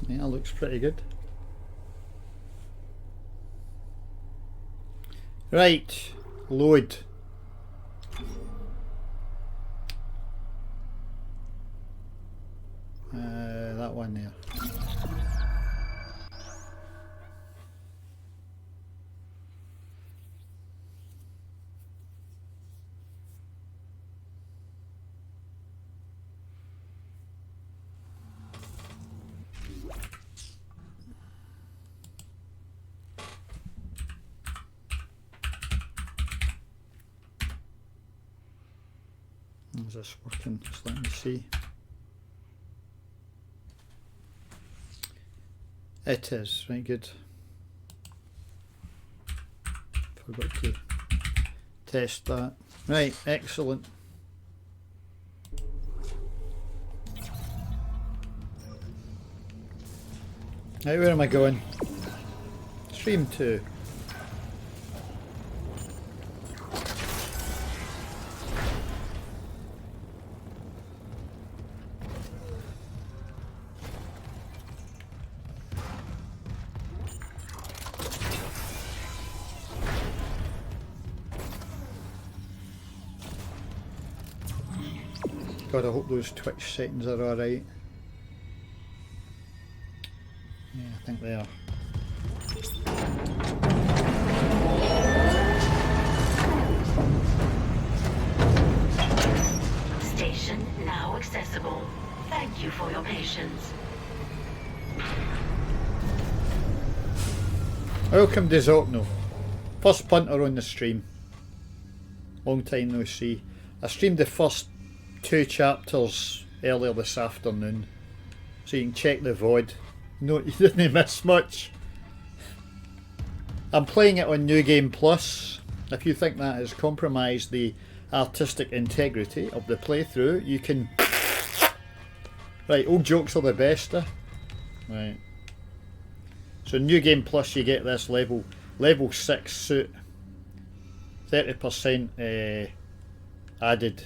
Yeah, looks pretty good. Right, load. That one there. Is this working? Just let me see. It is, right, good. Forgot to test that. Right, excellent. Right, where am I going? Stream 2. God, I hope those Twitch settings are alright. Yeah, I think they are. Station now accessible. Thank you for your patience. Welcome to Zocno. First punter on the stream. Long time no see. I streamed the first 2 chapters earlier this afternoon, so you can check the VOD. No, you didn't miss much. I'm playing it on New Game Plus. If you think that has compromised the artistic integrity of the playthrough, you can... Right, old jokes are the best, eh? Right. So New Game Plus, you get this level 6 suit. 30% added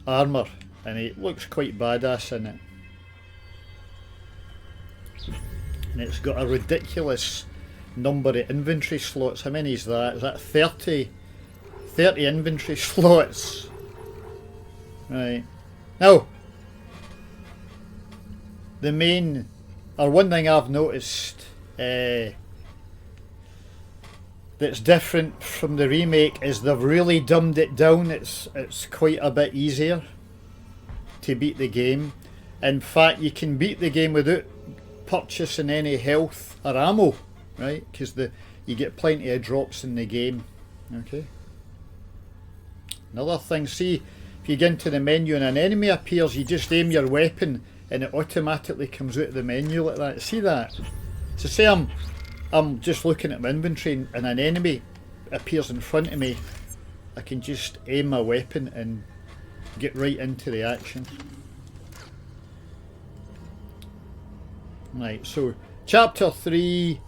armour, and it looks quite badass in it. And it's got a ridiculous number of inventory slots. How many is that? Is that 30 inventory slots? Right. Now, the main, or one thing I've noticed that's different from the remake is they've really dumbed it down. It's quite a bit easier to beat the game. In fact, you can beat the game without purchasing any health or ammo, right? Because you get plenty of drops in the game. Okay. Another thing, see, if you get into the menu and an enemy appears, you just aim your weapon and it automatically comes out of the menu like that. See that? So say I'm just looking at my inventory and an enemy appears in front of me, I can just aim my weapon and get right into the action. Right, so chapter 3,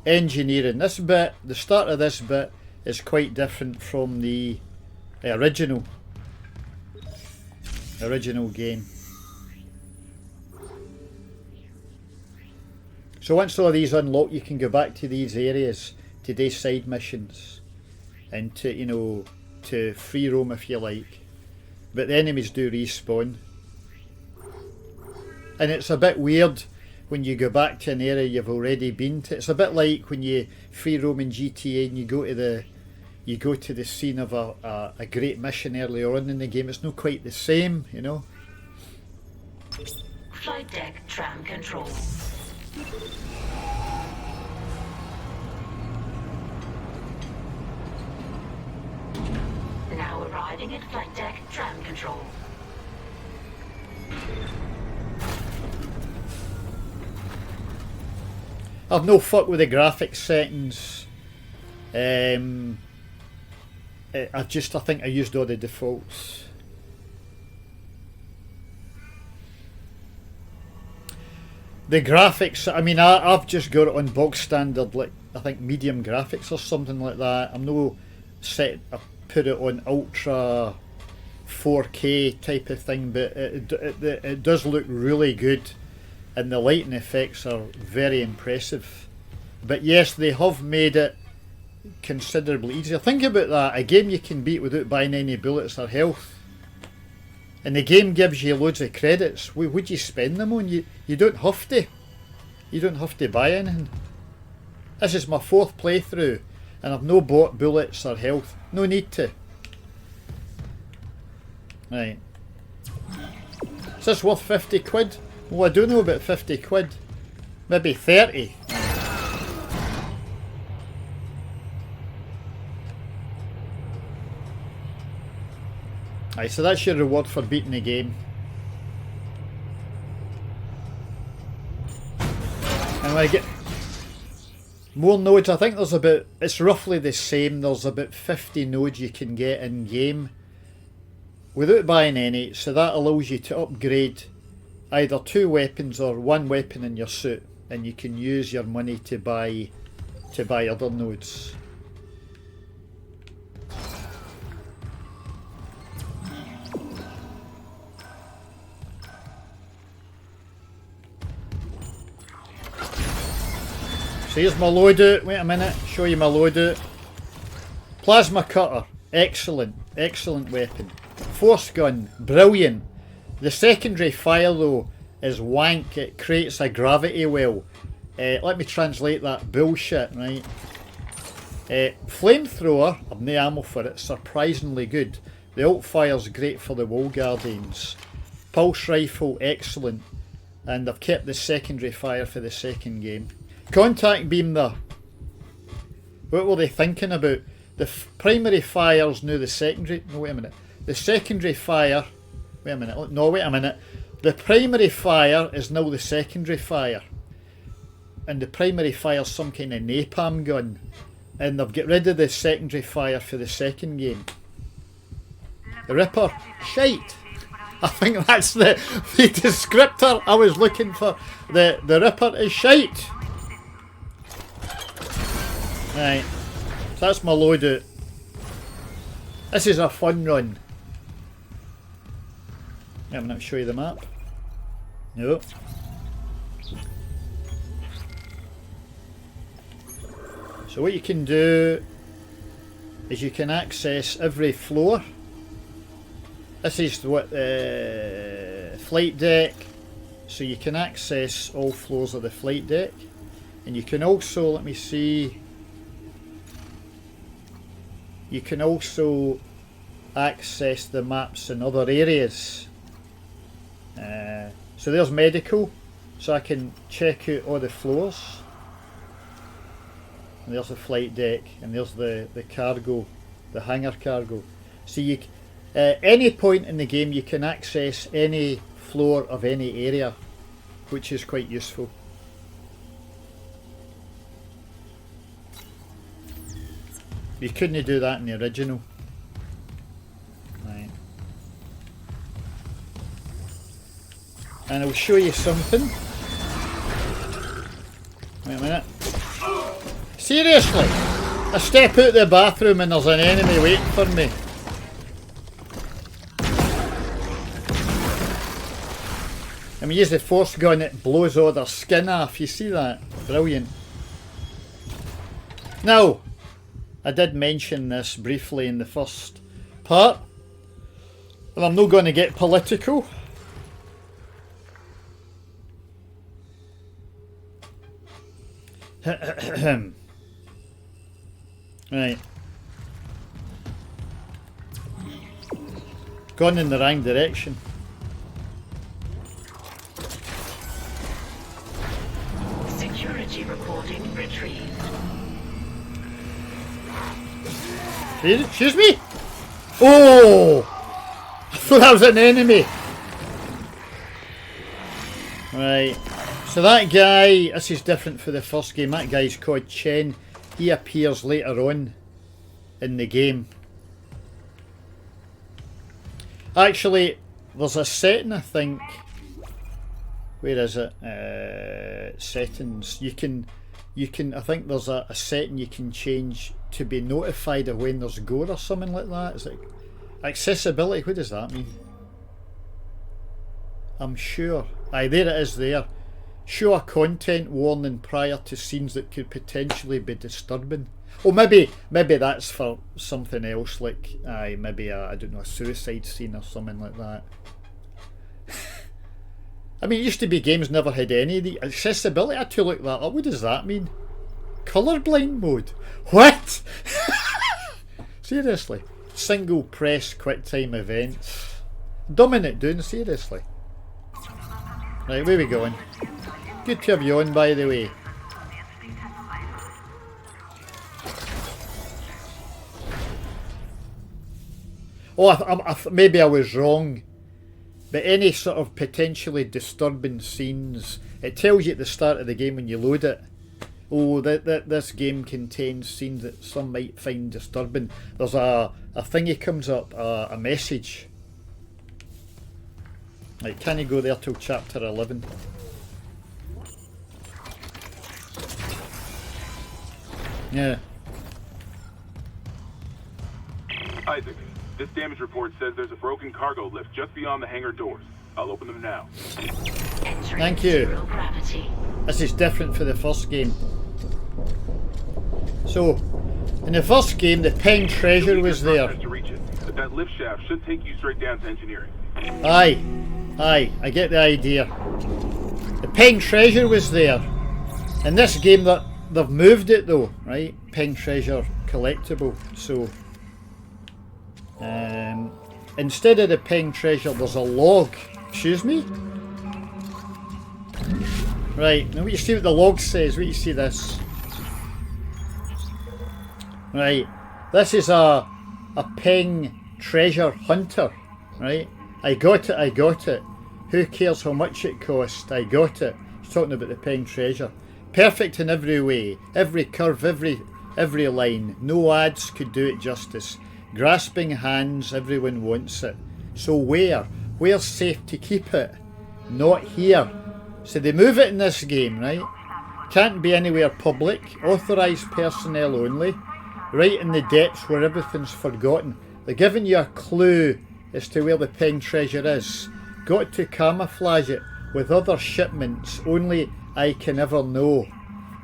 engineering. This bit, the start of this bit is quite different from the original game. So once all of these unlock, you can go back to these areas to do side missions and to, you know, to free roam if you like. But the enemies do respawn. And it's a bit weird when you go back to an area you've already been to. It's a bit like when you free roam in GTA and you go to the scene of a great mission earlier on in the game. It's not quite the same, you know. Flight deck tram control. Now arriving at flight deck tram control. I've no fuck with the graphics settings. I think I used all the defaults. The graphics, I mean, I've just got it on box standard, like I think medium graphics or something like that. I'm no set. I put it on ultra 4K type of thing, but it does look really good and the lighting effects are very impressive. But yes, they have made it considerably easier. Think about that, a game you can beat without buying any bullets or health. And the game gives you loads of credits. What would you spend them on? You don't have to. You don't have to buy anything. This is my 4th playthrough and I've no bought bullets or health. No need to. Right. Is this worth 50 quid? Well, I don't know about 50 quid. Maybe 30. Aye, so that's your reward for beating the game. And when I get more nodes, I think there's about, it's roughly the same, there's about 50 nodes you can get in game without buying any, so that allows you to upgrade either 2 weapons or 1 weapon in your suit, and you can use your money to buy other nodes. So here's my loadout. Wait a minute, show you my loadout. Plasma cutter, excellent, excellent weapon. Force gun, brilliant. The secondary fire though is wank. It creates a gravity well. Let me translate that bullshit, right? Flamethrower, I've no ammo for it, surprisingly good. The alt fire's great for the wall guardians. Pulse rifle, excellent. And I've kept the secondary fire for the second game. Contact beam there. What were they thinking about? The primary fire's now the secondary. No, wait a minute. The secondary fire. Wait a minute. No, wait a minute. The primary fire is now the secondary fire. And the primary fire's some kind of napalm gun. And they've got rid of the secondary fire for the second game. The Ripper. Shite. I think that's the descriptor I was looking for. The Ripper is shite. Right, so that's my loadout. This is a fun run. I'm not show you the map. No. So what you can do is you can access every floor. This is what flight deck. So you can access all floors of the flight deck, and you can also, let me see. You can also access the maps in other areas. So there's medical, so I can check out all the floors. And there's the flight deck, and there's the cargo, the hangar cargo. So you, any point in the game you can access any floor of any area, which is quite useful. You couldn't do that in the original. Right. And I'll show you something. Wait a minute. Seriously? I step out the bathroom and there's an enemy waiting for me. I mean, use the force gun, it blows all their skin off. You see that? Brilliant. Now, I did mention this briefly in the first part, and I'm not going to get political. Right. Gone in the wrong direction. Security recording retrieved. Excuse me? Oh! I thought that was an enemy. Right. So that guy, this is different for the first game. That guy's called Chen. He appears later on in the game. Actually, there's a setting, I think. Where is it? Settings. You can. I think there's a setting you can change to be notified of when there's gore or something like that. It's like accessibility. What does that mean? I'm sure. Aye, there it is. There. Show a content warning prior to scenes that could potentially be disturbing. Oh, maybe that's for something else, like maybe a, I don't know, a suicide scene or something like that. I mean, it used to be games never had any of the accessibility. I had to look that up. What does that mean? Colorblind mode? What? Seriously? Single press QuickTime events. Dumbing it down, seriously. Right, where we going? Good to have you on, by the way. Oh, maybe I was wrong. But any sort of potentially disturbing scenes, it tells you at the start of the game when you load it. Oh, this game contains scenes that some might find disturbing. There's a thingy comes up, a message. Like, can you go there till chapter 11? Yeah. Isaac, this damage report says there's a broken cargo lift just beyond the hangar doors. I'll open them now. Thank you. This is different for the first game. So, in the first game, the pen treasure was there. To reach it, but that lift shaft should take you straight down to engineering. Aye, I get the idea. The pen treasure was there. In this game, that they've moved it though, right? Pen treasure collectible. So, instead of the pen treasure, there's a log. Excuse me? Right, now what you see what the log says, what you see this. Right, this is a pen treasure hunter, right? I got it. Who cares how much it cost? I got it. He's talking about the pen treasure. Perfect in every way, every curve, every line. No ads could do it justice. Grasping hands, everyone wants it. So where's safe to keep it? Not here. So they move it in this game, right? Can't be anywhere public. Authorised personnel only. Right in the depths where everything's forgotten. They're giving you a clue as to where the pen treasure is. Got to camouflage it with other shipments only I can ever know.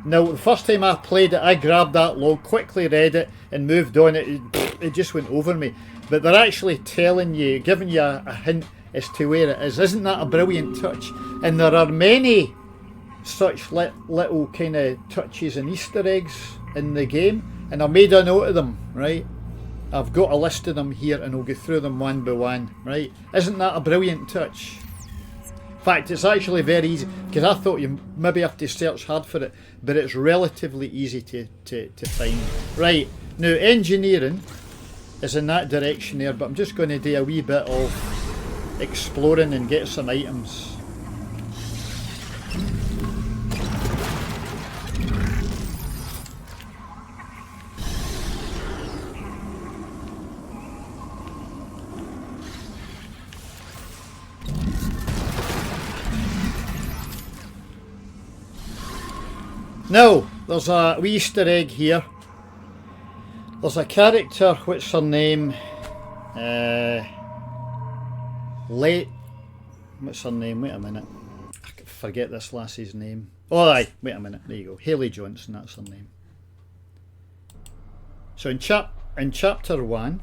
Now, the first time I played it, I grabbed that log, quickly read it and moved on. It just went over me. But they're actually telling you, giving you a hint as to where it is. Isn't that a brilliant touch? And there are many such little kind of touches and Easter eggs in the game. And I made a note of them, right? I've got a list of them here and I'll go through them one by one, right? Isn't that a brilliant touch? In fact, it's actually very easy, because I thought you maybe have to search hard for it, but it's relatively easy to find. Right, now engineering is in that direction there, but I'm just going to do a wee bit of exploring and get some items. Now, there's a wee Easter egg here. There's a character, what's her name? What's her name? Wait a minute. I forget this lassie's name. Oh, aye, wait a minute. There you go. Haley Johnson, that's her name. So in chapter 1,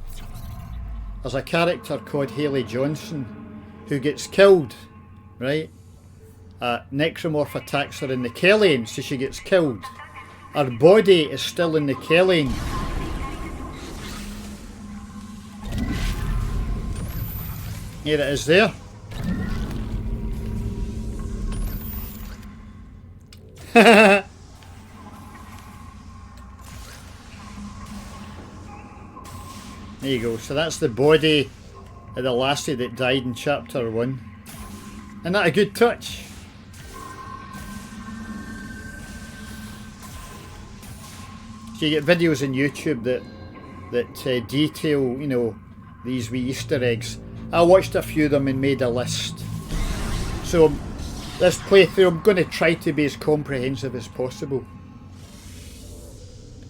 there's a character called Haley Johnson who gets killed, right? Necromorph attacks her in the Kellane, so she gets killed. Her body is still in the Kellane. Here it is there. There you go, so that's the body of the lassie that died in chapter 1. Isn't that a good touch? So you get videos on YouTube that detail, you know, these wee Easter eggs. I watched a few of them and made a list. So this playthrough, I'm going to try to be as comprehensive as possible.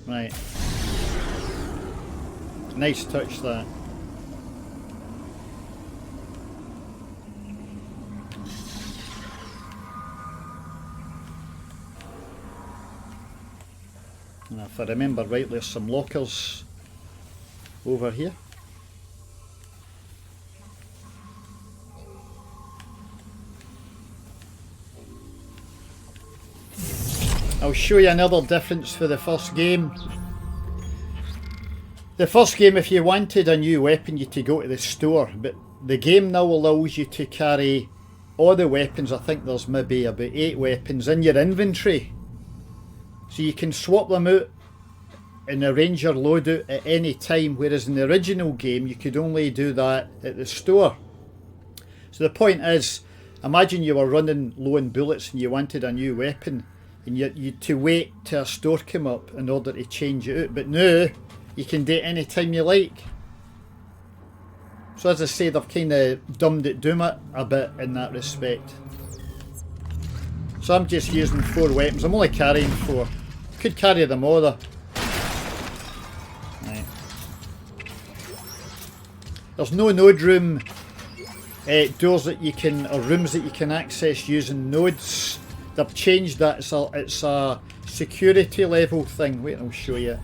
Right. Nice touch, that. And if I remember right, there's some lockers over here. I'll show you another difference for the first game. The first game, if you wanted a new weapon, you had to go to the store, but the game now allows you to carry all the weapons. I think there's maybe about 8 weapons in your inventory. So you can swap them out and arrange your loadout at any time, whereas in the original game you could only do that at the store. So the point is, imagine you were running low on bullets and you wanted a new weapon, and you had to wait till a store came up in order to change it out. But now you can do it any time you like. So as I say, they've kind of dumbed it down a bit in that respect. So I'm just using 4 weapons. I'm only carrying 4. Could carry them all though. Right. There's no node room doors that you can, or rooms that you can access using nodes. They've changed that. It's a security level thing. Wait, I'll show you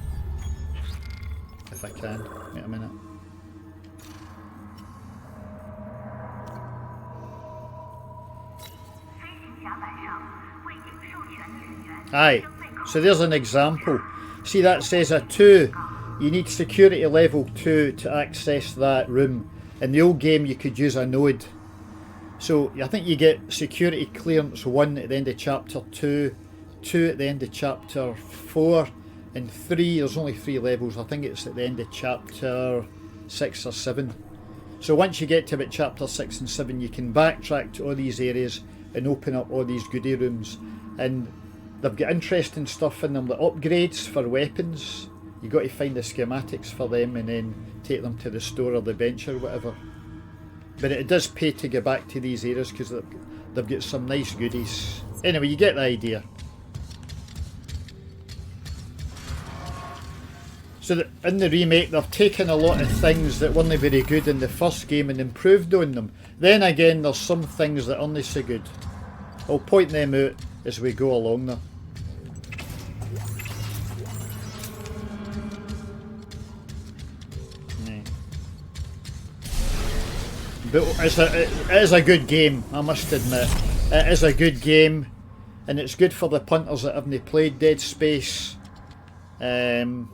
if I can. Wait a minute. Aye, so there's an example. See, that says a 2. You need security level 2 to access that room. In the old game you could use a node. So I think you get security clearance 1 at the end of chapter 2, 2 at the end of chapter 4, and 3, there's only 3 levels, I think it's at the end of chapter 6 or 7. So once you get to about chapter 6 and 7, you can backtrack to all these areas and open up all these goodie rooms. And they've got interesting stuff in them, the upgrades for weapons. You've got to find the schematics for them and then take them to the store or the bench or whatever. But it does pay to go back to these areas because they've got some nice goodies. Anyway, you get the idea. So in the remake, they've taken a lot of things that weren't very good in the first game and improved on them. Then again, there's some things that aren't so good. I'll point them out as we go along there. But it is a good game, I must admit. It is a good game, and it's good for the punters that haven't played Dead Space. So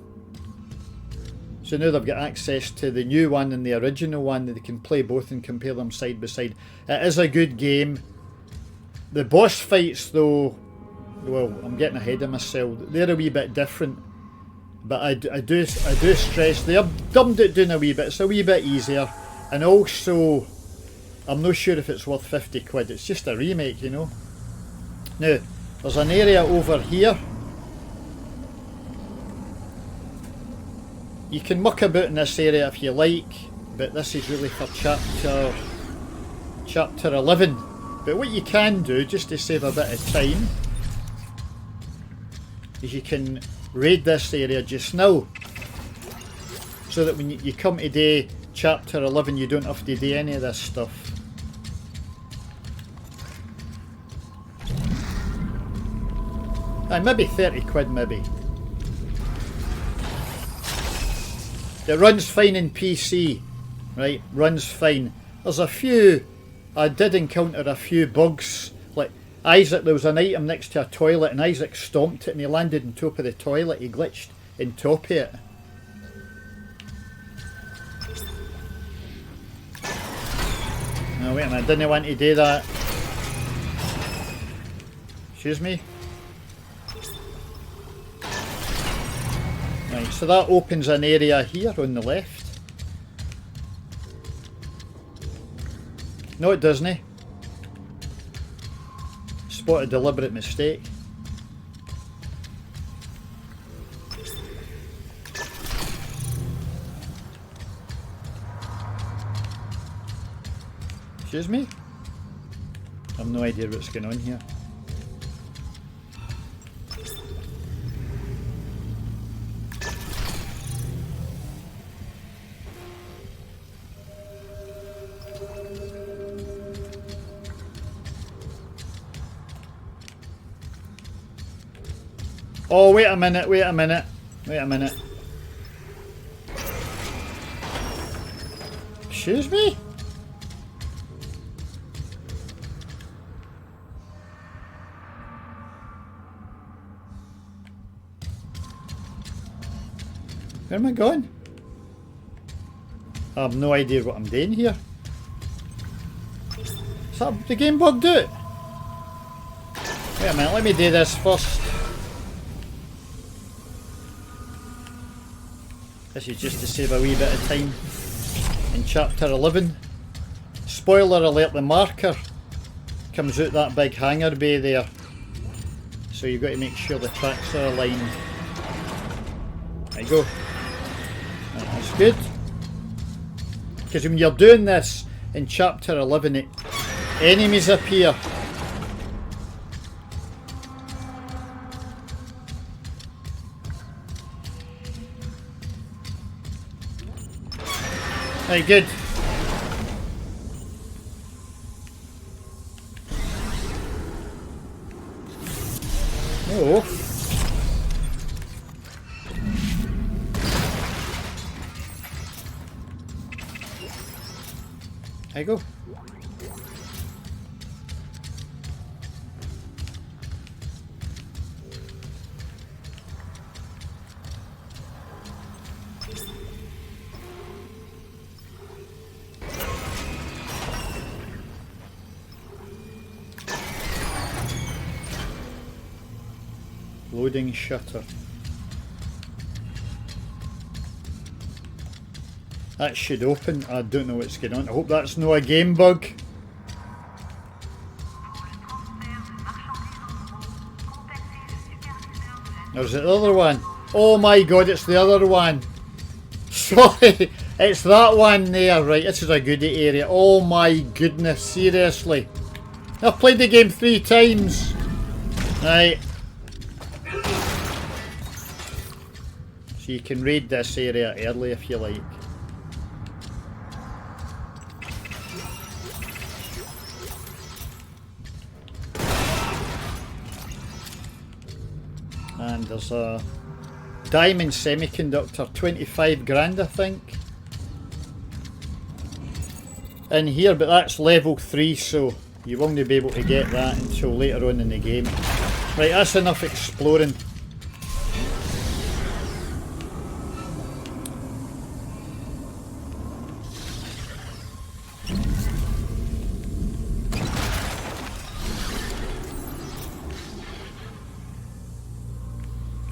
now they've got access to the new one and the original one, they can play both and compare them side by side. It is a good game. The boss fights though, well, I'm getting ahead of myself, they're a wee bit different. But I do stress, they have dumbed it down a wee bit, it's a wee bit easier. And also, I'm not sure if it's worth 50 quid, it's just a remake, you know. Now, there's an area over here. You can muck about in this area if you like, but this is really for chapter 11. But what you can do, just to save a bit of time, is you can raid this area just now. So that when you come to day chapter 11, you don't have to do any of this stuff. Maybe 30 quid maybe. It runs fine in PC, right? Runs fine. There's a few, I did encounter a few bugs. Like Isaac, there was an item next to a toilet and Isaac stomped it and he landed on top of the toilet. He glitched in top of it. No, wait a minute, I didn't want to do that. Excuse me. Right, so that opens an area here on the left. No, it doesn't. Spot a deliberate mistake. Excuse me? I have no idea what's going on here. Oh, wait a minute, wait a minute. Wait a minute. Excuse me? Where am I going? I have no idea what I'm doing here. Is that the game bug do it? Wait a minute, let me do this first. This is just to save a wee bit of time. In chapter 11. Spoiler alert, the marker comes out that big hangar bay there. So you've got to make sure the tracks are aligned. There you go. That's good. Because when you're doing this in chapter 11, enemies appear. Right, good. Oh. There you go. Loading shutter. That should open. I don't know what's going on. I hope that's not a game bug. There's the other one. Oh my god, it's the other one. Sorry, it's that one there. Right, this is a goodie area. Oh my goodness, seriously. I've played the game 3 times. Right. So you can raid this area early if you like. And there's a diamond semiconductor, 25 grand I think. In here, but that's level 3, so you won't be able to get that until later on in the game. Right, that's enough exploring.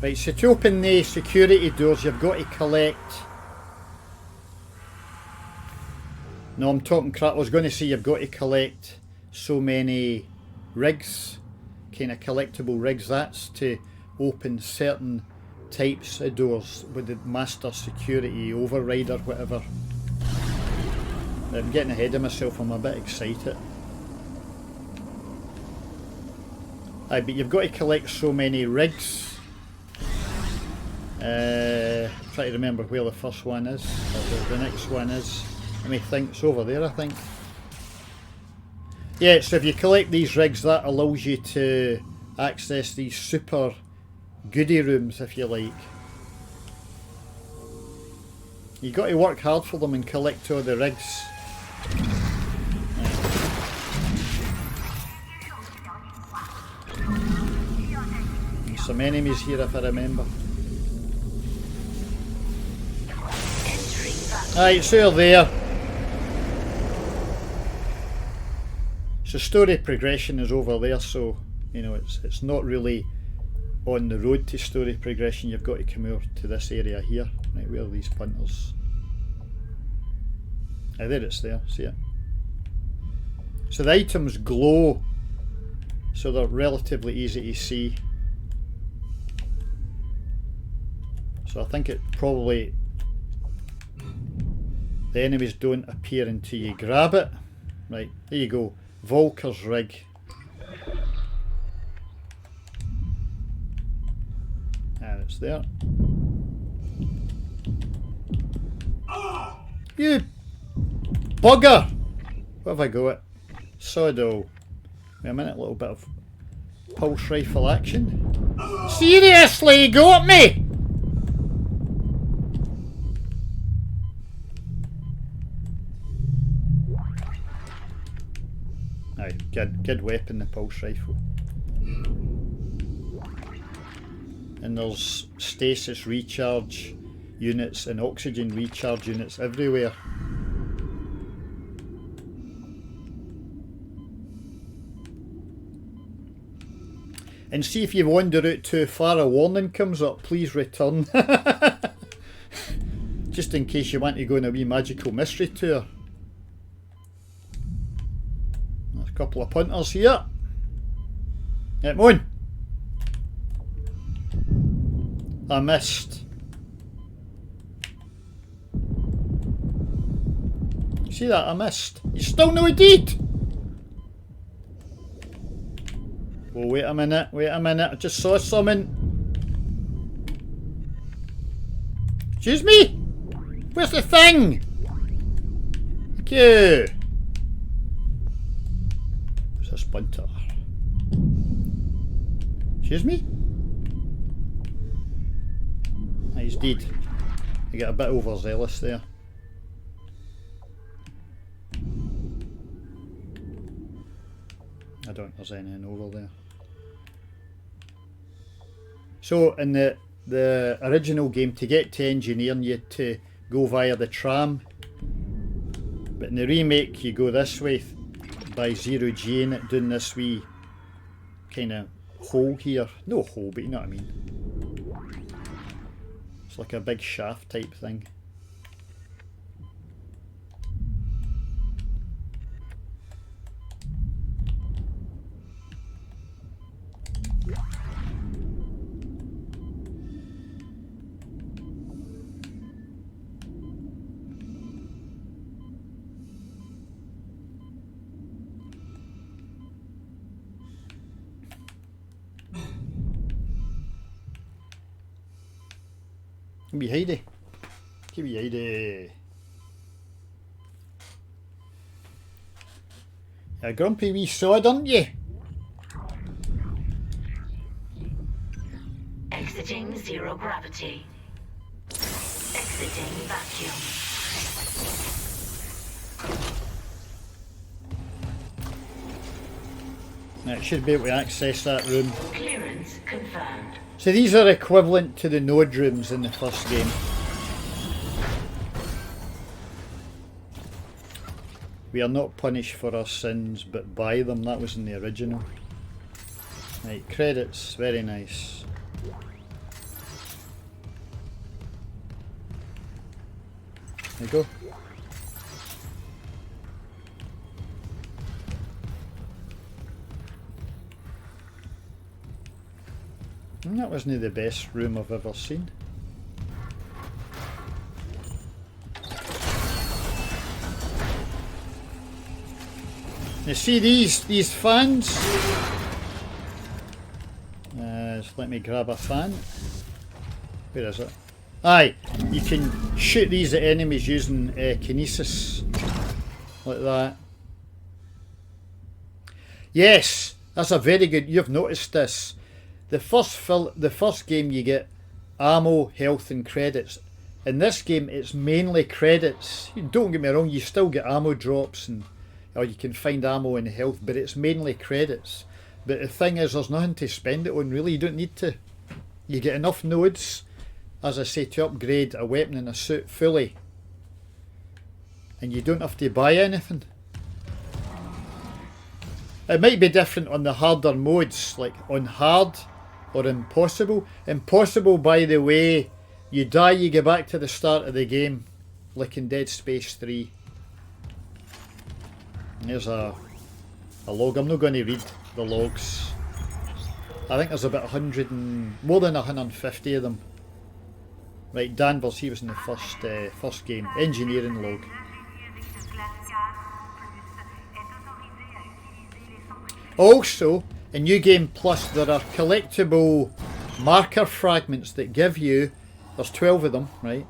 Right, so to open the security doors you've got to collect... No, I'm talking crap. I was going to say you've got to collect so many rigs, kind of collectible rigs. That's to open certain types of doors with the master security override or whatever. I'm getting ahead of myself, I'm a bit excited. Aye, but you've got to collect so many rigs. Try to remember where the first one is, or the next one is. Let me think, it's over there I think. Yeah, so if you collect these rigs that allows you to access these super goodie rooms if you like. You've got to work hard for them and collect all the rigs. There's some enemies here if I remember. Right, so you're there. So story progression is over there, so you know it's not really on the road to story progression. You've got to come over to this area here. Right, where are these punters? Ah, there it's there, see it? So the items glow, so they're relatively easy to see. So I think it probably... the enemies don't appear until you grab it. Right, there you go. Volker's rig. And it's there. You bugger! What have I got? Sodo. Wait a minute, a little bit of pulse rifle action. Seriously, you got me! Aye, good weapon, the pulse rifle. And there's stasis recharge units and oxygen recharge units everywhere. And see, if you wander out too far, a warning comes up, please return. Just in case you want to go on a wee magical mystery tour. There's a couple of punters here. Come on. I missed. See that? I missed. You still no did. Oh, wait a minute, I just saw something. Excuse me? Where's the thing? Thank you. Where's a splinter? Excuse me? Ah, he's dead. I get a bit overzealous there. I don't think there's anything over there. So in the original game, to get to engineering you had to go via the tram, but in the remake you go this way by 0G in it, doing this wee kind of hole here. No hole, but you know what I mean. It's like a big shaft type thing. Give me Heidi. Give me Heidi. You're a grumpy wee sod, aren't you? Exiting zero gravity. Exiting vacuum. Now it should be able to access that room. Clearance confirmed. So these are equivalent to the node rooms in the first game. We are not punished for our sins, but by them. That was in the original. Right, credits, very nice. There you go. And that wasn't the best room I've ever seen. You see these fans? Just let me grab a fan. Where is it? Aye, you can shoot these at enemies using kinesis, like that. Yes, that's a very good. You've noticed this. The first game you get ammo, health and credits. In this game it's mainly credits. Don't get me wrong, you still get ammo drops and or you can find ammo and health, but it's mainly credits. But the thing is, there's nothing to spend it on really. You don't need to. You get enough nodes, as I say, to upgrade a weapon and a suit fully. And you don't have to buy anything. It might be different on the harder modes, like on hard or impossible. Impossible, by the way, you die, you go back to the start of the game, like in Dead Space 3. And there's a log. I'm not going to read the logs. I think there's about more than 150 of them. Right, Danvers, he was in the first game. Engineering log. Also, in New Game Plus, there are collectible marker fragments that give you, there's 12 of them, right?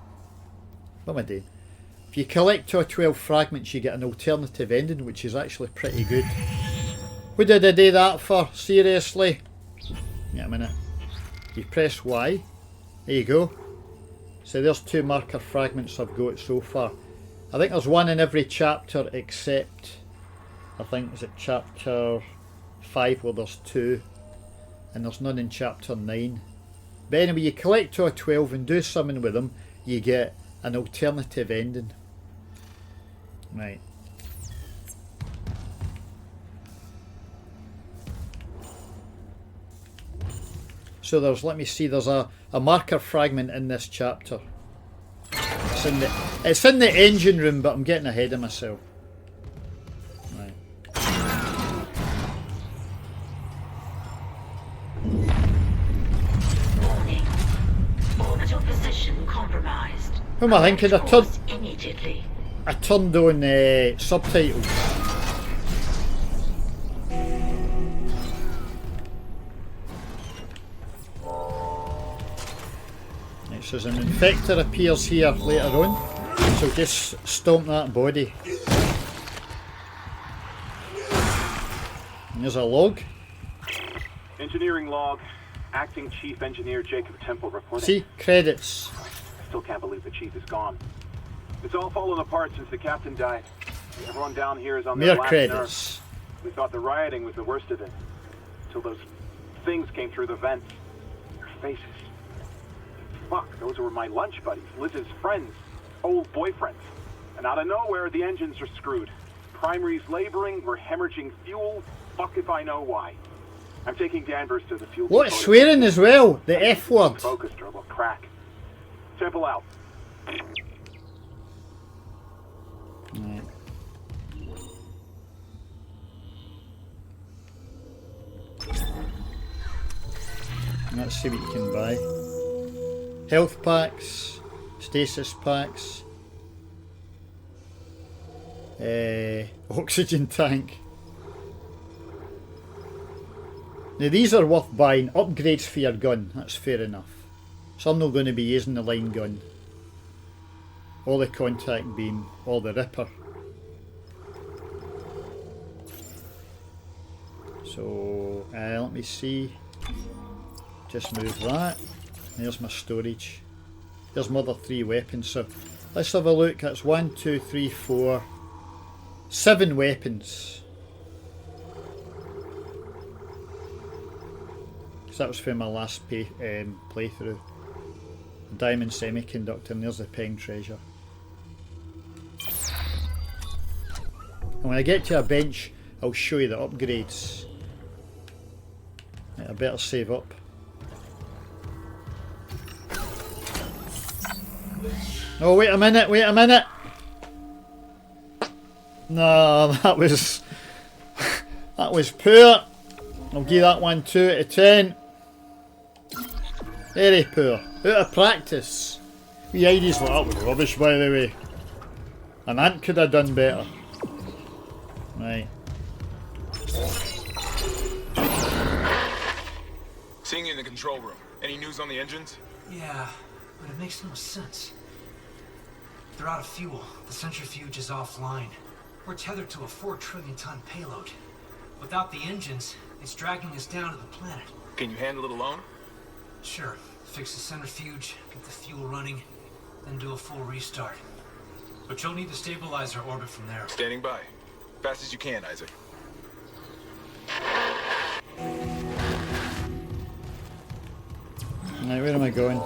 What am I doing? If you collect 12 fragments, you get an alternative ending, which is actually pretty good. What did I do that for? Seriously? Yeah, a minute. You press Y. There you go. So there's 2 marker fragments I've got so far. I think there's one in every chapter except, I think, is it chapter 5 where there's 2, and there's none in chapter 9. But anyway, you collect all 12 and do something with them, you get an alternative ending. Right. So there's, let me see, there's a marker fragment in this chapter. It's in the engine room, but I'm getting ahead of myself. Right. Warning. Orbital position compromised. Who am I thinking? Course immediately. I turned on subtitles. Right, so an infector appears here later on, so just stomp that body. And there's a log. Engineering log. Acting Chief Engineer Jacob Temple reporting. See? Credits. I still can't believe the chief is gone. It's all fallen apart since the captain died. Everyone down here is on their Mere last credits. nerve. We thought the rioting was the worst of it. Till those things came through the vents. Their faces. Fuck, those were my lunch buddies, Liz's friends, old boyfriends. And out of nowhere, the engines are screwed. Primary's laboring, we're hemorrhaging fuel. Fuck if I know why. I'm taking Danvers to the fuel. What? Swearing as well? The F word. Focused or we'll crack. Temple out. Right. Let's see what you can buy. Health packs, stasis packs, oxygen tank. Now these are worth buying. Upgrades for your gun, that's fair enough. So I'm not going to be using the line gun, or the contact beam, or the ripper. So let me see. Just move that. There's my storage. There's my other 3 weapons. So let's have a look. That's 1, 2, 3, 4, 7 weapons. So that was from my last playthrough. Diamond semiconductor, and there's the peng treasure. And when I get to a bench, I'll show you the upgrades. Right, I better save up. Oh, wait a minute, wait a minute! No, that was poor. I'll give that one 2 out of 10. Very poor. Out of practice. The ID's like, that was rubbish, by the way. An ant could have done better. Right. Seeing you in the control room. Any news on the engines? Yeah, but it makes no sense. They're out of fuel. The centrifuge is offline. We're tethered to a 4 trillion ton payload. Without the engines, it's dragging us down to the planet. Can you handle it alone? Sure. Fix the centrifuge, get the fuel running, then do a full restart. But you'll need to stabilize our orbit from there. Standing by. Fast as you can, Isaac. Right, where am I going?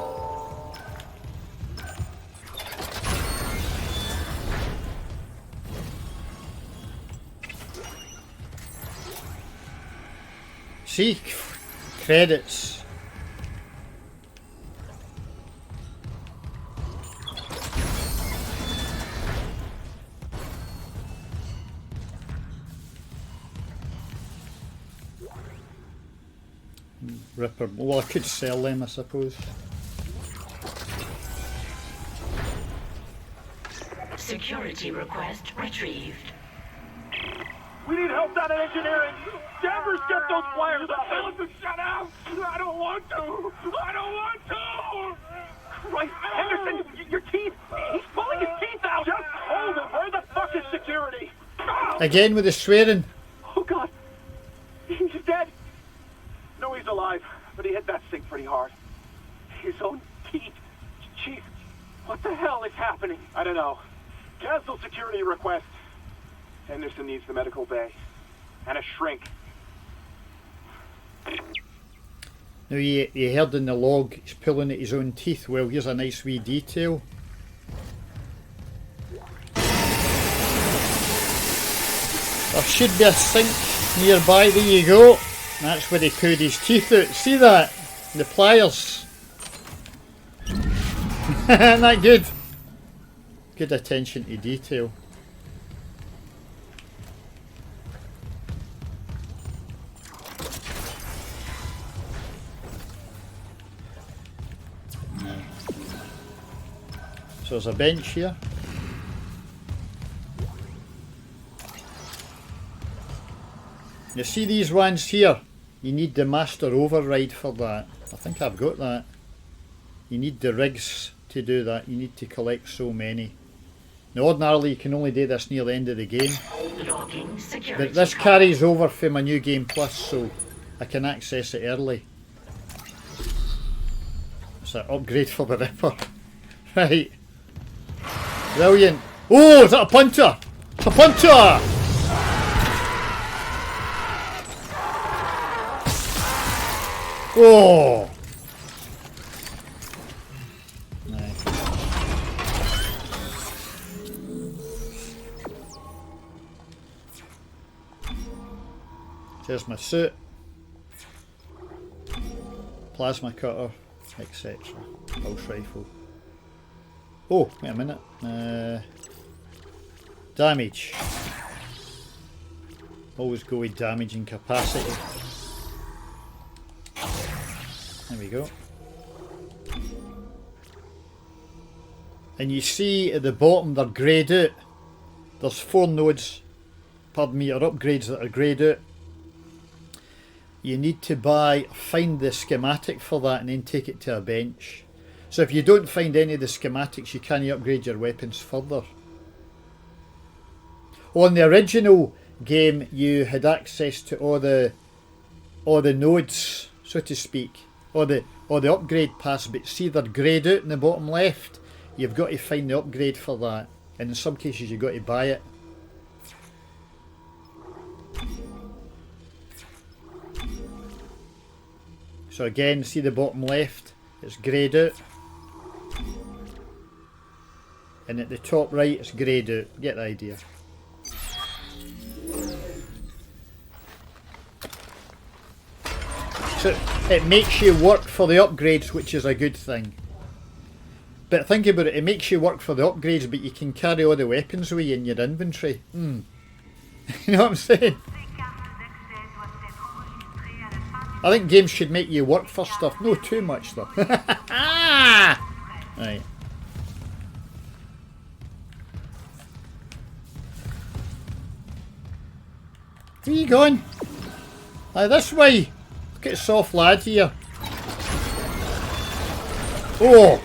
See? Credits. Ripper. Well, I could sell them, I suppose. Security request retrieved. We need help down in engineering. Danvers, get those flyers up. Tell us to shut up. I don't want to. I don't want to. Christ, Henderson, your teeth. He's pulling his teeth out. Just hold him. Where the fuck is security? Again with the swearing. Oh God, he's dead. No, he's alive, but he hit that thing pretty hard. His own teeth. Chief, what the hell is happening? I don't know. Cancel security request. Henderson needs the medical bay. And a shrink. Now you heard in the log he's pulling at his own teeth. Well, here's a nice wee detail. There should be a sink nearby. There you go. That's where he pulled his teeth out. See that? The pliers. Isn't that good? Good attention to detail. So there's a bench here. You see these ones here? You need the master override for that. I think I've got that. You need the rigs to do that. You need to collect so many. Now ordinarily you can only do this near the end of the game. But this carries over from my new game plus, so I can access it early. It's an upgrade for the Ripper. Right. Brilliant. Oh, is that a punter? It's a punter! Oh! Nice. There's my suit. Plasma cutter, etc. Pulse rifle. Oh, wait a minute. Damage. Always go with damage and capacity. There we go. And you see at the bottom they're greyed out. There's 4 nodes, pardon me, or upgrades that are greyed out. You need to find the schematic for that and then take it to a bench. So if you don't find any of the schematics, you can't upgrade your weapons further. On the original game, you had access to all the nodes, so to speak, or the upgrade pass. But see, they're greyed out in the bottom left. You've got to find the upgrade for that, and in some cases, you've got to buy it. So again, see the bottom left, it's greyed out. And at the top right, it's greyed out. Get the idea. So it makes you work for the upgrades, which is a good thing. But think about it, it makes you work for the upgrades, but you can carry all the weapons with you in your inventory. You know what I'm saying? I think games should make you work for stuff. No too much though. Right. Where are you going? This way. Look at soft lad here. Oh!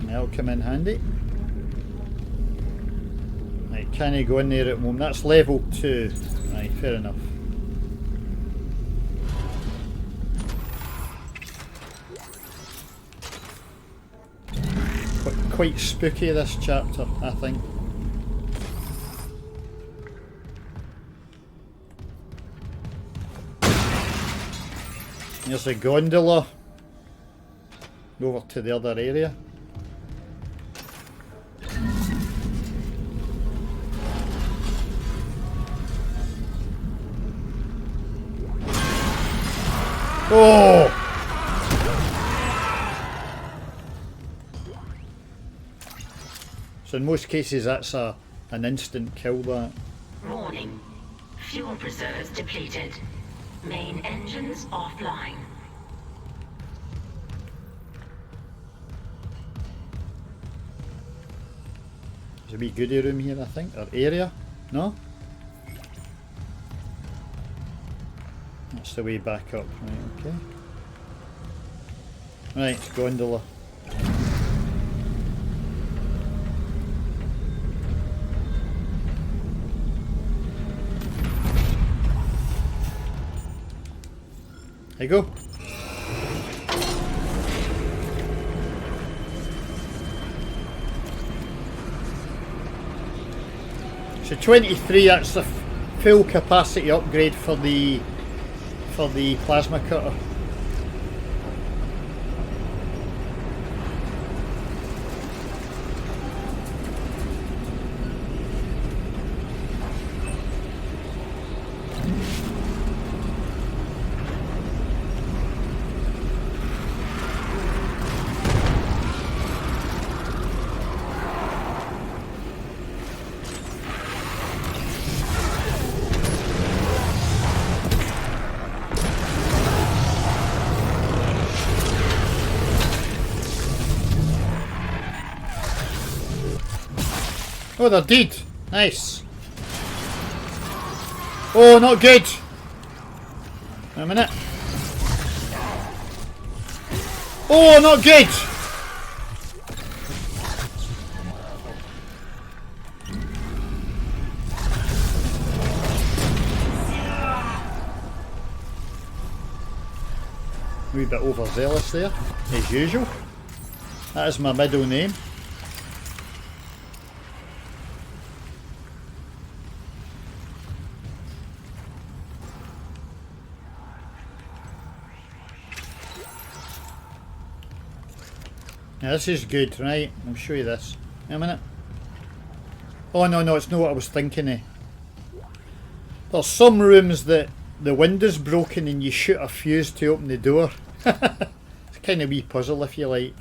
That'll come in handy. Right, can you go in there at the moment? That's level 2. Right, fair enough. Quite spooky this chapter, I think. There's a gondola. Over to the other area. Oh! So in most cases that's an instant kill, that. Warning. Fuel reserves depleted. Main engines offline. There's a wee goodie room here, I think, or area. No? That's the way back up. Right, okay. Right, gondola. There you go. So 23, that's the full capacity upgrade for the plasma cutter. Oh, they're dead. Nice. Oh, not good. Wait a minute. Oh, not good. A wee bit overzealous there, as usual. That is my middle name. Now this is good, right? I'll show you this. Wait a minute. Oh no, it's not what I was thinking of. There's some rooms that the window's broken and you shoot a fuse to open the door. It's kind of wee puzzle if you like.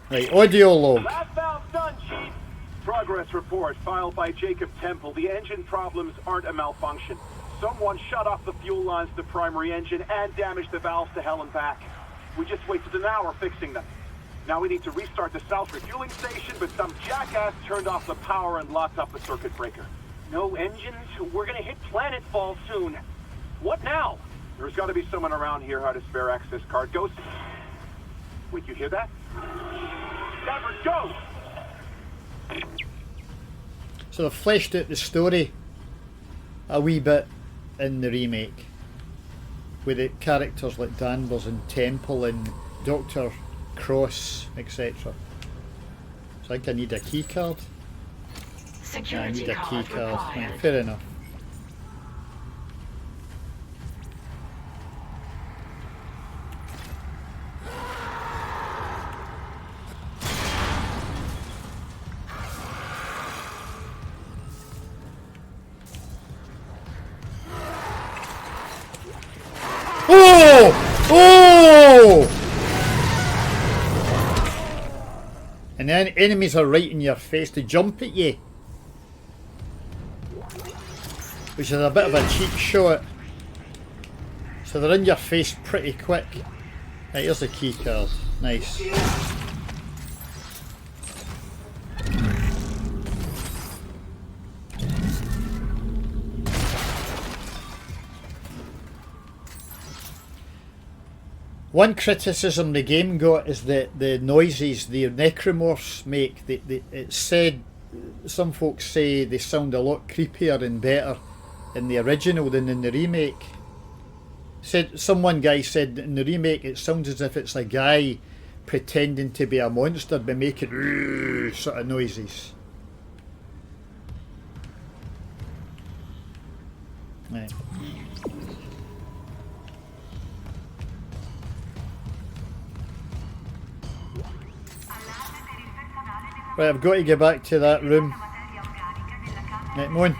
Right, audio log. Last valve done, Chief. Progress report filed by Jacob Temple. The engine problems aren't a malfunction. Someone shut off the fuel lines to the primary engine and damaged the valves to hell and back. We just wasted an hour fixing them. Now we need to restart the south refueling station, but some jackass turned off the power and locked up the circuit breaker. No engines? We're gonna hit planetfall soon. What now? There's gotta be someone around here who had a spare access card. Go. Wait, you hear that? Never go! So they've fleshed out the story a wee bit in the remake, with the characters like Danvers and Temple and Dr. Cross, etc. So I think I need a key card. Yeah, I need a key card. Right, fair enough. Oh! Oh! And then enemies are right in your face to jump at you, which is a bit of a cheap shot. So they're in your face pretty quick. Right, here's the key card. Nice. One criticism the game got is that the noises the necromorphs make, it's said, some folks say they sound a lot creepier and better in the original than in the remake. One guy said in the remake it sounds as if it's a guy pretending to be a monster by making sort of noises. Right. Right, I've got to get back to that room. Right, come on.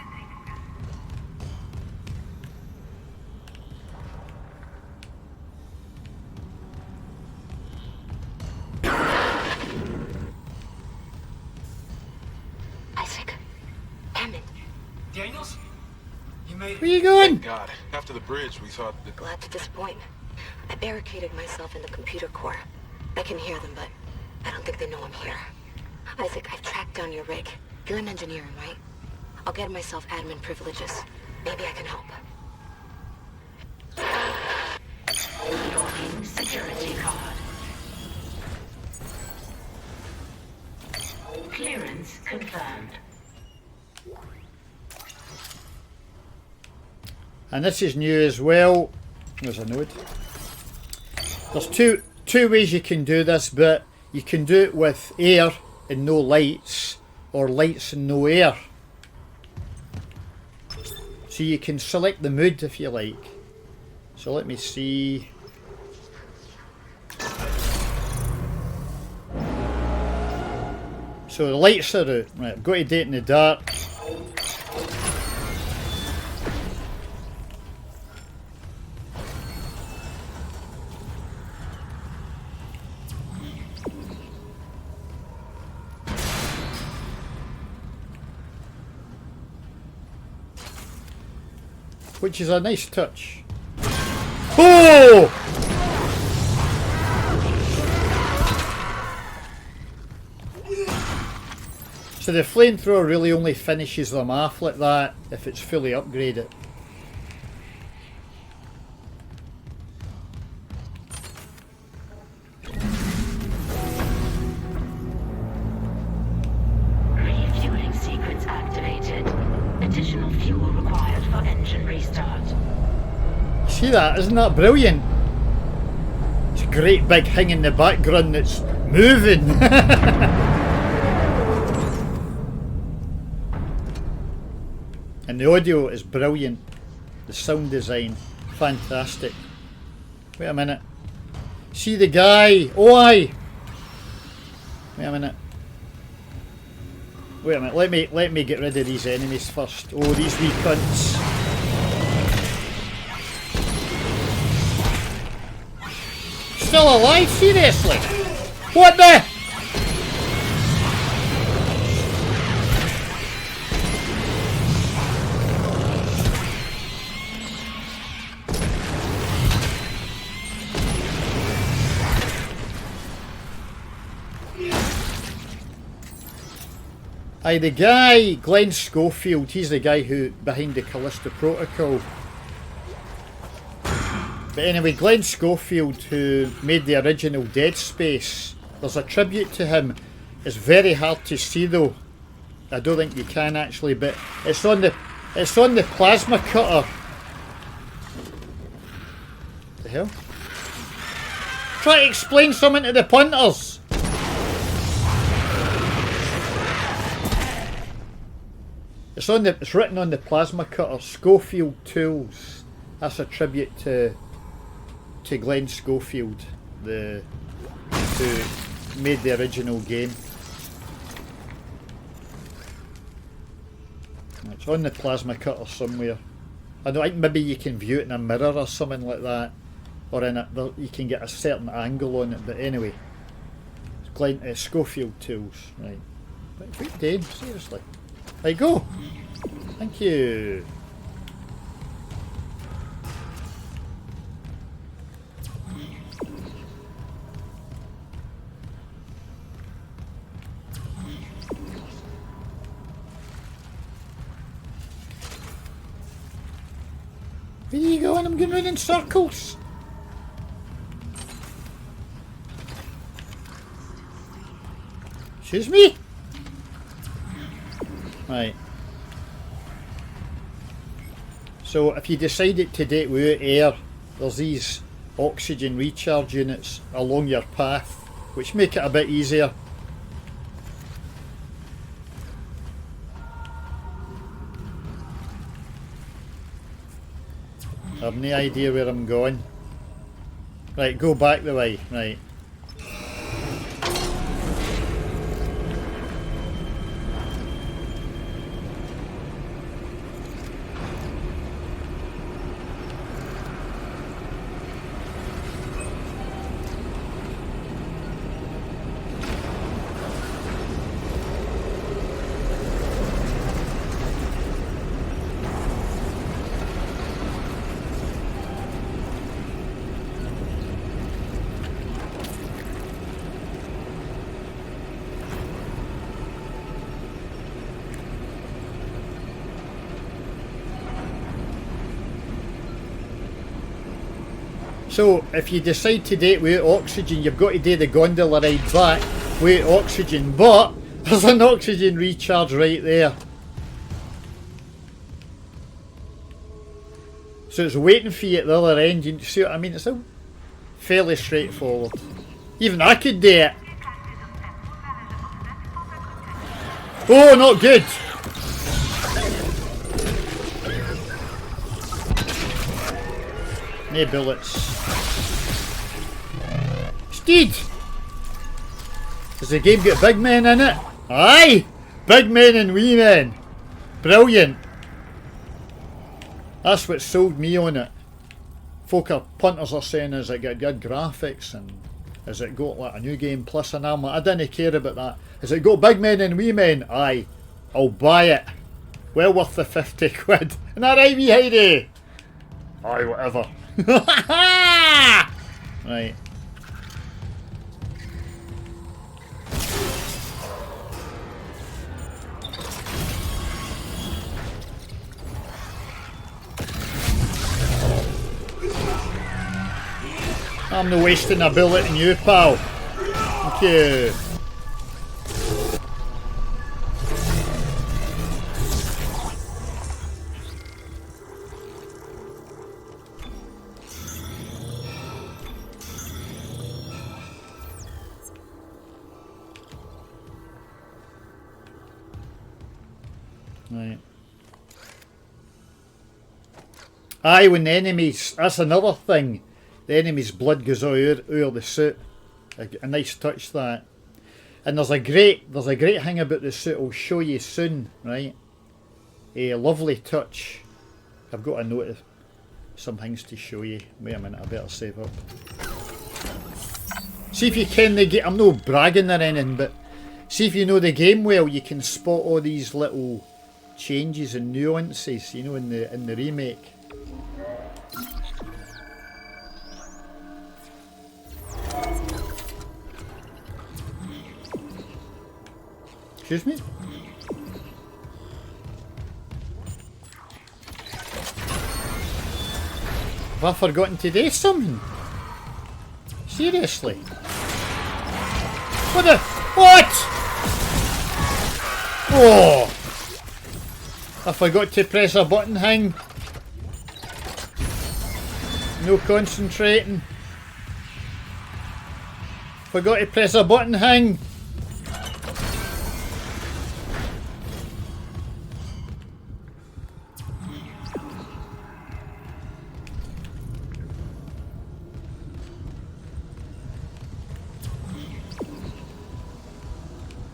Isaac. Hammond. Daniels? You made it. Where are you going? God, after the bridge, we thought that... Glad to disappoint. I barricaded myself in the computer core. I can hear them, but I don't think they know I'm here. Isaac, I've tracked down your rig. You're in engineering, right? I'll get myself admin privileges. Maybe I can help. Installing security card. Clearance confirmed. And this is new as well. There's a node. There's two ways you can do this, but you can do it with air and no lights, or lights and no air. So you can select the mood if you like. So let me see. So the lights are out. Right, I've got to do it in the dark. Which is a nice touch. Oh! So the flamethrower really only finishes them off like that if it's fully upgraded. Refueling sequence activated. Additional fuel required for engine restart. See that? Isn't that brilliant? It's a great big thing in the background that's moving. And the audio is brilliant. The sound design, fantastic. Wait a minute. See the guy? Oh aye! Wait a minute. Wait a minute, let me get rid of these enemies first. Oh, these wee cunts. Still alive? Seriously? What the? Aye, the guy, Glenn Schofield, he's the guy who behind the Callisto Protocol. But anyway, Glenn Schofield, who made the original Dead Space, there's a tribute to him. It's very hard to see though. I don't think you can actually, but it's on the plasma cutter. The hell? Try to explain something to the punters. It's written on the plasma cutter, Schofield Tools. That's a tribute to Glenn Schofield, who made the original game. It's on the plasma cutter somewhere. I don't think maybe you can view it in a mirror or something like that, or in it you can get a certain angle on it. But anyway, it's Glenn Schofield Tools, right? But what are you doing? Seriously. There you go. Thank you. Where are you going? I'm going round in circles. Excuse me? Right. So if you decided to do it without air, there's these oxygen recharge units along your path, which make it a bit easier. I have no idea where I'm going. Right, go back the way. Right. So if you decide to do it without oxygen, you've got to do the gondola ride back without oxygen, but there's an oxygen recharge right there. So it's waiting for you at the other end. You see what I mean? It's a fairly straightforward. Even I could do it. Oh, not good. No bullets. Steed! Has the game got big men in it? Aye! Big men and wee men. Brilliant. That's what sold me on it. Punters are saying, has it got good graphics and has it got like a new game plus? And I'm like, I didn't care about that. Has it got big men and wee men? Aye. I'll buy it. Well worth the 50 quid. Isn't that right, wee Heidi? Aye, whatever. Right. I'm not wasting a bullet in you, pal. Thank you. Right. Aye, when the enemies, that's another thing. The enemy's blood goes out of the suit. A nice touch, that. And there's a great thing about the suit I'll show you soon, right? A lovely touch. I've got a note of some things to show you. Wait a minute, I better save up. See if you ken the game. I'm not bragging or anything, but see if you know the game well, you can spot all these little changes and nuances, you know, in the remake. Excuse me? Have I forgotten to do something? Seriously? What the? What? Oh! I forgot to press a button, hang. No concentrating. Forgot to press a button, hang.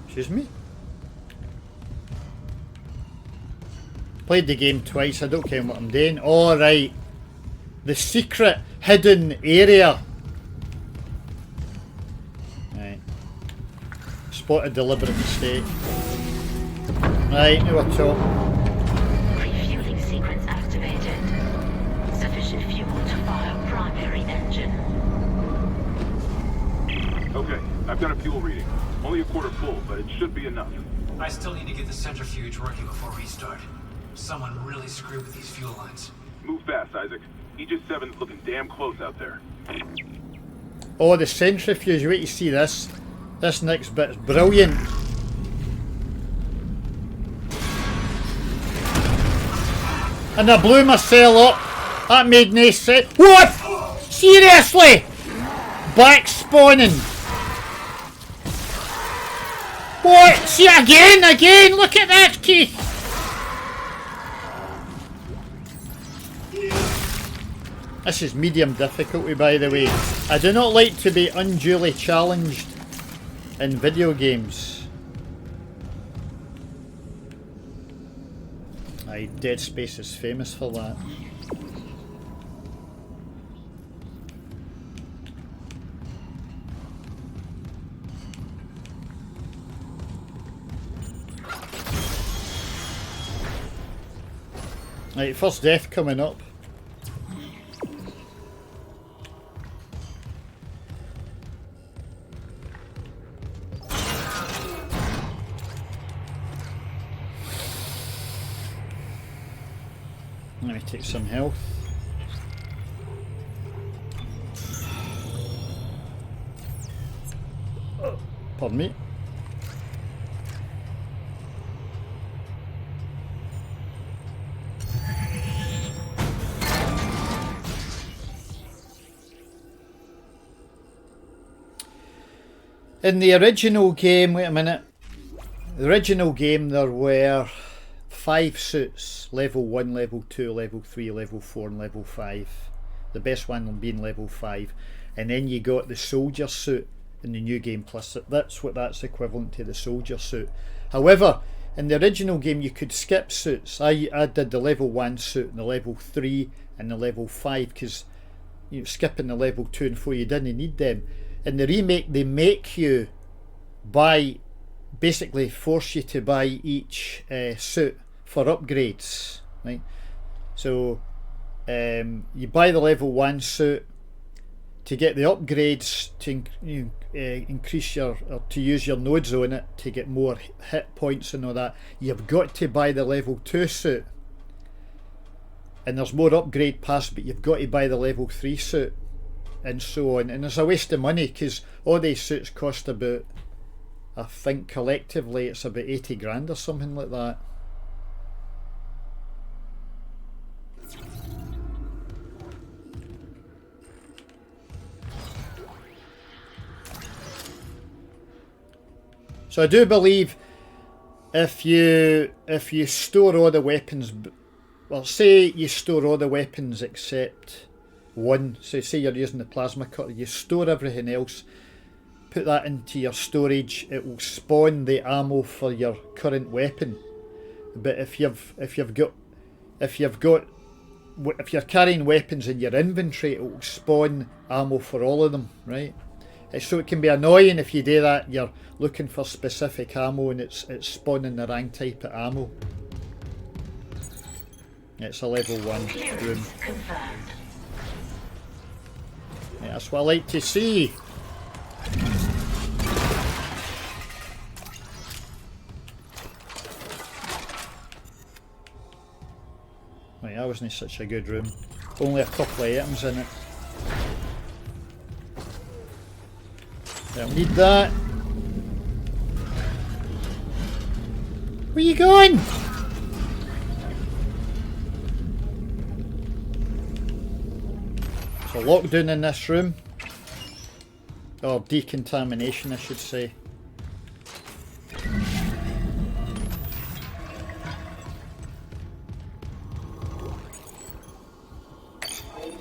Excuse me? Played the game twice, I don't care what I'm doing. Alright. The secret hidden area. Right. Spot a deliberate mistake. Right, now we're talking. Refueling sequence activated. Sufficient fuel to fire primary engine. Okay, I've got a fuel reading. Only a quarter full, but it should be enough. I still need to get the centrifuge working before restart. Someone really screwed with these fuel lines. Move fast, Isaac. Aegis 7's looking damn close out there. Oh, the centrifuge, wait to see this. This next bit's brilliant. And I blew myself up. That made no sense. What? Seriously? Back spawning. What? See again, look at that, Keith. This is medium difficulty, by the way. I do not like to be unduly challenged in video games. Aye, Dead Space is famous for that. Right, first death coming up. Let me take some health. Pardon me. In the original game, wait a minute. The original game there were 5 suits. Level 1, level 2, level 3, level 4 and level 5. The best one being level 5. And then you got the soldier suit in the new game plus. That's what that's equivalent to, the soldier suit. However, in the original game you could skip suits. I did the level 1 suit and the level 3 and the level 5 because skipping the level 2 and 4 you didn't need them. In the remake they make you buy, basically force you to buy each suit for upgrades, right? So you buy the level 1 suit to get the upgrades to increase your, or to use your nodes on it to get more hit points and all that. You've got to buy the level 2 suit, and there's more upgrade pass, but you've got to buy the level 3 suit and so on. And it's a waste of money because all these suits cost about, I think collectively it's about 80 grand or something like that. So I do believe if you store all the weapons, well, say you store all the weapons except one, so say you're using the plasma cutter, you store everything else, put that into your storage, it will spawn the ammo for your current weapon. But if you're carrying weapons in your inventory, it will spawn ammo for all of them, right? So it can be annoying if you do that. You're looking for specific ammo and it's spawning the wrong type of ammo. It's a level 1 room. Yeah, that's what I like to see. Right, that wasn't such a good room. Only a couple of items in it. Don't need that. Where you going? So lockdown in this room. Or decontamination, I should say.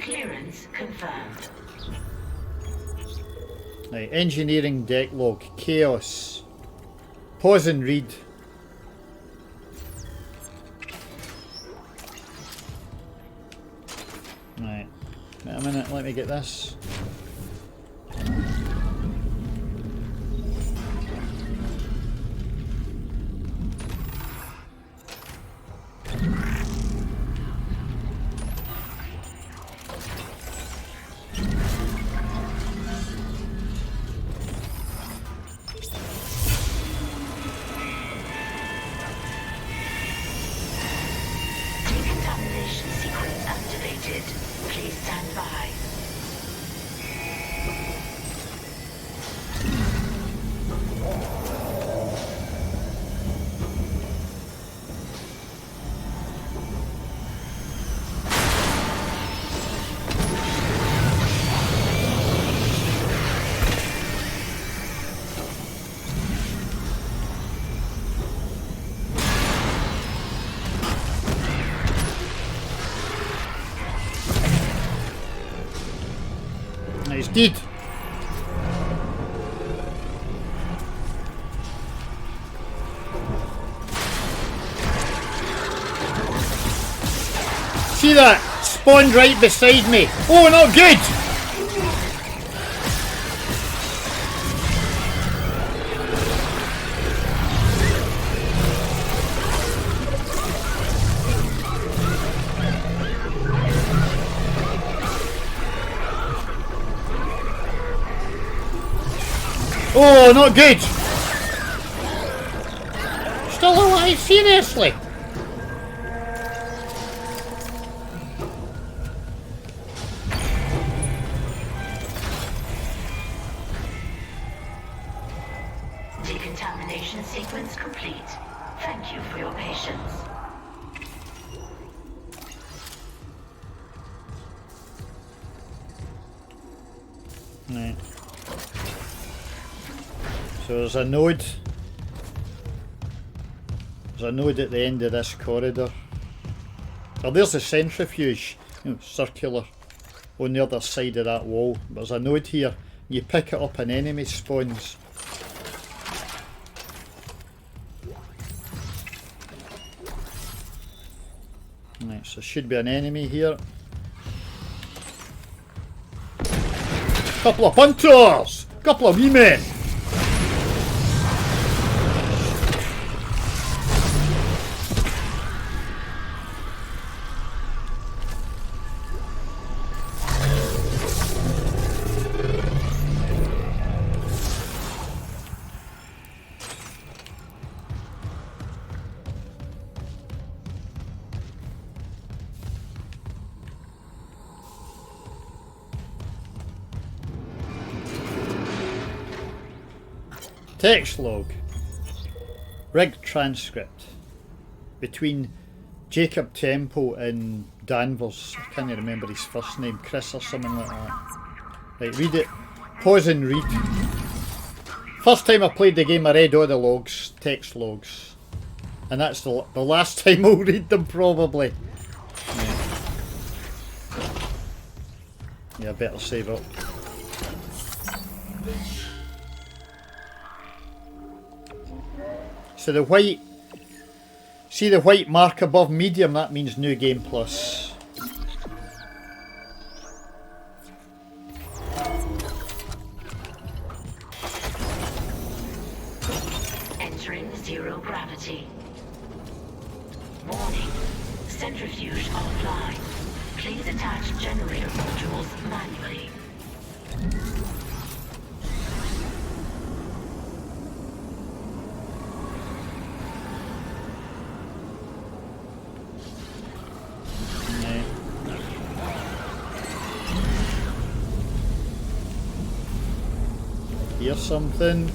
Clearance confirmed. Right, engineering deck log, chaos. Pause and read. Right, wait a minute, let me get this. Decontamination sequence activated. Please stand by. He's dead. See that? Spawned right beside me. Oh, not good! Oh, not good! Still alive, seriously? Decontamination sequence complete. Thank you for your patience. Right. So there's a node. There's a node at the end of this corridor. Oh, there's the centrifuge, you know, circular, on the other side of that wall. There's a node here. You pick it up, an enemy spawns. Right, so there should be an enemy here. Couple of hunters! Couple of wee men! Text log. Rig transcript. Between Jacob Temple and Danvers. I can't remember his first name. Chris or something like that. Right, read it. Pause and read. First time I played the game I read all the logs. Text logs. And that's the last time I'll read them probably. Yeah, I better save up. So the white, see the white mark above medium, that means new game plus. Entering zero gravity. Warning. Centrifuge offline. Please attach generator modules manually. Here's something.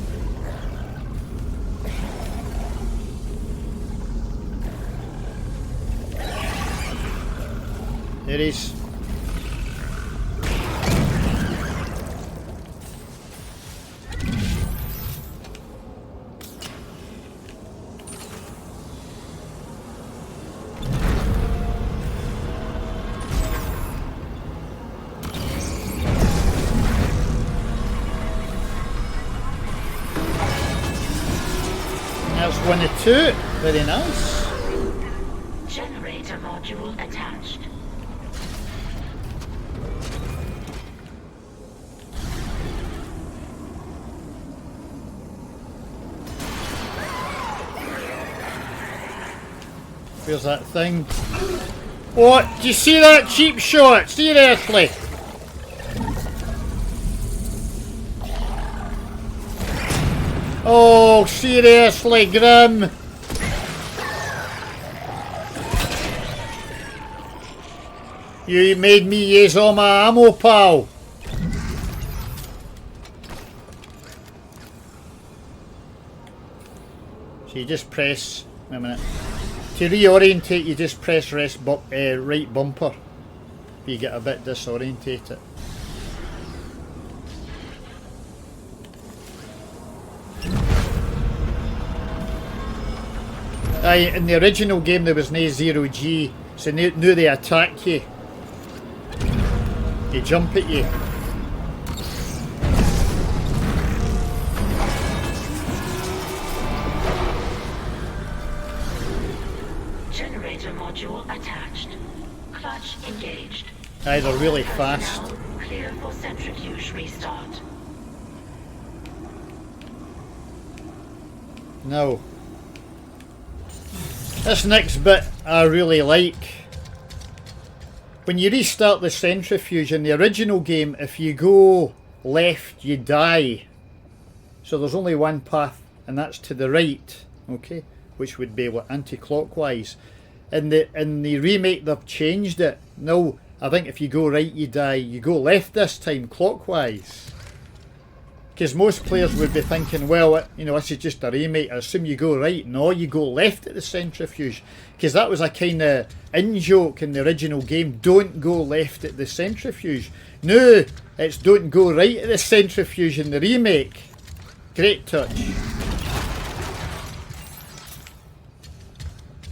There is. That's one of two. Very nice. Generator module attached. Where's that thing? What? Do you see that cheap shot? Seriously? Oh, seriously, Grim. You made me use all my ammo, pal. So you just press, wait a minute. To reorientate, you just press right bumper. You get a bit disorientated. Aye, in the original game there was no 0G, so now they attack you. They jump at you. Generator module attached. Clutch engaged. Aye, they're really fast. Clear for centrifuge restart. No. This next bit I really like. When you restart the centrifuge in the original game, if you go left you die. So there's only one path, and that's to the right, okay, which would be what, anti-clockwise. In the remake they've changed it. No, I think if you go right you die, you go left this time, clockwise. Because most players would be thinking, well, you know, this is just a remake, I assume you go right. No, you go left at the centrifuge. Because that was a kind of in-joke in the original game. Don't go left at the centrifuge. No, it's don't go right at the centrifuge in the remake. Great touch.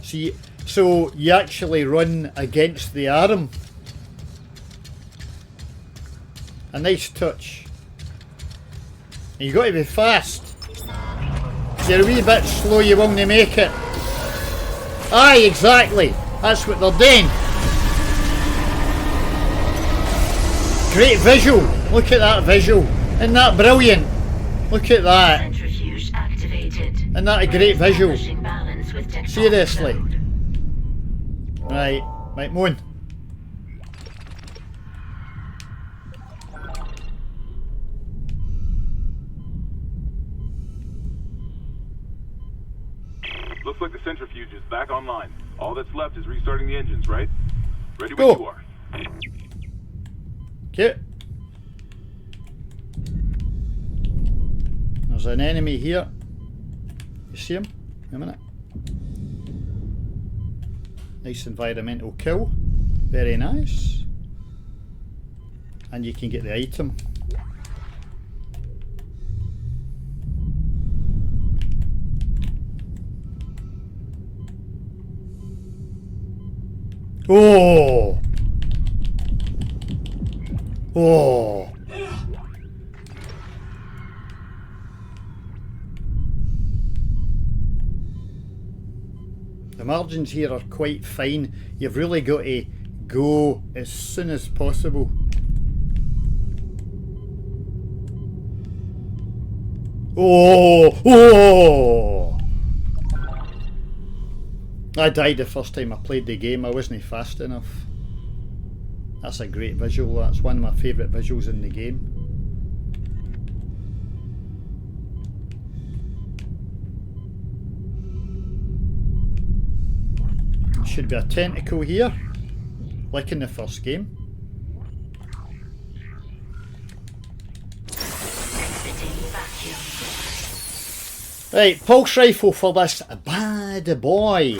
See, so you actually run against the arm. A nice touch. And you got to be fast. If you're a wee bit slow, you won't make it. Aye, exactly. That's what they're doing. Great visual. Look at that visual. Isn't that brilliant? Look at that. Centrifuge activated. Isn't that a great visual? Establishing balance with tectonic Seriously. load. Right, Moon. Looks like the centrifuge is back online. All that's left is restarting the engines, right? Ready when Go. you are. Okay. There's an enemy here. You see him? Wait a minute. Nice environmental kill. Very nice. And you can get the item. Oh! Oh! The margins here are quite fine. You've really got to go as soon as possible. Oh! Oh! I died the first time I played the game. I wasn't fast enough. That's a great visual. That's one of my favourite visuals in the game. Should be a tentacle here, like in the first game. Right, pulse rifle for this bad boy.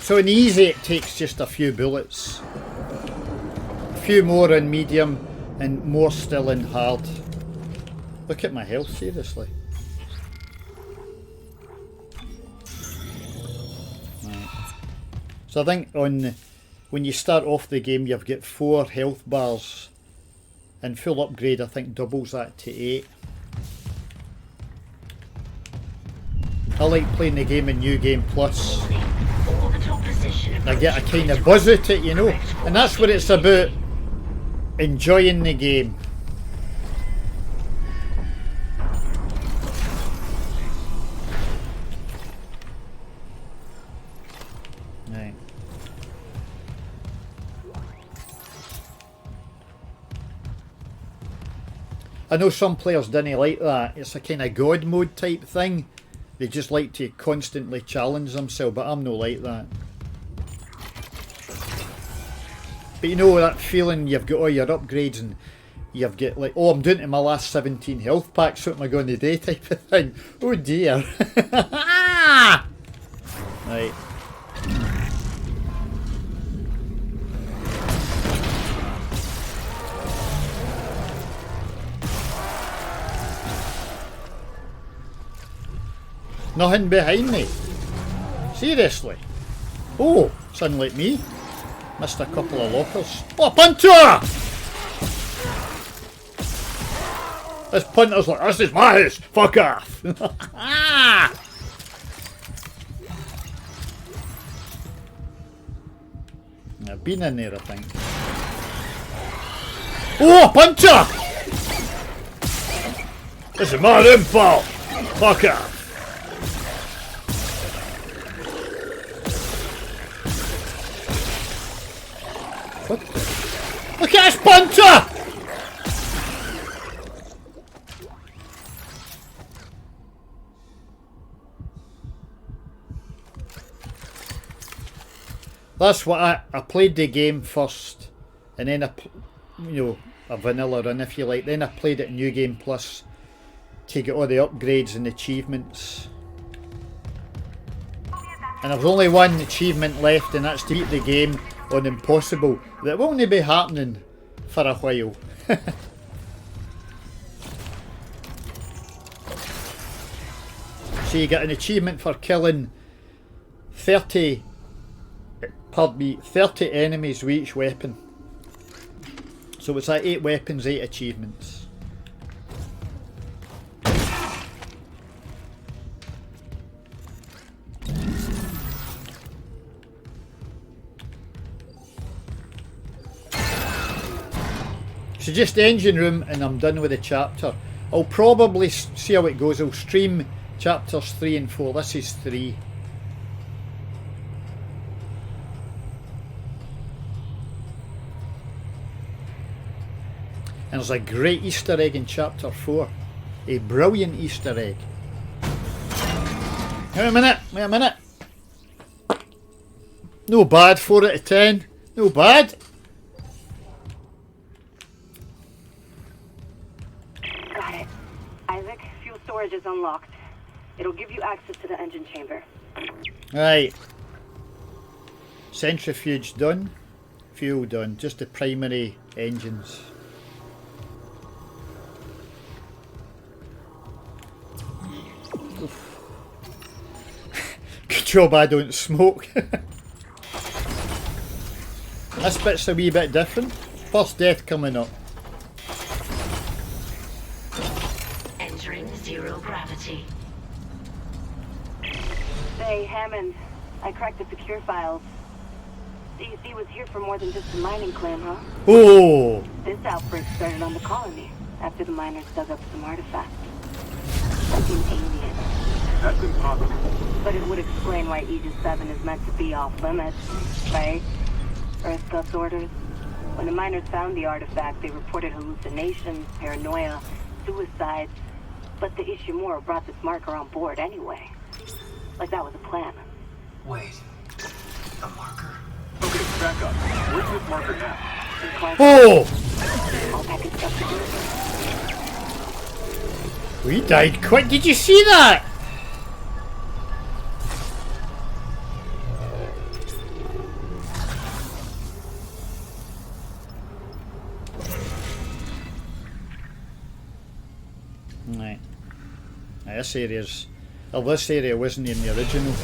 So in easy it takes just a few bullets. A few more in medium and more still in hard. Look at my health, seriously. Right. So I think when you start off the game you've got 4 health bars. And full upgrade I think doubles that to 8. I like playing the game in New Game Plus. I get a kind of buzz at it, you know, and that's what it's about, enjoying the game. Right. I know some players didn't like that. It's a kind of God mode type thing. They just like to constantly challenge themselves, but I'm not like that. But you know that feeling you've got all your upgrades and you've got like, oh, I'm doing it in my last 17 health packs, what am I going to do type of thing. Oh dear. Right. Nothing behind me. Seriously. Oh, someone like me. Missed a couple of lockers. Oh, punter! This punter's like, this is my house. Fuck off. I've been in there, I think. Oh, punter! This is my room, pal. Fuck off. What? Look at this punter! That's what I played the game first, and then a vanilla run if you like. Then I played it in New Game Plus to get all the upgrades and achievements. And there's only one achievement left, and that's to beat the game on Impossible. That won't be happening for a while. So you get an achievement for killing 30 enemies with each weapon. So it's like 8 weapons, 8 achievements. So just engine room and I'm done with the chapter. I'll probably see how it goes. I'll stream chapters 3 and 4. This is 3. And there's a great Easter egg in chapter 4. A brilliant Easter egg. Wait a minute. No bad, 4 out of 10. No bad. Got it. Isaac, fuel storage is unlocked. It'll give you access to the engine chamber. Right. Centrifuge done. Fuel done. Just the primary engines. Good job I don't smoke. This bit's a wee bit different. First death coming up. Entering zero gravity. Say, Hammond, I cracked the secure files. CEC was here for more than just the mining claim, huh? Oh! This outbreak started on the colony after the miners dug up some artifacts. Like an alien. That's impossible. But it would explain why Aegis 7 is meant to be off limits, right? Earth Gust orders. When the miners found the artifact, they reported hallucinations, paranoia, suicides. But the Ishimura brought this marker on board anyway. Like that was a plan. Wait. A marker? Okay, back up. Where's this marker now? Oh! All packaged up to deliver. We died quick. Did you see that? Right. Now this area's... Well, this area wasn't in the original.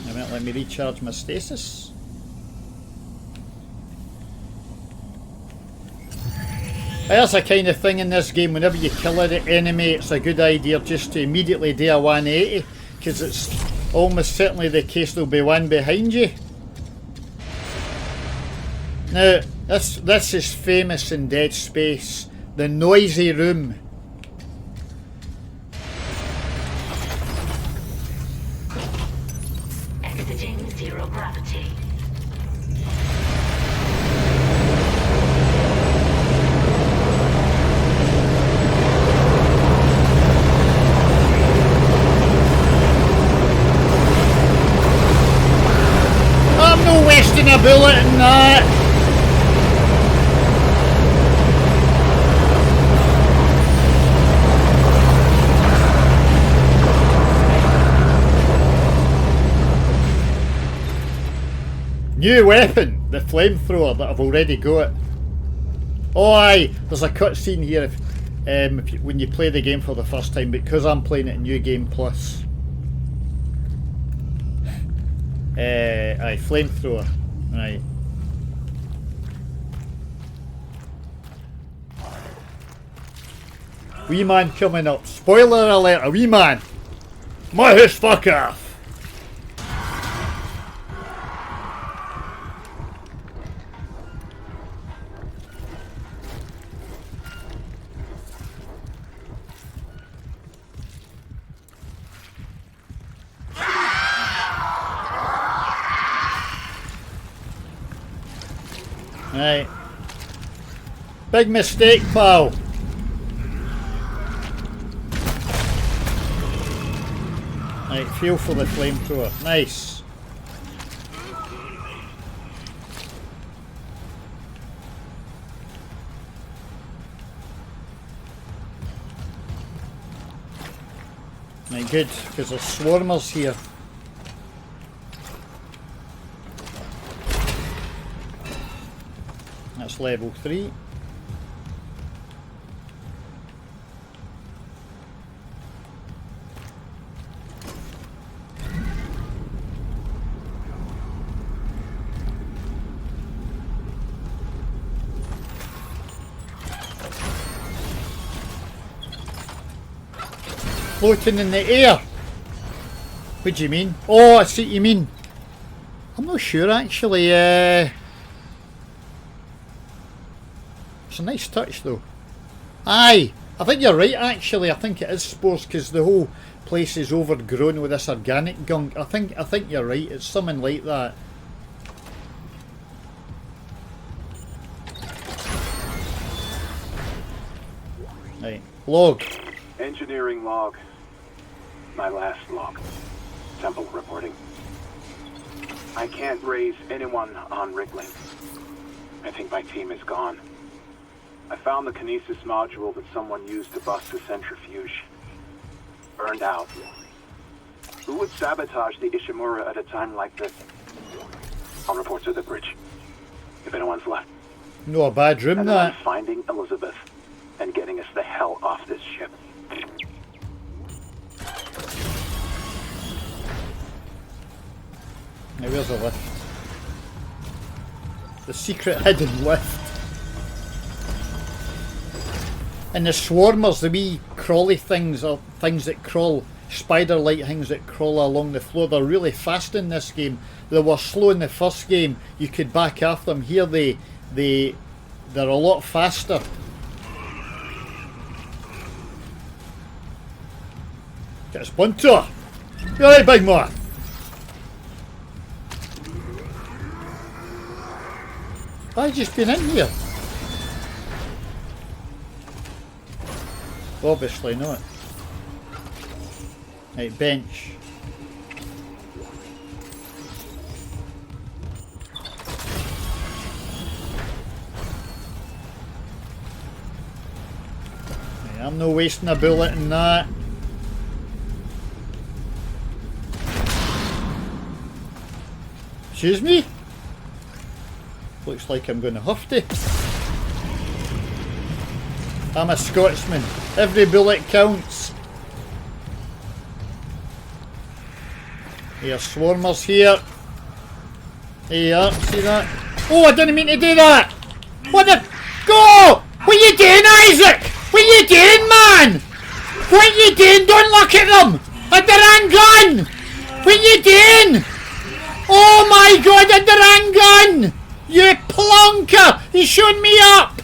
Now, let me recharge my stasis. There's a kind of thing in this game, whenever you kill an enemy, it's a good idea just to immediately do a 180, because it's almost certainly the case there'll be one behind you. Now, this is famous in Dead Space, the noisy room. Exiting zero gravity. I'm no wasting a bullet in that. New weapon, the flamethrower that I've already got. Oh aye, there's a cutscene here if when you play the game for the first time, because I'm playing it in New Game Plus. Aye, flamethrower, right. Wee man coming up. Spoiler alert, a wee man. My house fuck off. Right. Big mistake, pal. Right, feel for the flamethrower. Nice. Right, good, because there's swarmers here. That's level 3. Floating in the air. What do you mean? Oh, I see what you mean. I'm not sure actually. It's a nice touch though. Aye, I think you're right actually. I think it is spores because the whole place is overgrown with this organic gunk. I think you're right. It's something like that. Right, log. Engineering log. My last log. Temple reporting. I can't raise anyone on Wrigley. I think my team is gone. I found the kinesis module that someone used to bust the centrifuge. Burned out. Who would sabotage the Ishimura at a time like this? I'll report to the bridge. If anyone's left. No, a bad room And then that. I'm finding Elizabeth and getting us the hell off this ship. Now where's the lift? The secret hidden lift. And the swarmers, the wee crawly things, or things that crawl, spider-like things that crawl along the floor, they're really fast in this game. They were slow in the first game, you could back after them. Here they're a lot faster. Get a splinter! You alright, big man? I've just been in here. Obviously not. Right, bench. Right, I'm not wasting a bullet in that. Excuse me? Looks like I'm going to have to. I'm a Scotsman. Every bullet counts. Here's swarmers here. Here, see that? Oh, I didn't mean to do that! What the? Go! What you doing, Isaac? What you doing, man? What you doing? Don't look at them! A Duran gun! What you doing? Oh my god, a Duran gun! You plonker! He's showing me up!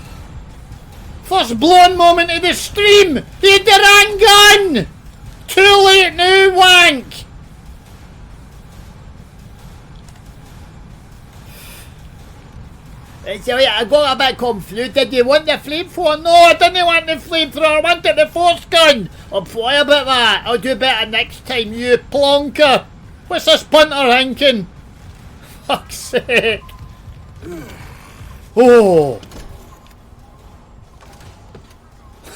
First blown moment of the stream! The Duran gun! Too late now, wank! So yeah, I got a bit confused. Did you want the flamethrower? No, I didn't want the flamethrower. I wanted the force gun. I'm sorry about that. I'll do better next time, you plonker. What's this punter thinking? Fuck's sake. Oh.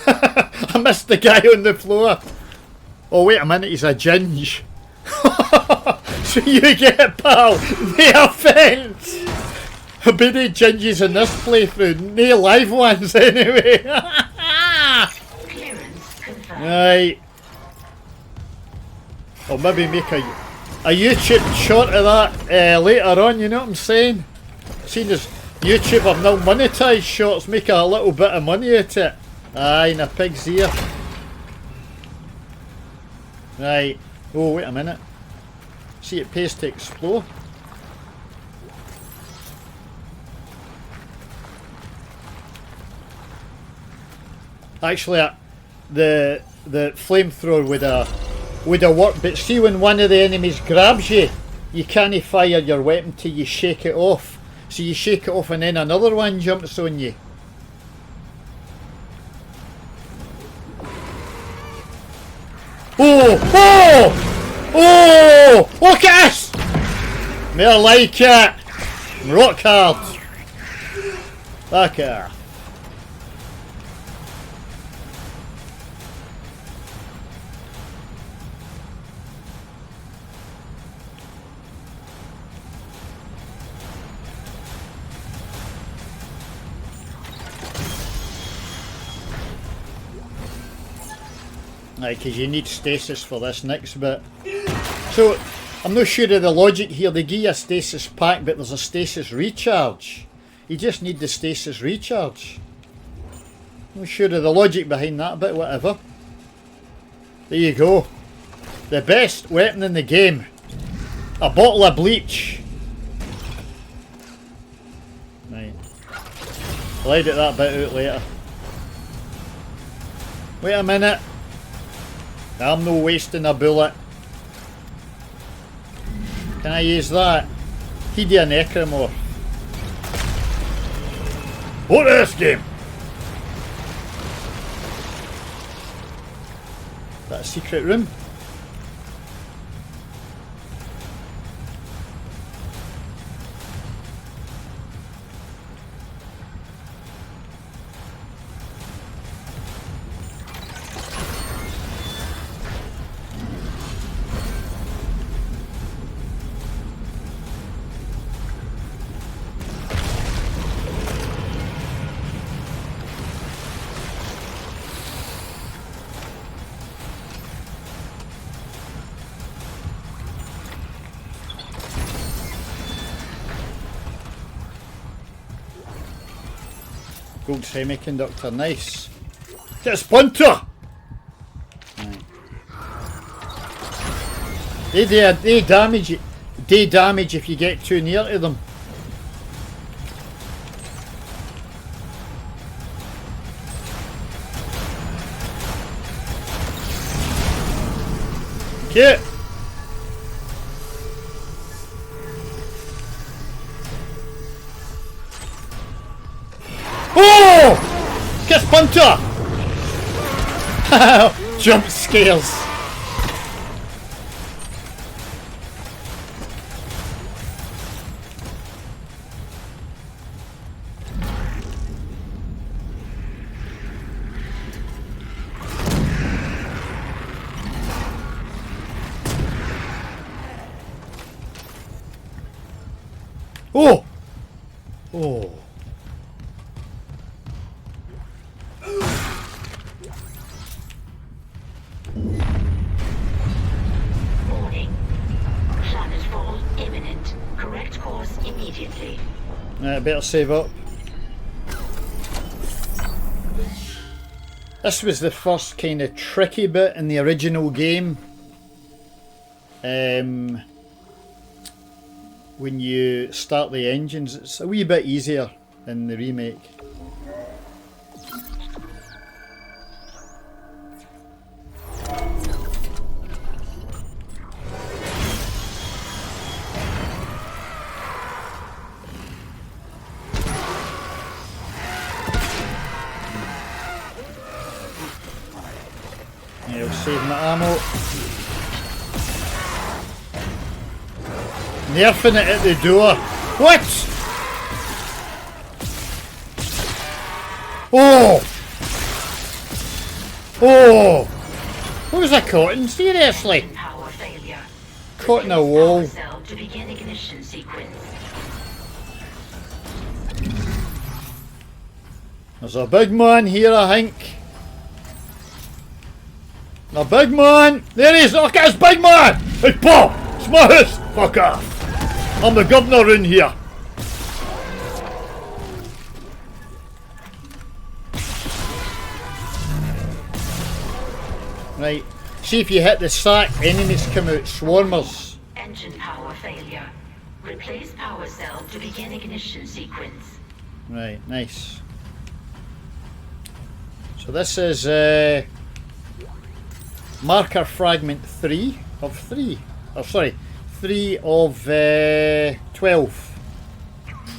I missed the guy on the floor. Oh, wait a minute, he's a ginge. So you get, pal. The offence. A bit of ginges in this playthrough, no live ones anyway. Right. I'll maybe make a YouTube short of that later on, you know what I'm saying? Seeing as YouTube have now monetised shorts, make a little bit of money at it. Aye, in a pig's ear. Right. Oh, wait a minute. See, it pays to explore. Actually, the flamethrower would have worked, but see when one of the enemies grabs you, you can't fire your weapon till you shake it off. So you shake it off and then another one jumps on you. Oh! Oh! Oh! Look at this! More like it! Rock hard! Look at her. Right, because you need stasis for this next bit. So, I'm not sure of the logic here. They give you a stasis pack, but there's a stasis recharge. You just need the stasis recharge. I'm not sure of the logic behind that, but whatever. There you go. The best weapon in the game. A bottle of bleach. Right. I'll edit that bit out later. Wait a minute. I'm no wasting a bullet. Can I use that? He'd a necromorph. What is this game? Is that a secret room? Gold semiconductor, nice. Get a splinter! Right. They damage if you get too near to them. Cute! Oh! Get Splinter! Jump scares. Oh! Oh. Warning. Planetfall imminent. Correct course immediately. Better save up. This was the first kind of tricky bit in the original game. When you start the engines, it's a wee bit easier in the remake. Yeah, I'll save my ammo. Nerfing it at the door. What? Oh! Oh! What was I caught in? Seriously? Power failure. Caught in a wall. Power cell to begin ignition sequence. There's a big man here, I think. A big man! There he is! Look at this big man! Hey, Paul! It's my house! Fuck off! I'm the governor in here. Right. See if you hit the sack, enemies come out. Swarmers. Engine power failure. Replace power cell to begin ignition sequence. Right, nice. So this is marker fragment 3 of 3. Oh, sorry. 3 of 12,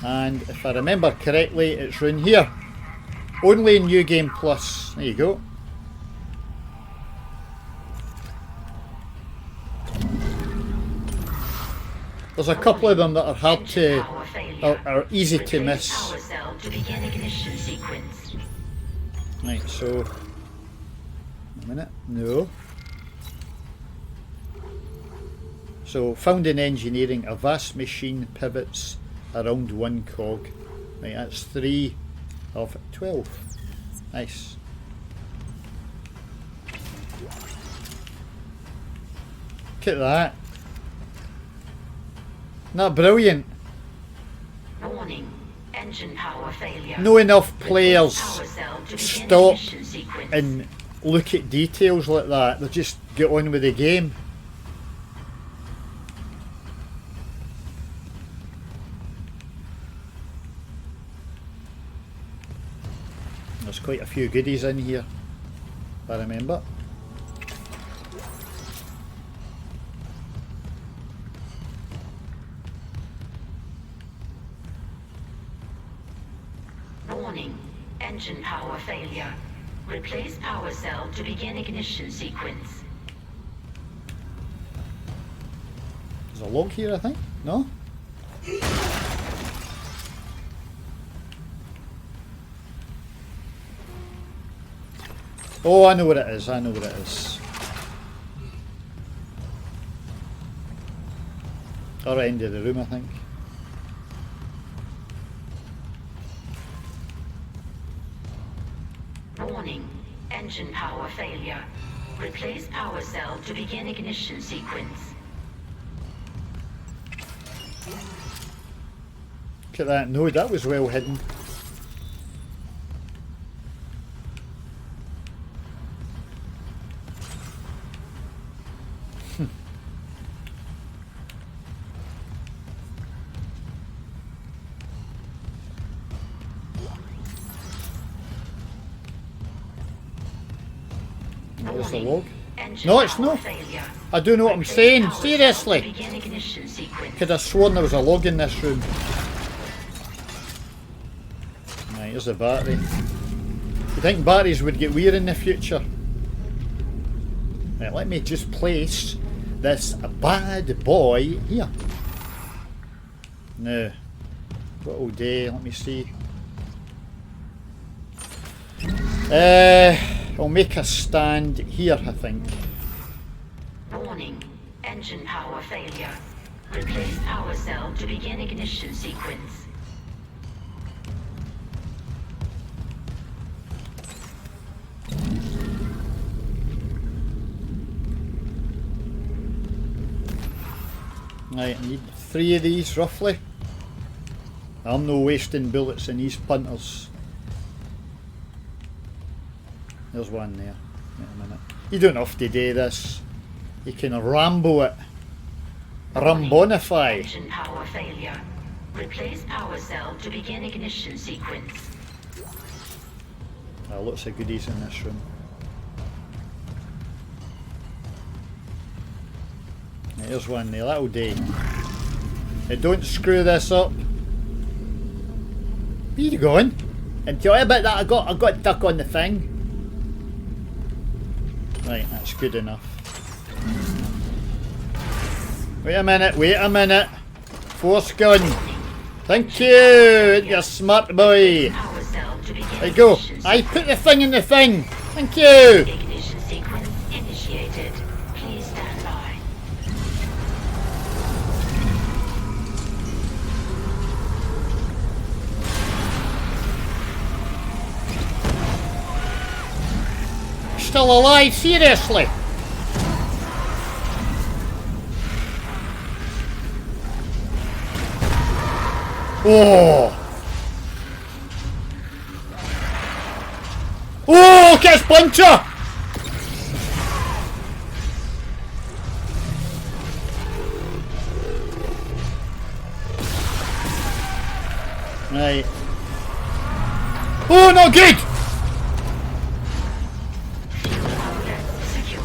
and if I remember correctly, it's round here. Only New Game Plus. There you go. There's a couple of them that are hard to, Power failure. are easy to Replace miss. Power cell to begin ignition sequence. Right, so a minute, no. So found in engineering, a vast machine pivots around one cog. Right, that's 3 of 12. Nice. Look at that. Not brilliant. Warning. Engine power failure. No enough Replace players power cell to begin stop ignition sequence. and look at details like that. They just get on with the game. There's quite a few goodies in here, if I remember. Warning. Engine power failure. Replace power cell to begin ignition sequence. There's a log here, I think. No? Oh, I know what it is. I know what it is. Other end of the room, I think. Warning. Engine power failure. Replace power cell to begin ignition sequence. Look at that. No, that was well hidden. There's the log. Engine No, it's power not. failure. I do know what I'm Replace saying. power cell to Seriously. begin ignition sequence. Could have sworn there was a log in this room. Right, here's the battery. You think batteries would get weird in the future? Right, let me just place this bad boy here. Now, what all day? Let me see. I'll make a stand here, I think. Warning. Engine power failure. Replace power cell to begin ignition sequence. Right, I need 3 of these roughly. I'm no wasting bullets in these punters. There's one there. Wait a minute. You don't have to do this. You can Rambo it. Rambonify. Engine power failure. Replace power cell to begin ignition sequence. Lots of goodies in this room. Right, there's one there, that'll do. Now don't screw this up. Where you going? And tell you about that, I got duck on the thing. Right, that's good enough. Wait a minute. Force gun. Thank you, you smart boy. Power cell to begin There you go. ignition I put the thing in the thing. Thank you. Ignition sequence initiated. Please stand by. Still alive, seriously. Oh. Oh, catch puncher. Right. Oh, not good. Secure.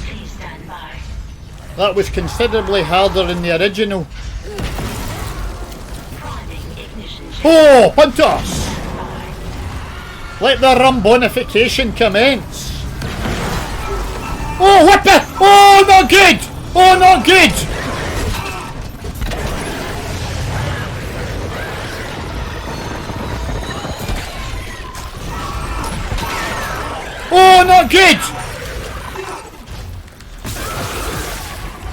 Please stand by. That was considerably harder in the original. Priming ignition Oh, punters! Let the Rambonification commence. Oh, what the? Oh, not good! Oh, not good! not good!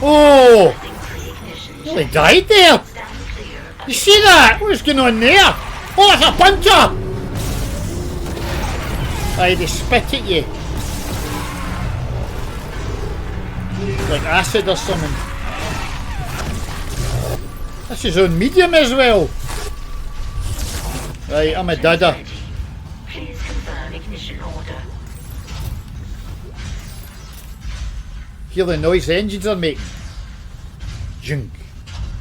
Oh! Nearly died there! You see that? What's going on there? Oh, it's a puncher! Aye, they spit at you. Like acid or something. That's his own medium as well. Right, I'm a dada. Please confirm ignition order. Hear the noise the engines are making. Junk,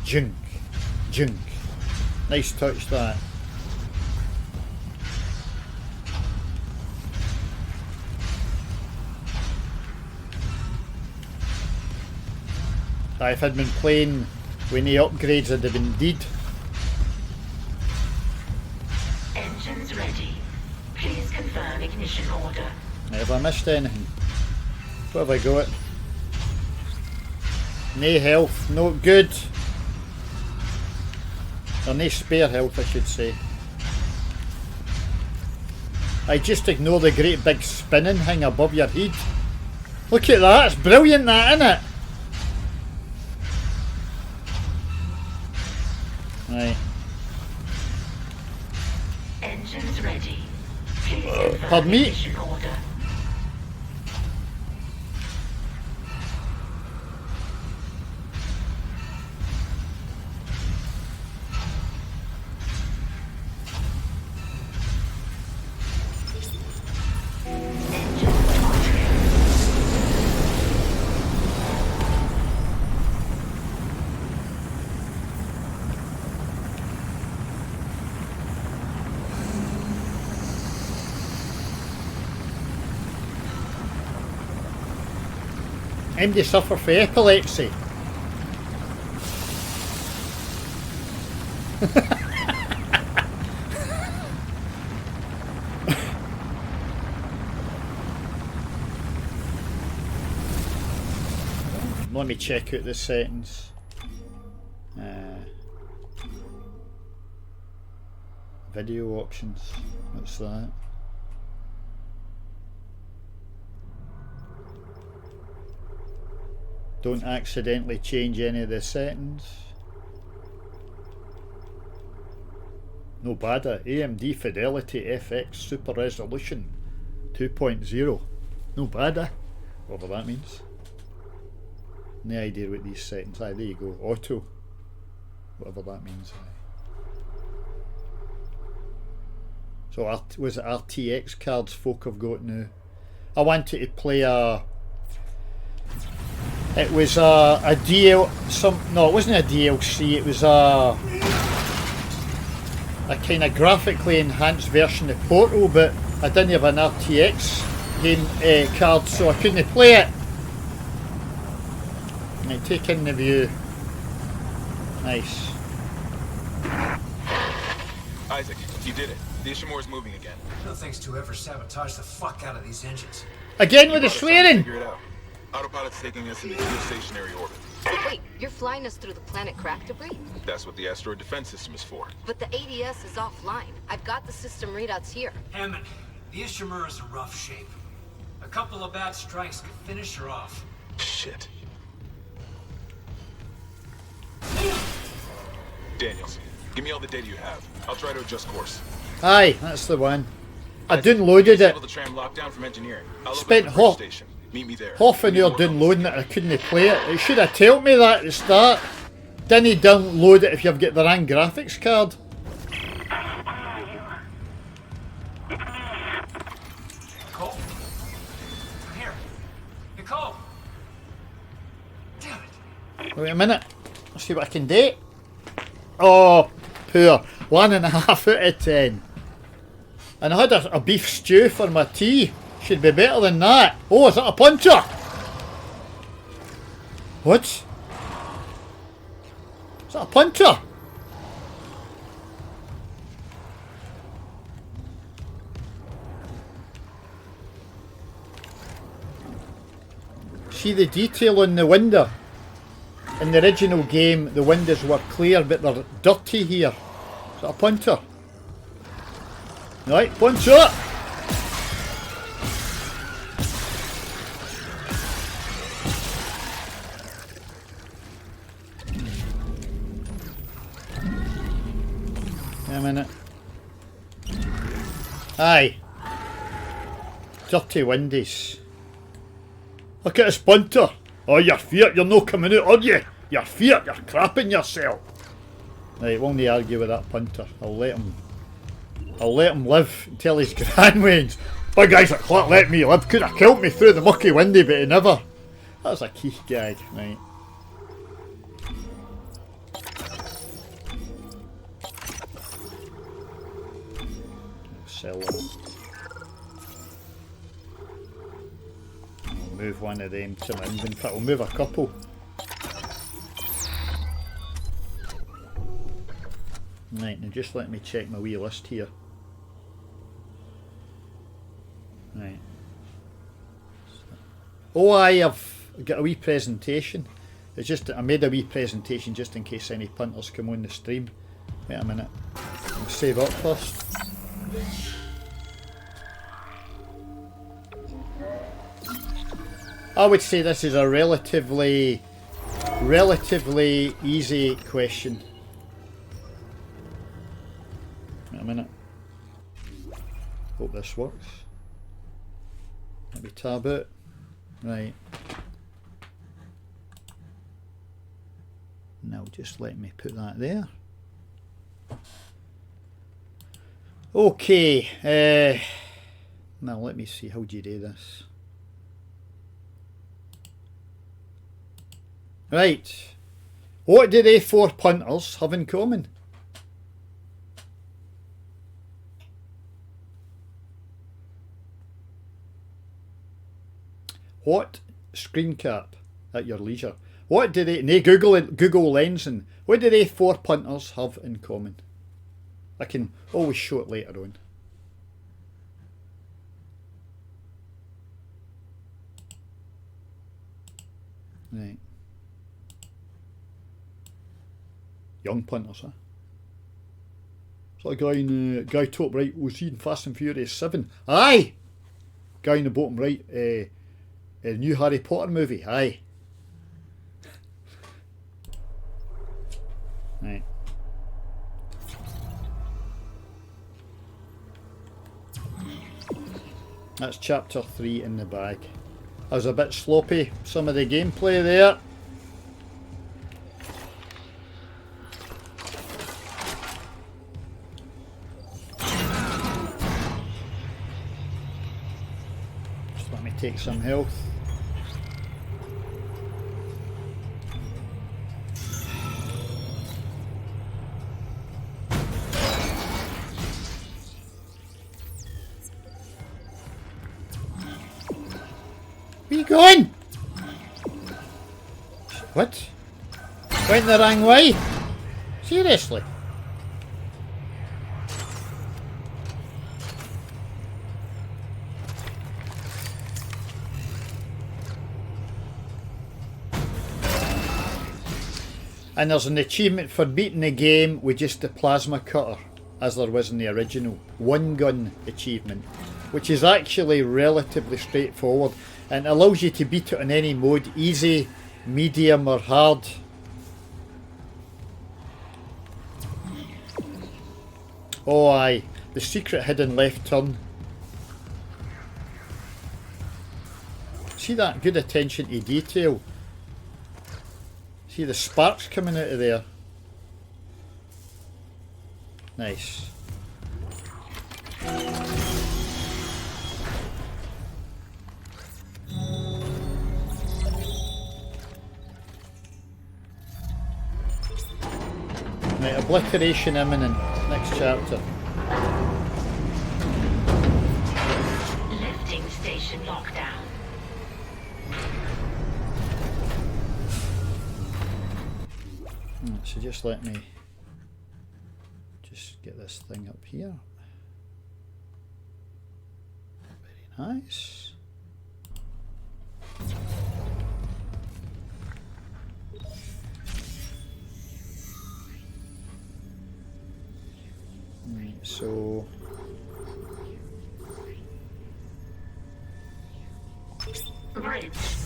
junk, junk. Nice touch that. If I'd been playing with any upgrades, I'd have been dead. Engines ready. Please confirm ignition order. Have I missed anything? What have I got? No health, not good. Or no spare health, I should say. I just ignore the great big spinning thing above your head. Look at that, it's brilliant that, isn't it? Right. Engines ready. Please confirm Pardon me? ignition order. MD suffer from epilepsy. Let me check out the settings. Video options. What's that? Don't accidentally change any of the settings. No bada. AMD Fidelity FX Super Resolution 2.0. No bada. Whatever that means. No idea what these settings are. There you go. Auto. Whatever that means. So was it RTX cards folk have got now? I wanted to play a... It was a DL... No, it wasn't a DLC. It was a kind of graphically enhanced version of Portal, but I didn't have an RTX game card, so I couldn't play it. Right, take in the view. Nice. Isaac, you did it. The Ishimura's moving again. No thanks to whoever sabotaged the fuck out of these engines. Again with the swearing! Figure it out. Autopilot's taking us into geostationary orbit. Wait, you're flying us through the planet crack debris? That's what the asteroid defense system is for. But the ADS is offline. I've got the system readouts here. Hammond, the Ishimura's in rough shape. A couple of bad strikes could finish her off. Shit. Daniels, give me all the data you have. I'll try to adjust course. Aye, that's the one. I downloaded it. Disable the tram lockdown from engineering. I'll Spent open the bridge station. Meet me there. half an hour downloading it and I couldn't play it. It should have told me that at the start. Didn't download it if you've got the wrong graphics card. Nicole? I'm here. Nicole! Damn it. Wait a minute. Let's see what I can do. Oh, poor. 1.5 out of 10. And I had a beef stew for my tea. Should be better than that. Oh, is that a puncher? What? Is that a puncher? See the detail on the window? In the original game, the windows were clear, but they're dirty here. Is that a puncher? Right, puncher! Wait a minute. Aye. Dirty windies. Look at this punter. Oh, you're feared, you're no coming out, are you? You're feared, you're crapping yourself. Right, won't they argue with that punter? I'll let him live until his grand wanes. Big guy's like, Clark, let me live. Could have killed me through the mucky windy, but he never. That's a key gag, right. Sell that. I'll move one of them to my inventory. I'll move a couple. Right, now just let me check my wee list here. Right. Oh, I've got a wee presentation. It's just I made a wee presentation just in case any punters come on the stream. Wait a minute. I'll save up first. I would say this is a relatively easy question. Wait a minute. Hope this works. Maybe tab it. Right. Now just let me put that there. Okay. Now let me see, how do you do this? Right. What do they four punters have in common? What, screen cap at your leisure? What do they, nay, Google Lensing, what do they four punters have in common? I can always show it later on. Right. Young punters, huh? It's like a guy in guy top right, was he in Fast and Furious 7? Aye! Guy in the bottom right, a new Harry Potter movie, aye. Right. That's chapter 3 in the bag. I was a bit sloppy, some of the gameplay there. Just let me take some health. Where you going? What? Went the wrong way? Seriously? And there's an achievement for beating the game with just the plasma cutter, as there was in the original. One gun achievement, which is actually relatively straightforward and allows you to beat it on any mode, easy, medium or hard. Oh aye, the secret hidden left turn. See that? Good attention to detail. See the sparks coming out of there. Nice. Right, obliteration imminent. Next chapter. Lifting station lockdown. So just let me just get this thing up here. Very nice. Right, so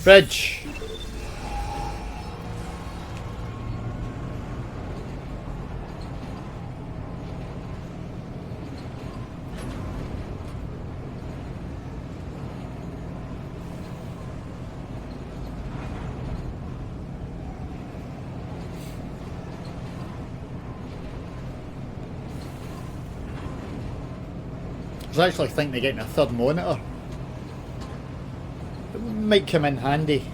bridge. was actually thinking of getting a third monitor. It might come in handy.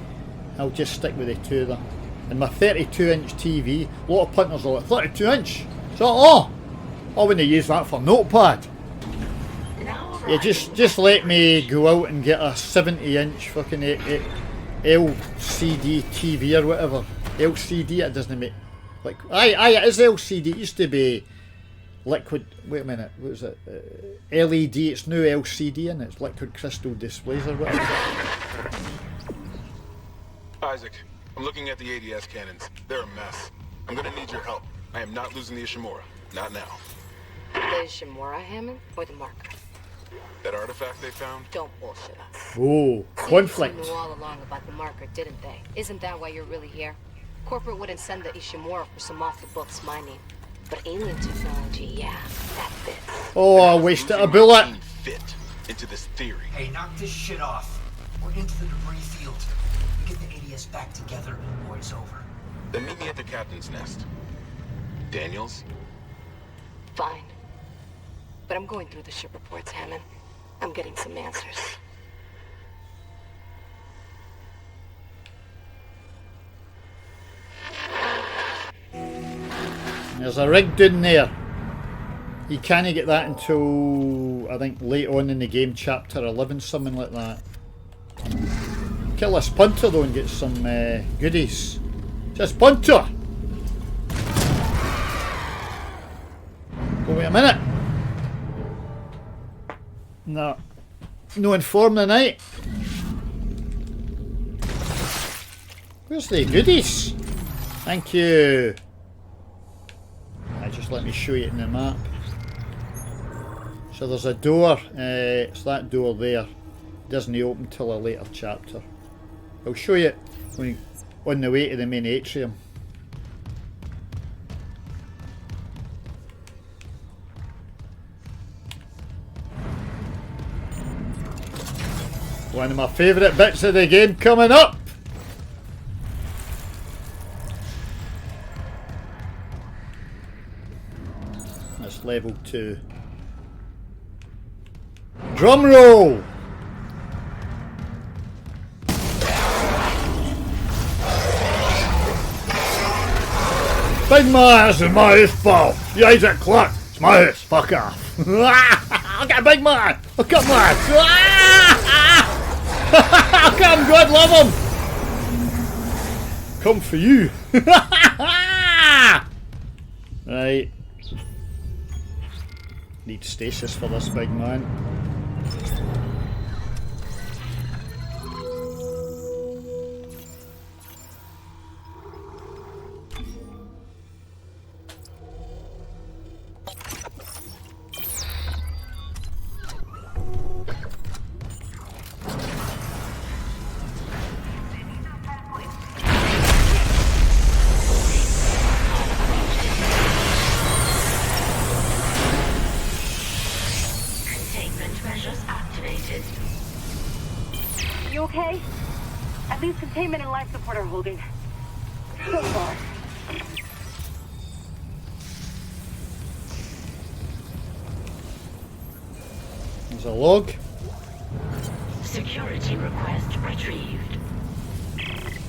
I'll just stick with the two there. And my 32-inch TV, a lot of punters are like, 32-inch? So, I wouldn't use that for notepad. Yeah, just let me go out and get a 70-inch fucking LCD TV or whatever. LCD, it doesn't make... Like, aye, it is LCD. It used to be liquid... Wait a minute, what was it? LED, it's now LCD and it's liquid crystal displays or whatever. Isaac, I'm looking at the ADS cannons. They're a mess. I'm gonna need your help. I am not losing the Ishimura. Not now. The Ishimura, Hammond, or the marker? That artifact they found? Don't bullshit us. Oh, conflict. They knew all along about the marker, didn't they? Isn't that why you're really here? Corporate wouldn't send the Ishimura for some off-the-books mining. But alien technology, yeah, that fits. Oh, I wasted a bullet. Fit into this theory. Hey, knock this shit off. We're into the debris field. We get the ADS back together, or it's over. Then meet me at the captain's nest. Daniels? Fine. But I'm going through the ship reports, Hammond. I'm getting some answers. There's a rig down there. You can't get that until, I think, late on in the game, chapter 11, something like that. Kill this punter though and get some goodies. Just punter! Oh, wait a minute. No. No inform the night. Where's the goodies? Thank you. Just let me show you it in the map. So there's a door, it's that door there. It doesn't open till a later chapter. I'll show you it when on the way to the main atrium. One of my favourite bits of the game coming up! That's level 2. Drum roll! Big man, this is my house, pal. You Isaac Clarke, it's my house, fuck off. I got a big man! I got man! Come, God love him! Come for you! Right. Need stasis for this big man. Containment and life support are holding. So far. There's a log. Security request retrieved.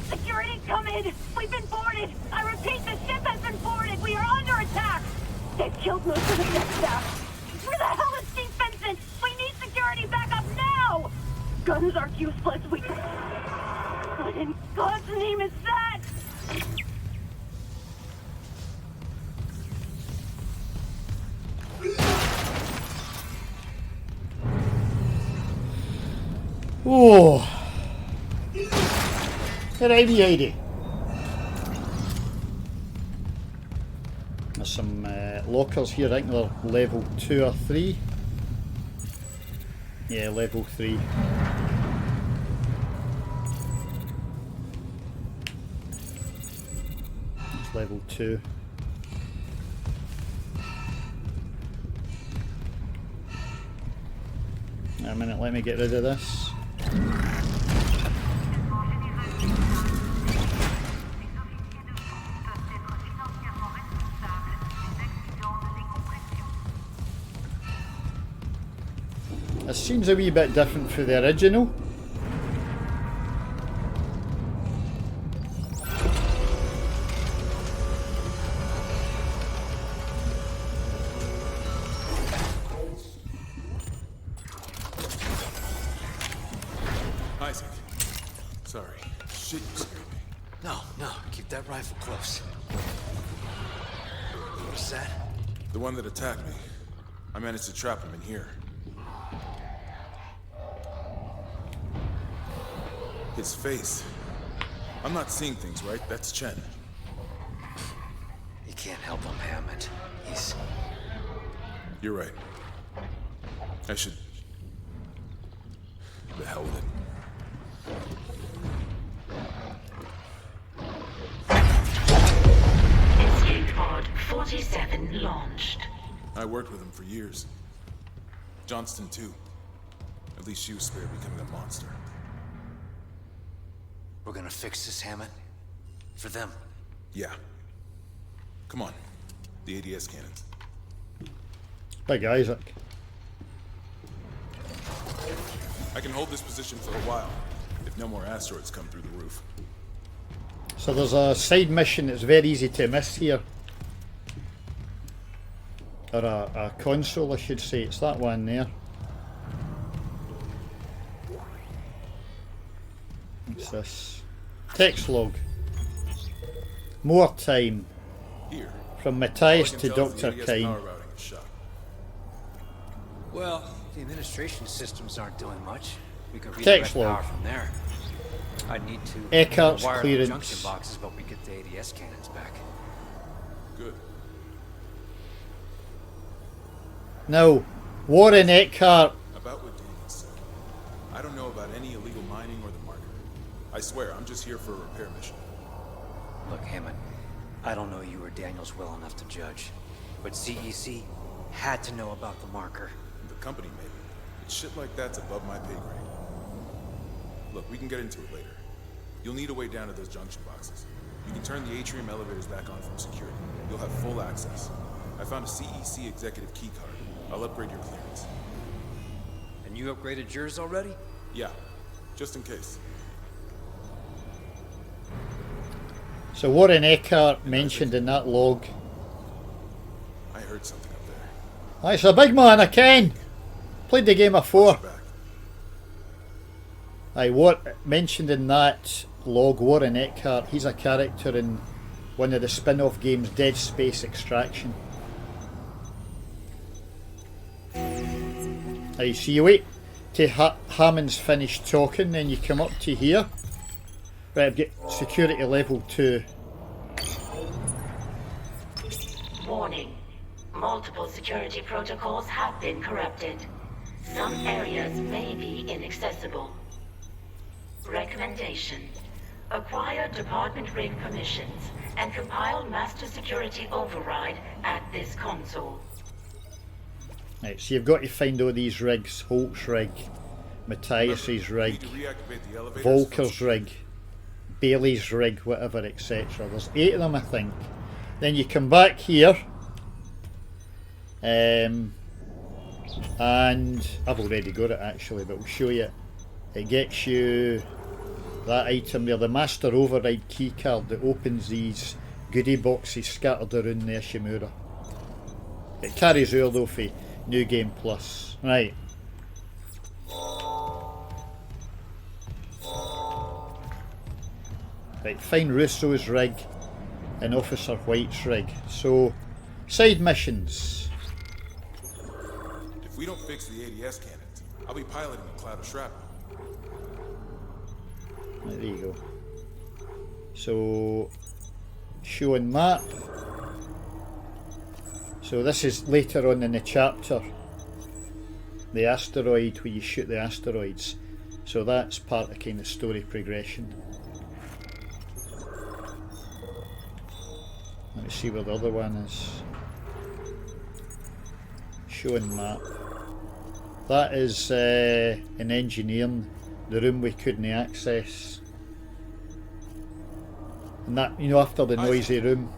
Security, come in! We've been boarded! I repeat, the ship has been boarded! We are under attack! They've killed most of the deck staff! Where the hell is Steve Vincent? We need security backup now! Guns are useless, What in God's name is that? Oh. At 80. There's some lockers here, I think they're level 2 or 3. Yeah, level 3. It's level 2. A minute, let me get rid of this. This seems a wee bit different from the original. Isaac. Sorry. Shit, you scared me. No, keep that rifle close. What's that? The one that attacked me. I managed to trap him in here. His face. I'm not seeing things, right? That's Chen. You can't help him, Hammond. He's... You're right. I should... The hell with it. Escape pod 47 launched. I worked with him for years. Johnston, too. At least she was spared becoming a monster. We're gonna fix this, Hammond. For them. Yeah. Come on. The ADS cannons. Big Isaac. I can hold this position for a while, if no more asteroids come through the roof. So there's a side mission that's very easy to miss here. Or a console, I should say. It's that one there. What's this? Text log. More time. Here. From Matthias All I to can tell is the Dr. ADS Kine. power routing is shot. Well, the administration systems aren't doing much. We could Text redirect log. power from there. I'd need to Eckhart's wire clearance. the junction boxes, but we get the ADS cannons back. Good. Now, Warren Eckhart. About what Daniel said. I don't know about any illegal mining or the marker. I swear, I'm just here for a repair mission. Look, Hammond, I don't know you or Daniels well enough to judge, but CEC had to know about the marker. The company maybe. But shit like that's above my pay grade. Look, we can get into it later. You'll need a way down to those junction boxes. You can turn the atrium elevators back on from security. You'll have full access. I found a CEC executive key card. I'll upgrade your clearance. And you upgraded yours already? Yeah, just in case. So Warren Eckhart mentioned in that log. I heard something up there. Ah, it's a big man, I can. Played the game before. Back. Aye, what mentioned in that log, Warren Eckhart, he's a character in one of the spin-off games, Dead Space Extraction. Aye, so you wait till Hammond's finished talking, then you come up to here. Right, I've got security level 2. Warning. Multiple security protocols have been corrupted. Some areas may be inaccessible. Recommendation. Acquire department rig permissions and compile master security override at this console. Right, so you've got to find all these rigs. Holt's rig, Matthias's You rig, need to reactivate the elevators Volker's rig, Bailey's rig, whatever, etc. There's 8 of them, I think. Then you come back here, and I've already got it actually, but we'll show you. It gets you that item there, the master override key card that opens these goodie boxes scattered around the Ishimura. It carries over though for New Game Plus. Right. Right, find Russo's rig and Officer White's rig. So, side missions. If we don't fix the ADS cannons, I'll be piloting a cloud of shrapnel. Right, there you go. So, showing map. So this is later on in the chapter. The asteroid, where you shoot the asteroids. So that's part of kind of story progression. Let me see where the other one is. Showing map. That is in engineering, the room we couldn't access. And that, you know, after the noisy room.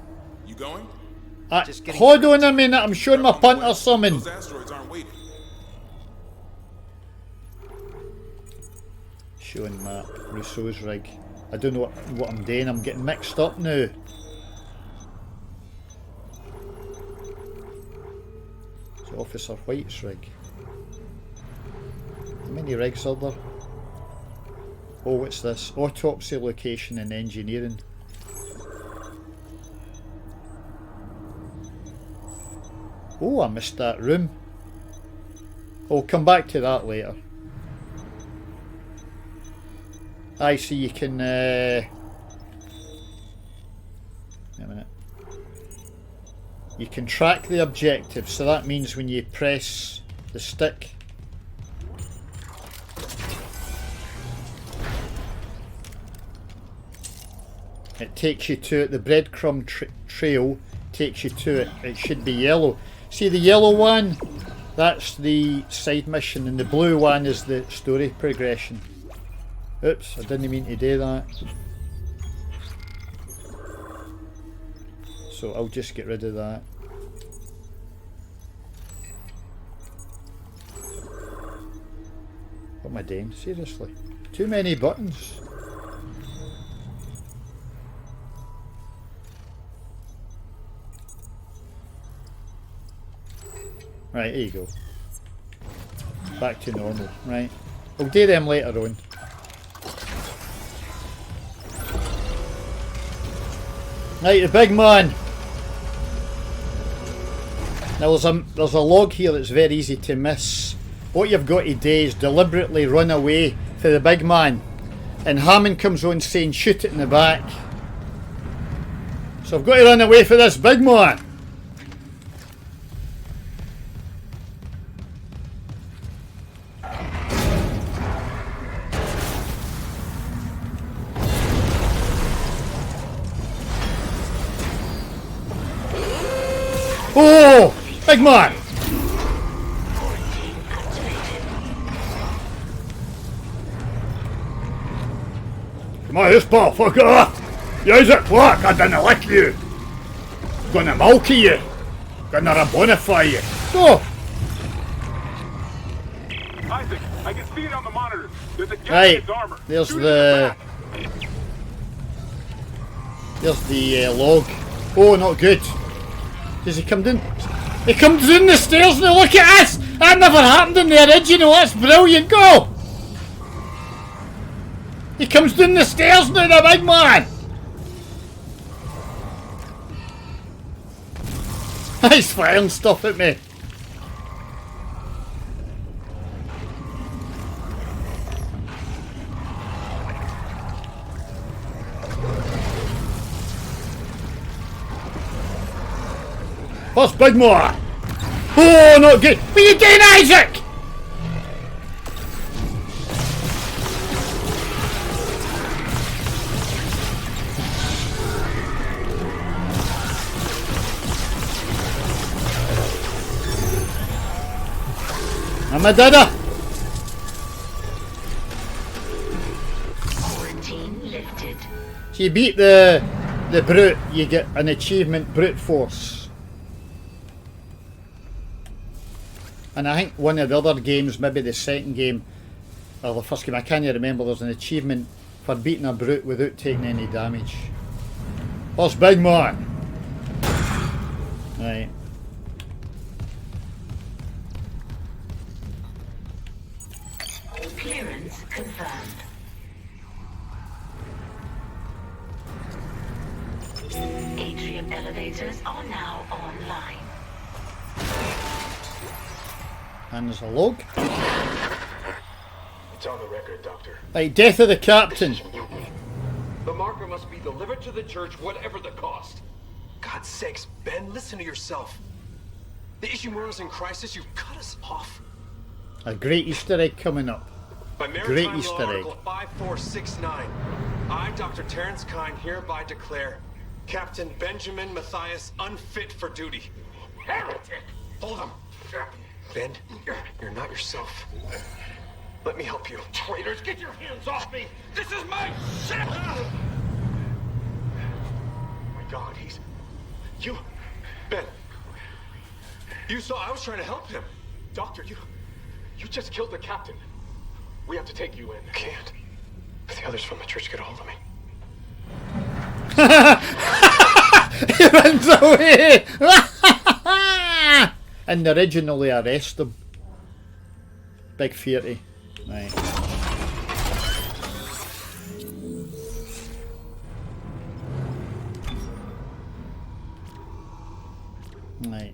You going? Hold on a minute, I'm showing my punt or something. Those asteroids aren't waiting. Showing map, Rousseau's rig. I don't know what I'm doing, I'm getting mixed up now. It's Officer White's rig. How many rigs are there? Oh, what's this? Autopsy, location and engineering. Oh, I missed that room. I'll come back to that later. I see you can... wait a minute. You can track the objective, so that means when you press the stick... it takes you to it. The breadcrumb trail takes you to it. It should be yellow. See the yellow one? That's the side mission, and the blue one is the story progression. Oops, I didn't mean to do that. So I'll just get rid of that. What am I doing? Seriously? Too many buttons. Right, here you go. Back to normal, right. We'll do them later on. Right, the big man. Now there's a log here that's very easy to miss. What you've got to do is deliberately run away for the big man. And Hammond comes on saying shoot it in the back. So I've got to run away for this big man. Oh, big man! Come on, this ball, fuck off! Use it, fuck! I didn't lick you! Gonna mulky you! Gonna rabonify you! Go! Isaac, I can see it on the monitor. There's a gap Right, in his armor. there's Shoot the... it in There's the log. Oh, not good. Does he come down? He comes down the stairs now, look at us! That never happened in the original, that's brilliant, go! He comes down the stairs now, the big man! He's firing stuff at me. What's big more? Oh, not good. What are you doing, Isaac? I'm a dada. Quarantine lifted. So you beat the brute, you get an achievement, brute force. And I think one of the other games, maybe the second game, or the first game, I can't remember, there's an achievement for beating a brute without taking any damage. What's big man? Right. Clearance confirmed. Atrium elevators are now online. And there's a log. It's on the record, Doctor. Right, death of the captain. The marker must be delivered to the church, whatever the cost. God's sakes, Ben, listen to yourself. The Ishimura's in crisis, you've cut us off. A great Easter egg coming up. By Great Maritime Easter Law egg. Article 5469, I, Dr. Terrence Kine, hereby declare Captain Benjamin Matthias unfit for duty. Heretic! Hold him. Ben, you're not yourself. Let me help you. Traitors, get your hands off me! This is my ship! Oh my God, he's... You... Ben. You saw I was trying to help him. Doctor, you just killed the captain. We have to take you in. Can't. If the others from the church get a hold of me. He runs away! And originally arrest him. Big 30. Right. Right.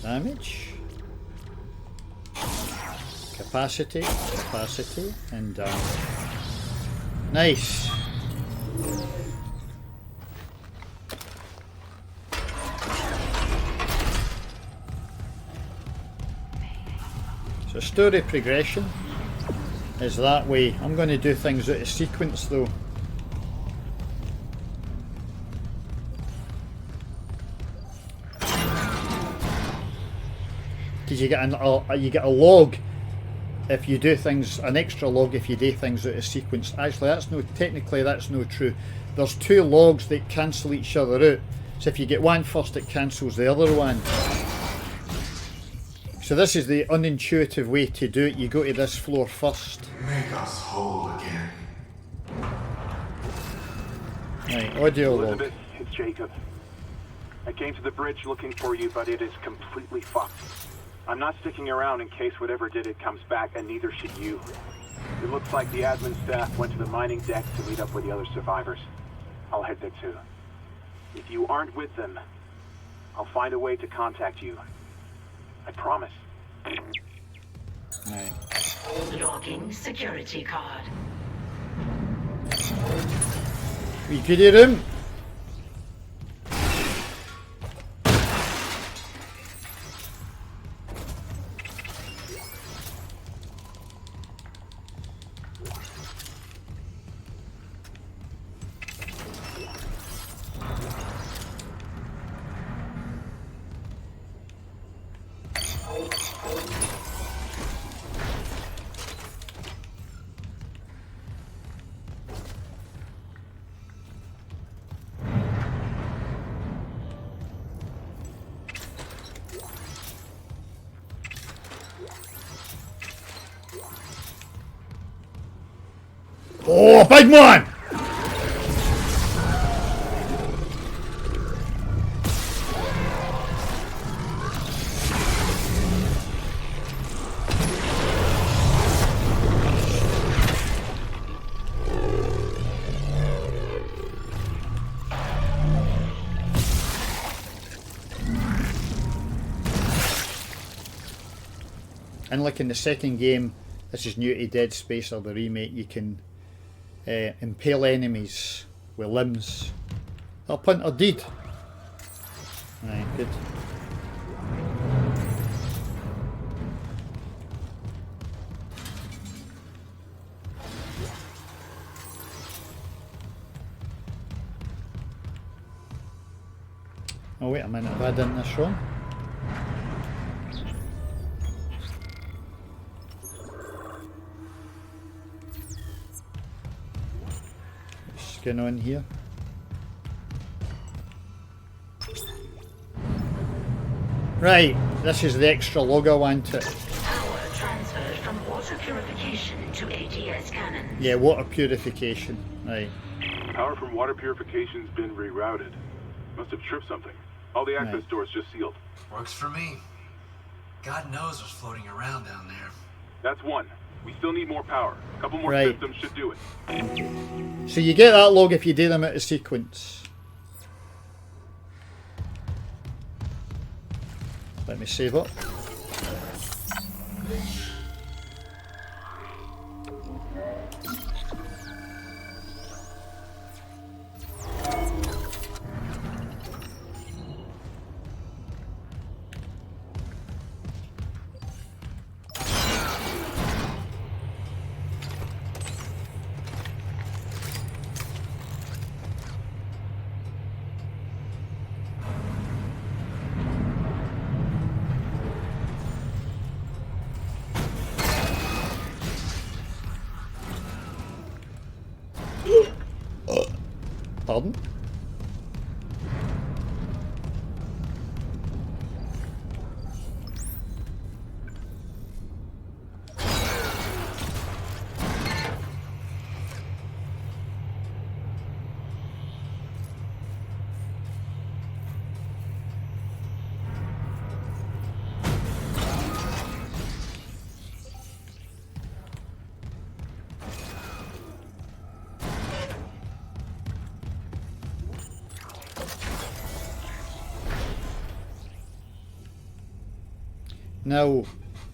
Damage. Capacity, and nice. So story progression is that way. I'm going to do things out of sequence though. Because you get a log if you do things, an extra log if you do things out of sequence. Actually, technically that's no true. There's 2 logs that cancel each other out. So if you get one first, it cancels the other one. So this is the unintuitive way to do it. You go to this floor first. Make us whole again. Right, audio log. Elizabeth, it's Jacob. I came to the bridge looking for you, but it is completely fucked. I'm not sticking around in case whatever did it comes back, and neither should you. It looks like the admin staff went to the mining deck to meet up with the other survivors. I'll head there too. If you aren't with them, I'll find a way to contact you. I promise. Right. Logging security card. We could hear him. Oh, big man! And like in the second game, this is new to Dead Space or the remake, you can impale enemies with limbs. Our punter did. Right, good. Oh wait a minute, have I done this wrong? Going on here. Right, this is the extra log I wanted. Power transferred from water purification to ADS cannon. Yeah, water purification. Right. Power from water purification's been rerouted. Must have tripped something. All the access doors just sealed. Works for me. God knows what's floating around down there. That's one. We still need more power. A couple more Right. systems should do it. So you get that log if you do them out of sequence. Let me save up. Pardon? Now,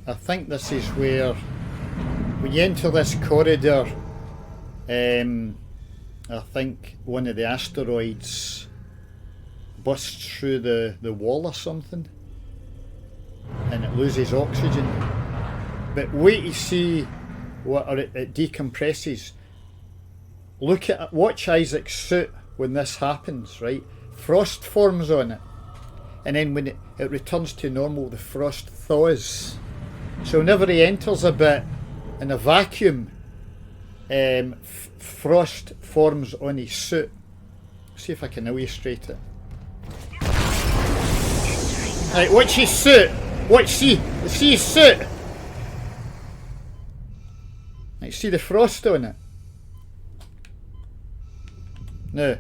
I think this is where, when you enter this corridor, I think one of the asteroids busts through the wall or something, and it loses oxygen. But wait to see what, or it decompresses. Watch Isaac's suit when this happens, right? Frost forms on it, and then when it returns to normal, the frost thaws. So whenever he enters a bit in a vacuum, frost forms on his suit. See if I can illustrate it. Right, watch his suit. See his suit. Right, see the frost on it. Now,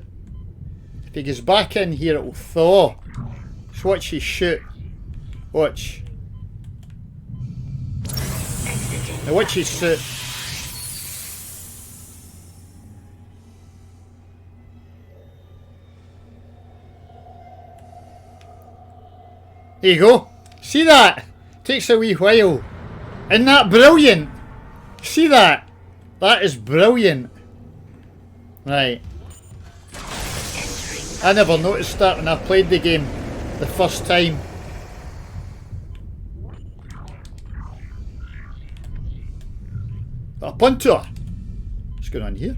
if he goes back in here, it will thaw. Just watch his shoot. Watch. Now watch his suit. There you go. See that? Takes a wee while. Isn't that brilliant? See that? That is brilliant. Right. I never noticed that when I played the game the first time. A punter. What's going on here?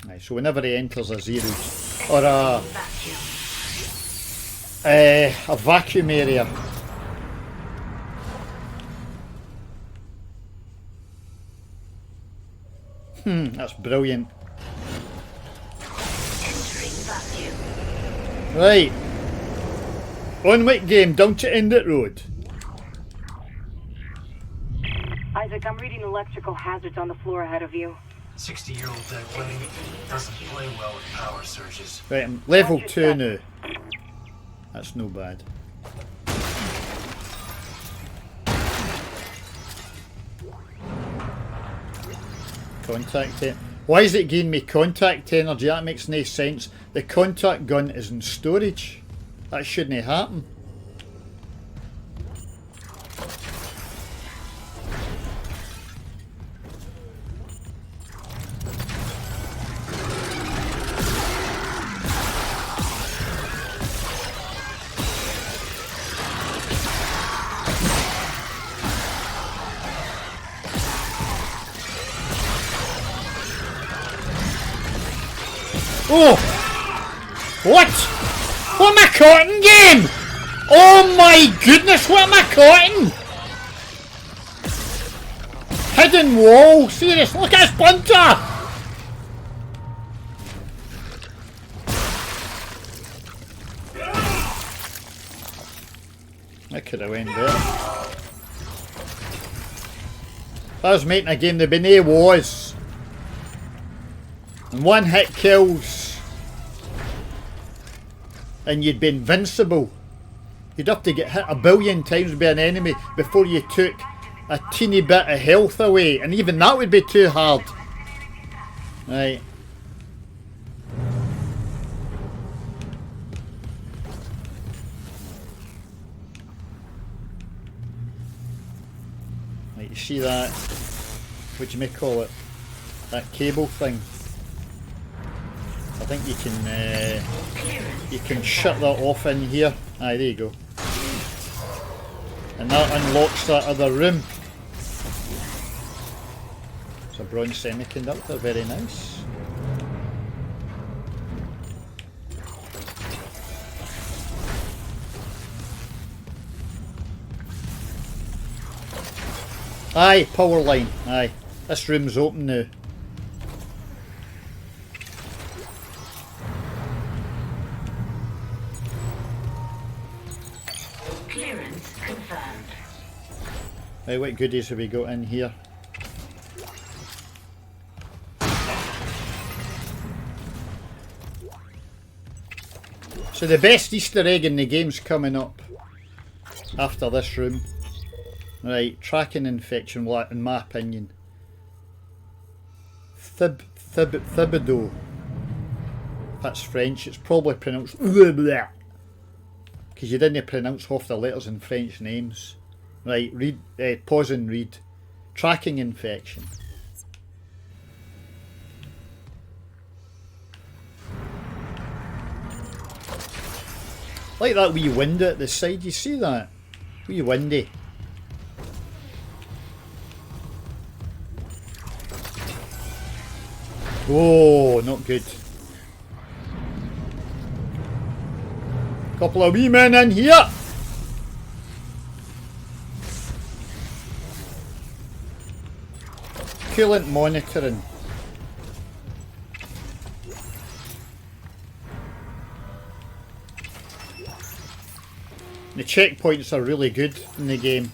Right, so whenever he enters a zero or a vacuum area, that's brilliant. Right, on what game? Down to Endit Road. Isaac, I'm reading electrical hazards on the floor ahead of you. 60-year-old dead plane doesn't play well with power surges. Right, I'm level 2 now. That's no bad. Contact it. Why is it giving me contact energy? That makes no sense. The contact gun is in storage. That shouldn't happen. Oh! What? What am I caught in, game? Oh my goodness, what am I caught in? Hidden wall, serious, look at his punter! I could have went there. If I was making a game, there'd be no wars. And one hit kills. And you'd be invincible. You'd have to get hit 1 billion times by an enemy before you took a teeny bit of health away. And even that would be too hard. Right. Right, you see that? What you may call it? That cable thing. I think you can shut that off in here. Aye, there you go. And that unlocks that other room. It's a bronze semiconductor, very nice. Aye, power line. Aye, this room's open now. Clearance confirmed. Right, what goodies have we got in here? So the best Easter egg in the game's coming up after this room. Right, tracking infection, in my opinion. Thibodeau. That's French. It's probably pronounced because you didn't pronounce half the letters in French names. Right, read, pause and read. Tracking infection. Like that wee window at the side, you see that? Wee windy. Oh, not good. Couple of wee men in here. Coolant monitoring. The checkpoints are really good in the game.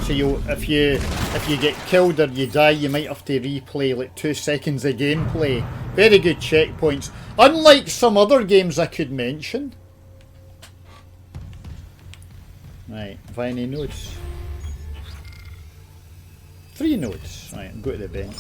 So if you get killed or you die, you might have to replay like 2 seconds of gameplay. Very good checkpoints. Unlike some other games I could mention. Right, have I any notes? 3 notes. Right, I'll go to the bench.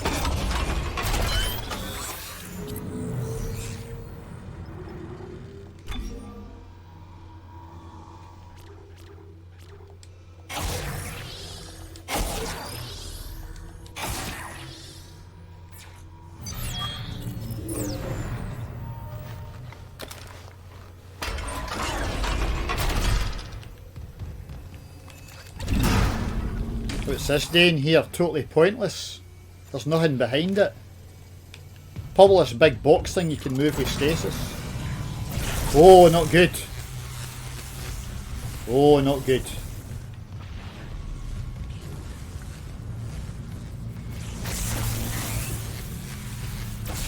What's this doing here? Totally pointless. There's nothing behind it. Probably this big box thing you can move with stasis. Oh, not good. Oh, not good.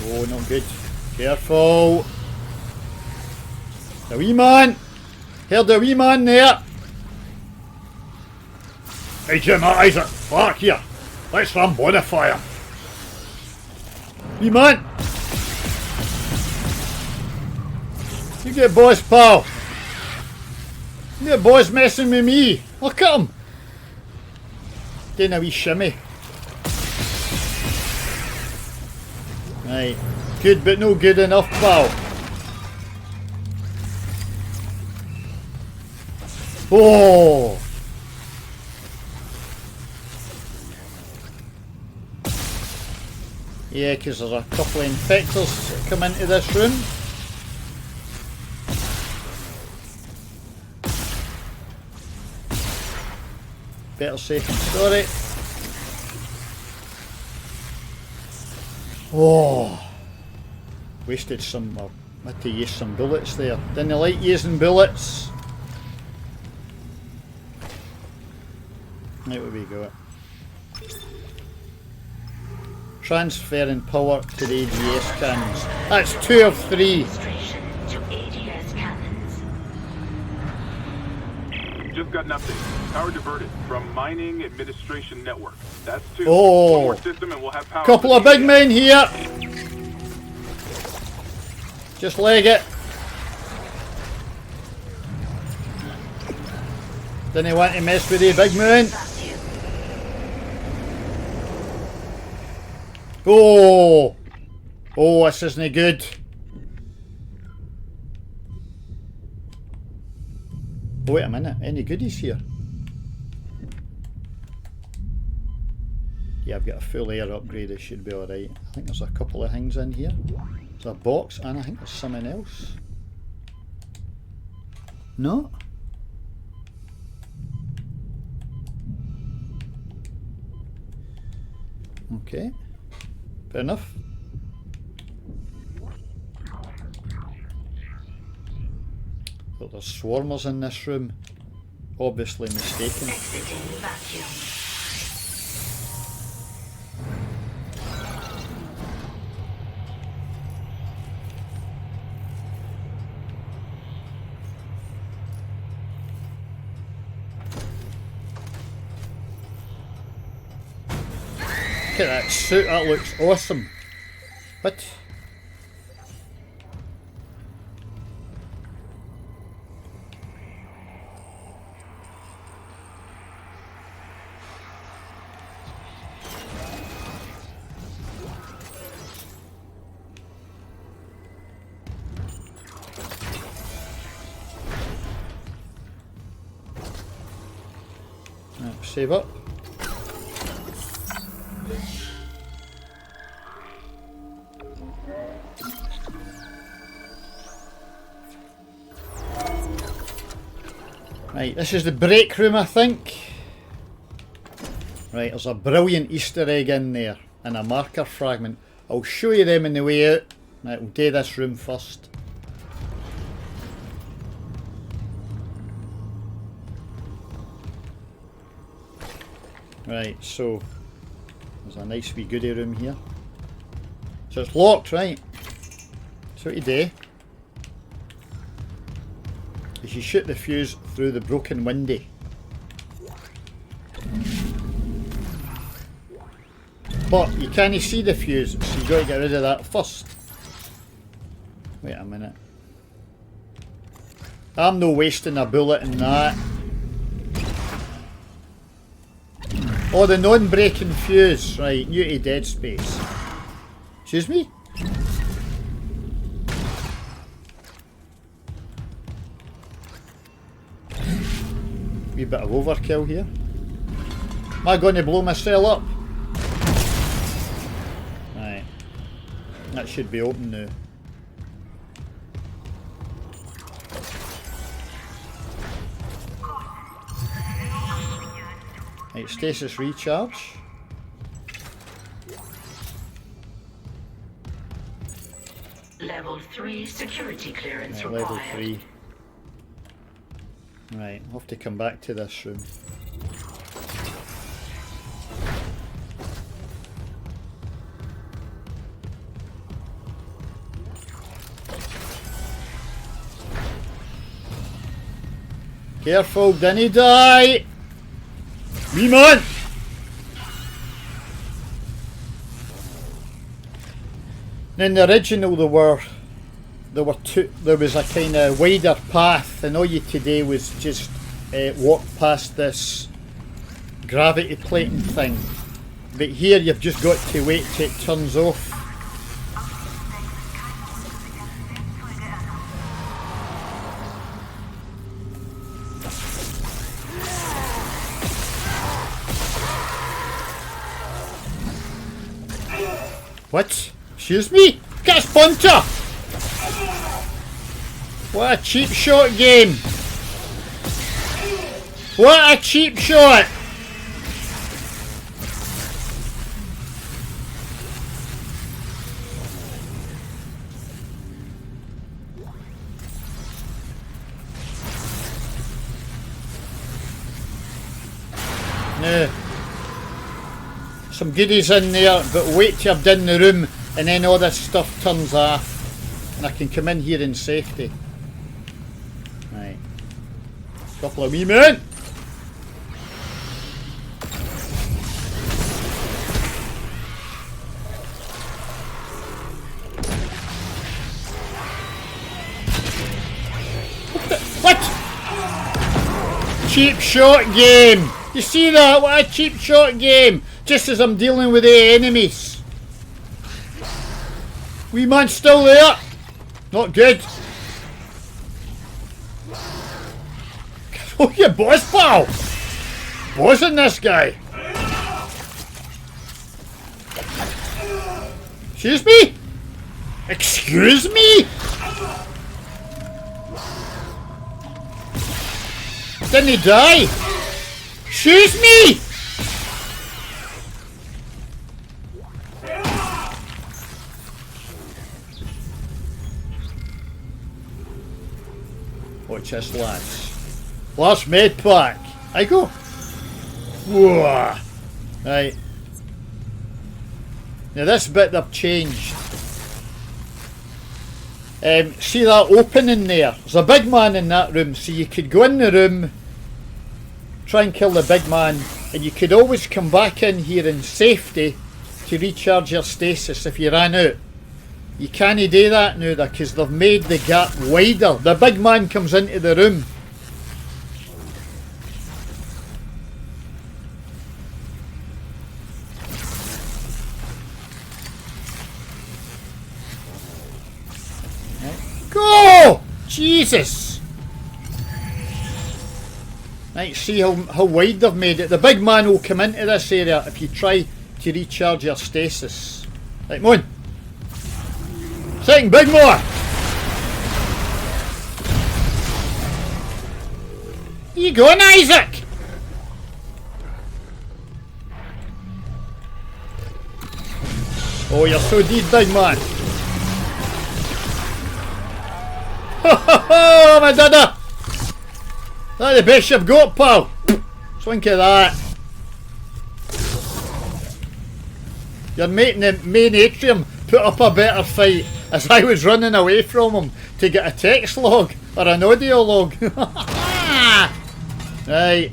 Oh, not good. Careful. The wee man. Heard the wee man there. Hey Jim, eyes it. Fuck here. Let's run bonfire. Wee man. You get boys, pal. You get boys messing with me. Look at him. Doing a wee shimmy. Right. Good but no good enough, pal. Oh! Yeah, because there's a couple of infectors that come into this room. Better safe than sorry. Oh! Wasted some, I had to use some bullets there. Didn't like using bullets. Right, where we go. Transferring power to the ADS cannons. That's 2 of 3. Just got an update. Power diverted from mining administration network. That's 2. Oh. One more system and we'll have power. Couple of big men here. Just leg it. Didn't want to mess with the big man. Oh! Oh, this isn't good. Oh, wait a minute. Any goodies here? Yeah, I've got a full air upgrade. It should be alright. I think there's a couple of things in here. There's a box and I think there's something else. No? Okay. Fair enough. But there's swarmers in this room. Obviously mistaken. Look at that suit, that looks awesome. What? save up. Right, this is the break room, I think. Right, there's a brilliant Easter egg in there and a marker fragment. I'll show you them on the way out. Right, we'll do this room first. Right, so there's a nice wee goodie room here. So it's locked, right? So what you do is you shoot the fuse through the broken window. But you can't see the fuse, so you got to get rid of that first. Wait a minute. I'm no wasting a bullet in that. Oh, the non-breaking fuse. Right, new to Dead Space. Excuse me? Wee bit of overkill here. Am I going to blow myself up? Right. That should be open now. Right, stasis recharge. Level 3 security clearance Right, required. level 3. Right, I'll have to come back to this room. Careful, didn't he die? Wee man! In the original there was a kind of wider path, and all you today was just walk past this gravity plating thing. But here you've just got to wait till it turns off. What? Excuse me? Get a sponsor! What a cheap shot game! What a cheap shot! Now, some goodies in there, but wait till I've done the room and then all this stuff turns off and I can come in here in safety. Right. Couple of wee men! What? Cheap shot game! You see that? What a cheap shot game! Just as I'm dealing with the enemies. Wee man's still there. Not good. Oh, you boss, pal! Bossing this guy. Excuse me? Excuse me? Didn't he die? Excuse me? Watch this, lads. Last med pack. I go. Whoa. Right. Now this bit they've changed. See that opening there? There's a big man in that room, so you could go in the room, try and kill the big man, and you could always come back in here in safety to recharge your stasis if you ran out. You can't do that now because they've made the gap wider. The big man comes into the room. Go! Jesus! Right, see how wide they've made it. The big man will come into this area if you try to recharge your stasis. Right, come on. Second big more. Where you going, Isaac? Oh, you're so deep, big man. Oh, my dada. That's the best you've got, pal. Swink of that. You're making the main atrium put up a better fight as I was running away from him to get a text log or an audio log. Right.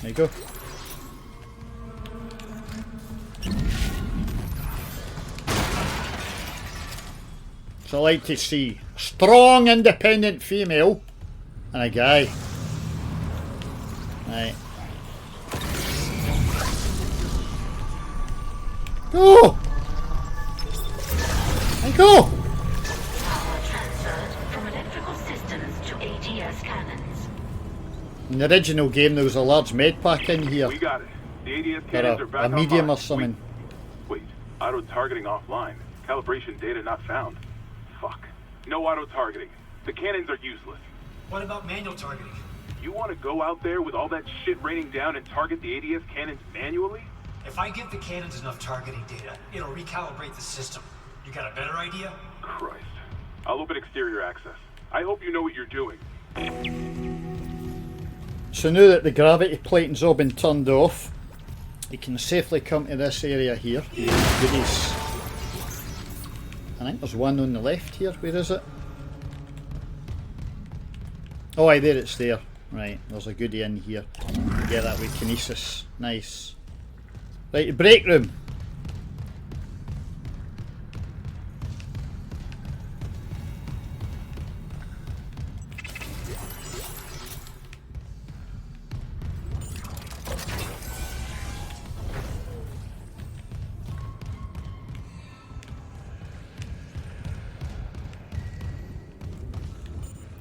There you go. So I like to see a strong independent female and a guy. Right. Go! I go! Power transferred from electrical systems to ADS cannons. In the original game there was a large med pack in here. We got it. The ADS Or cannons are back a medium online. or something. Wait, auto-targeting offline. Calibration data not found. Fuck. No auto-targeting. The cannons are useless. What about manual targeting? You want to go out there with all that shit raining down and target the ADS cannons manually? If I give the cannons enough targeting data, it'll recalibrate the system. You got a better idea? Christ. I'll open exterior access. I hope you know what you're doing. So now that the gravity plating's all been turned off, you can safely come to this area here. Goodies. I think there's one on the left here. Where is it? Oh, aye, there it's there. Right, there's a goodie in here. Get that with kinesis. Nice. Right, break room.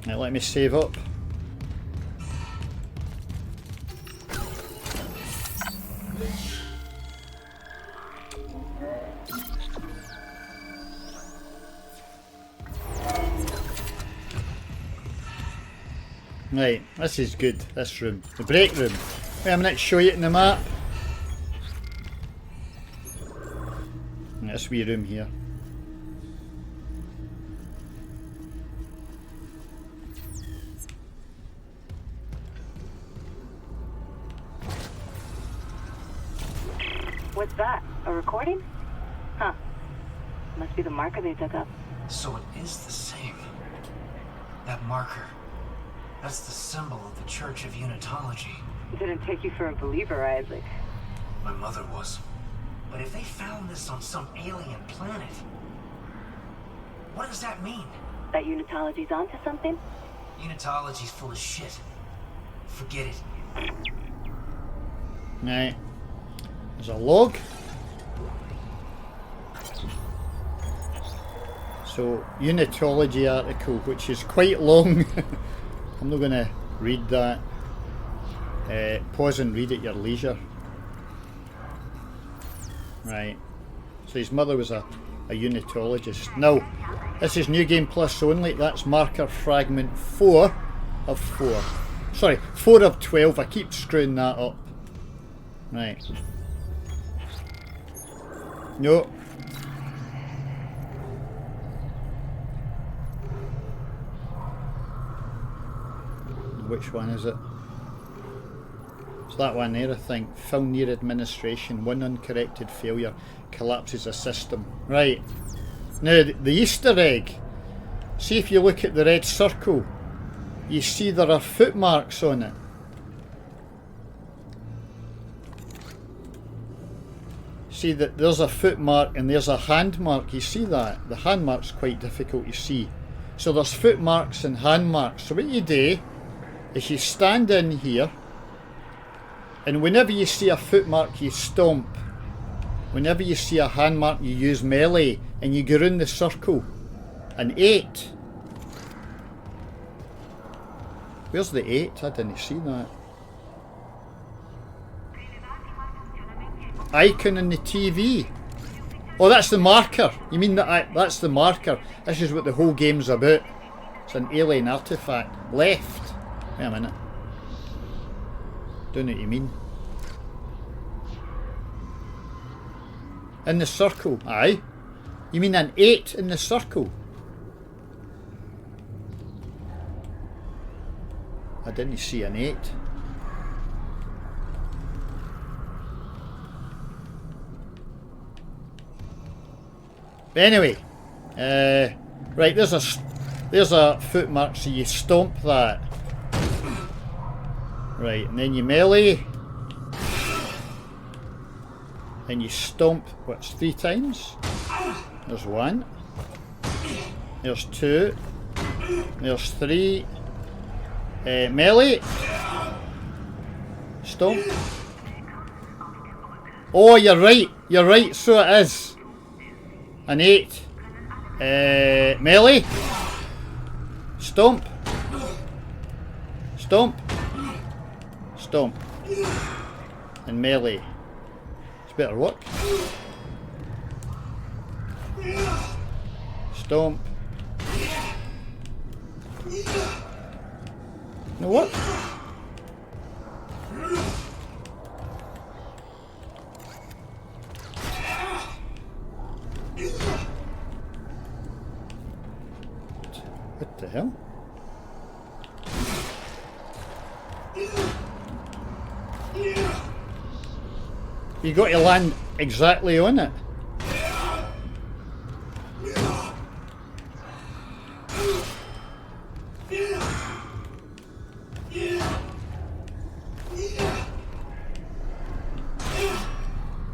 Right, let me save up. Right, this is good, this room. The break room. Wait a minute, show you it in the map. This wee room here. What's that? A recording? Huh. Must be the marker they dug up. So it is the same. That marker. That's the symbol of the Church of Unitology. Didn't take you for a believer, Isaac. My mother was. But if they found this on some alien planet, what does that mean? That Unitology's onto something? Unitology's full of shit. Forget it. Right. There's a log. So, Unitology article, which is quite long. I'm not going to read that. Pause and read at your leisure. Right. So his mother was a unitologist. Now, this is New Game Plus only. That's marker fragment 4 of 4. Sorry, 4 of 12. I keep screwing that up. Right. No. Which one is it? It's that one there, I think. Found near administration. One uncorrected failure collapses a system. Right. Now, the Easter egg. See if you look at the red circle. You see there are footmarks on it. See that there's a foot mark and there's a hand mark. You see that? The hand mark's quite difficult to see. So there's foot marks and hand marks. So what you do is you stand in here And whenever you see a foot mark, you stomp. Whenever you see a hand mark, you use melee, and you go round the circle. An 8. Where's the 8? I didn't see that. Icon on the TV. Oh, that's the marker. You mean that's the marker. This is what the whole game's about. It's an alien artifact. Left. Wait a minute. Don't know what you mean. In the circle. Aye. You mean an 8 in the circle? I didn't see an 8. But anyway, right, there's a foot mark, so you stomp that. Right, and then you melee. And you stomp, what's 3 times? There's 1. There's 2. There's 3. Melee. Stomp. Oh, you're right, so it is. An 8. Melee. Stomp. Stomp. Stomp. And melee. It's better work. Stomp. No what? What the hell? You got to land exactly on it.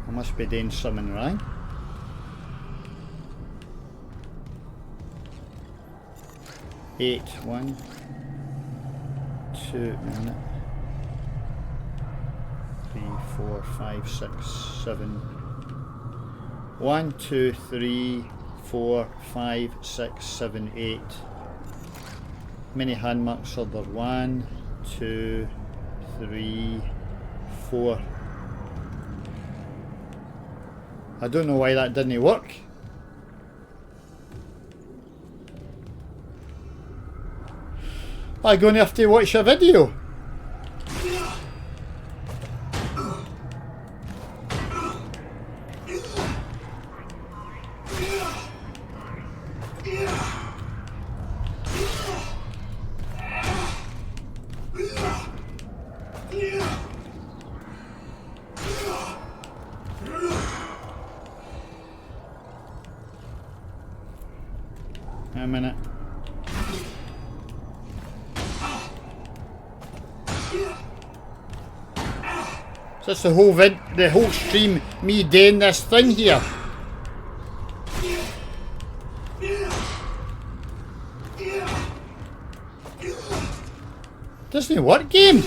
I must be doing something wrong. Eight, 1, 2, minute. 3, 4, 5, 6, 7. 1, 2, 3, 4, 5, 6, 7, 8. How many hand marks are there? 1, 2, 3, 4. I don't know why that didn't work. I'm going to have to watch a video. A minute. So that's the whole stream, me doing this thing here. Doesn't work, game.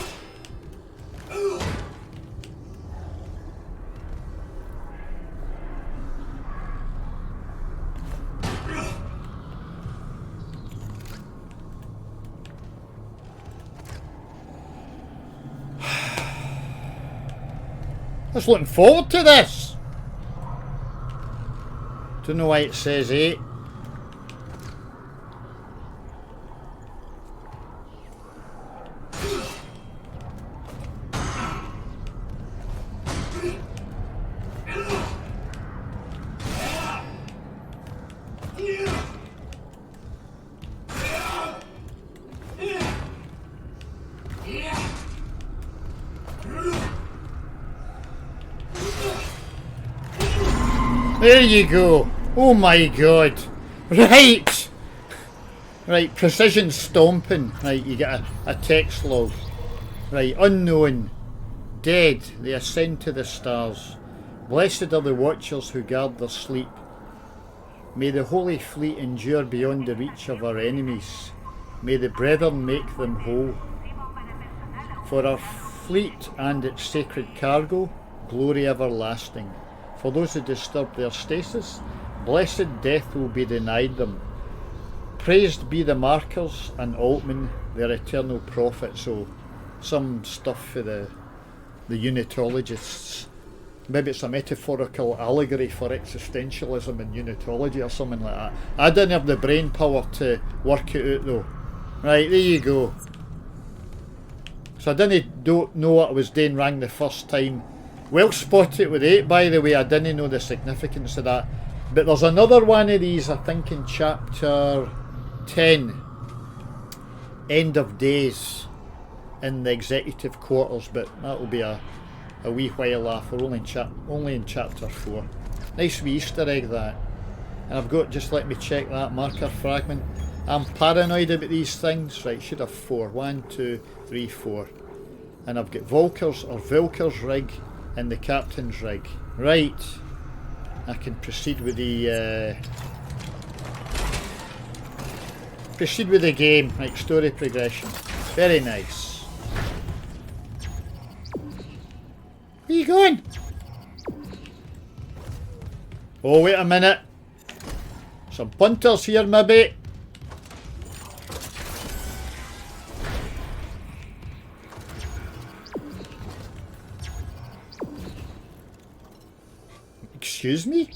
I was looking forward to this. Don't know why it says 8. There you go. Oh my god. Right. Right, precision stomping. Right, you get a text log. Right, unknown. Dead. They ascend to the stars. Blessed are the watchers who guard their sleep. May the holy fleet endure beyond the reach of our enemies. May the brethren make them whole. For our fleet and its sacred cargo, glory everlasting. For those who disturb their stasis, blessed death will be denied them. Praised be the markers and Altman, their eternal prophet. So, some stuff for the unitologists. Maybe it's a metaphorical allegory for existentialism in unitology or something like that. I didn't have the brain power to work it out though. Right, there you go. So I don't know what I was doing wrong the first time. Well spotted with 8, by the way. I didn't know the significance of that. But there's another one of these, I think in chapter 10. End of Days in the executive quarters, but that'll be a wee while off. We're only in chapter 4. Nice wee Easter egg that. And I've got, just let me check that marker fragment. I'm paranoid about these things. Right, should have 4. 1, 2, 3, 4. And I've got Volker's rig and the captain's rig. Right. I can proceed with the game. Right, story progression. Very nice. Where you going? Oh, wait a minute. Some punters here, maybe. Excuse me?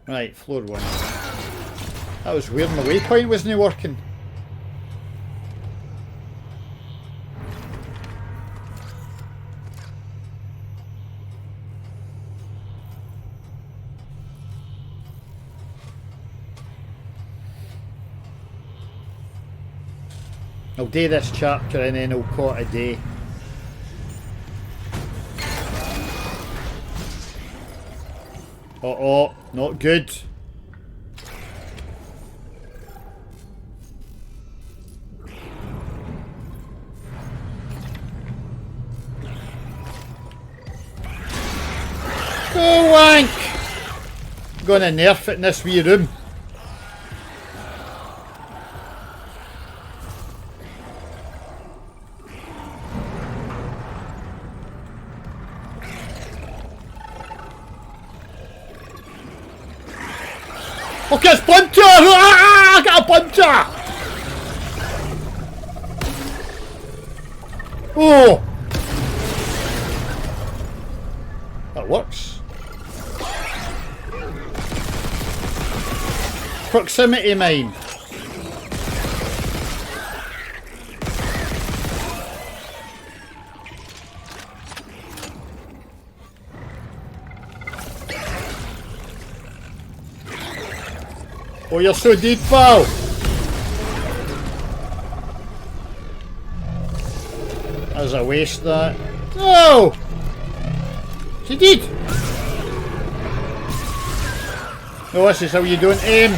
Right, floor 1. That was weird, my waypoint wasn't working. I'll do this chapter and then I'll call it a day. Uh-oh, not good. Oh, wank! I'm gonna nerf it in this wee room. Look at this punter! Ah, I got a punter! Oh! That works. Proximity mine. Oh, you're so deep, pal! That was a waste, that. No! She did! No, this is how you don't aim.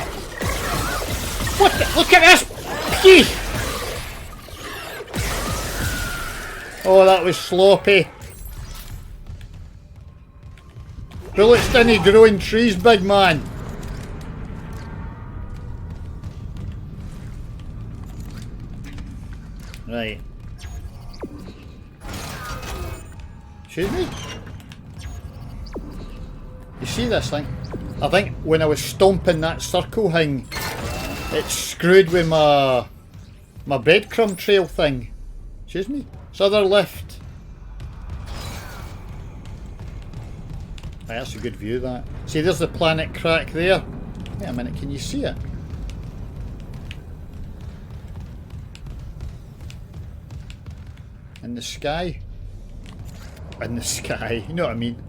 What the? Look at this! Gee. Oh, that was sloppy. Bullets didn't grow in trees, big man. Right. Excuse me? You see this thing? I think when I was stomping that circle thing, it screwed with my breadcrumb trail thing. Excuse me? It's other lift. Right, that's a good view, that. See, there's the planet crack there. Wait a minute, can you see it? In the sky. In the sky, you know what I mean.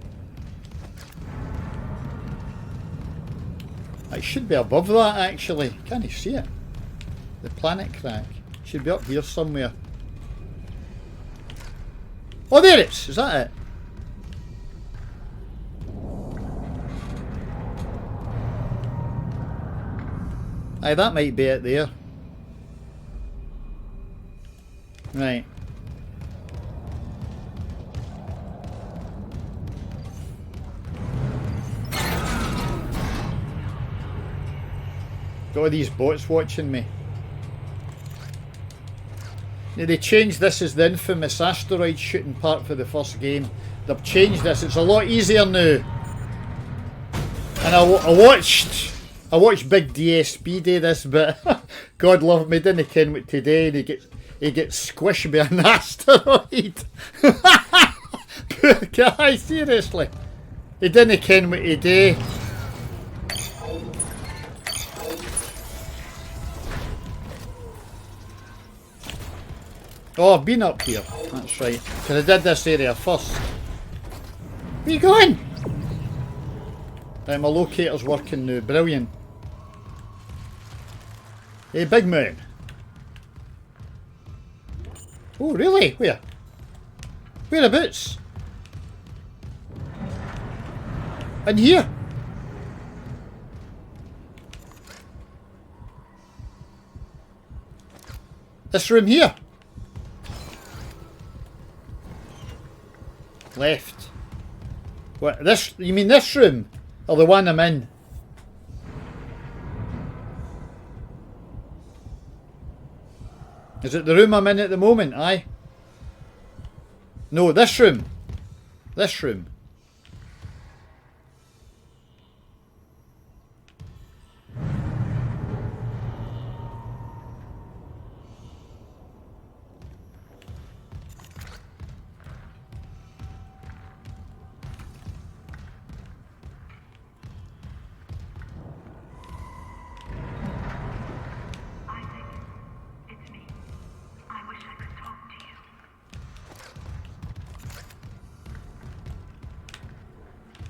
It should be above that, actually. Can't you see it? The planet crack. Should be up here somewhere. Oh, there it is! Is that it? Aye, that might be it there. Right. Got all these bots watching me. Now they changed this as the infamous asteroid shooting part for the first game. They've changed this, it's a lot easier now. And I watched Big DSP do this, but God love me, didn't ken what today, and he gets squished by an asteroid. Poor guy, seriously. He didn't ken what he do. Oh, I've been up here. That's right. Because I did this area first. Where you going? Right, my locator's working now. Brilliant. Hey, big man. Oh, really? Where? Whereabouts? In here? This room here? Left. What, this, you mean this room? Or the one I'm in? Is it the room I'm in at the moment? Aye. No, this room. This room.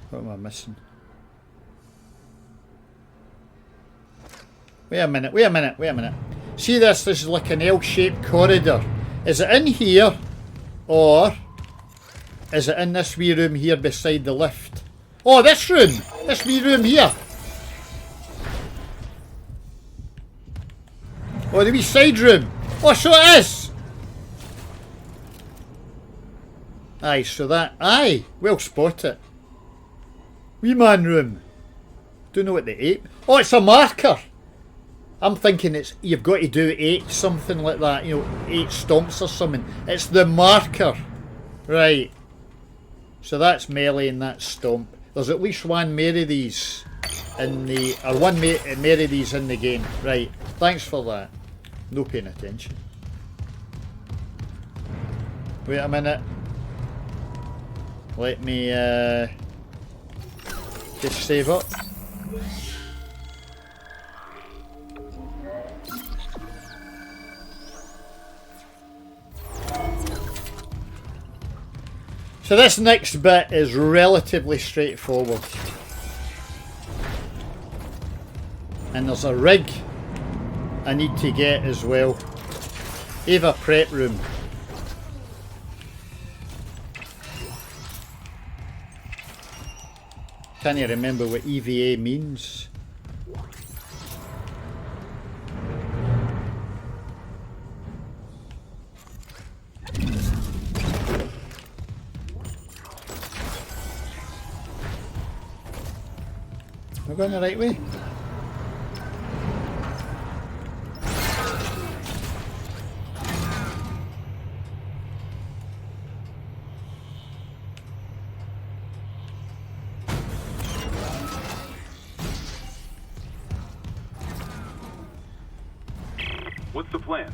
What am I missing? Wait a minute. See this? This is like an L-shaped corridor. Is it in here? Or is it in this wee room here beside the lift? Oh, this room! This wee room here! Oh, the wee side room! Oh, so it is! Aye, so that... Aye! Well spotted. Wee man room. Don't know what they ate. Oh, it's a marker. I'm thinking it's you've got to do 8 something like that. You know, 8 stomps or something. It's the marker, right? So that's melee and that's stomp. There's at least one Mary these in the one Mary these in the game, right? Thanks for that. No paying attention. Wait a minute. Let me just save up. So this next bit is relatively straightforward. And there's a rig I need to get as well. Ava prep room. Can't you remember what EVA means? Am I going the right way? What's the plan?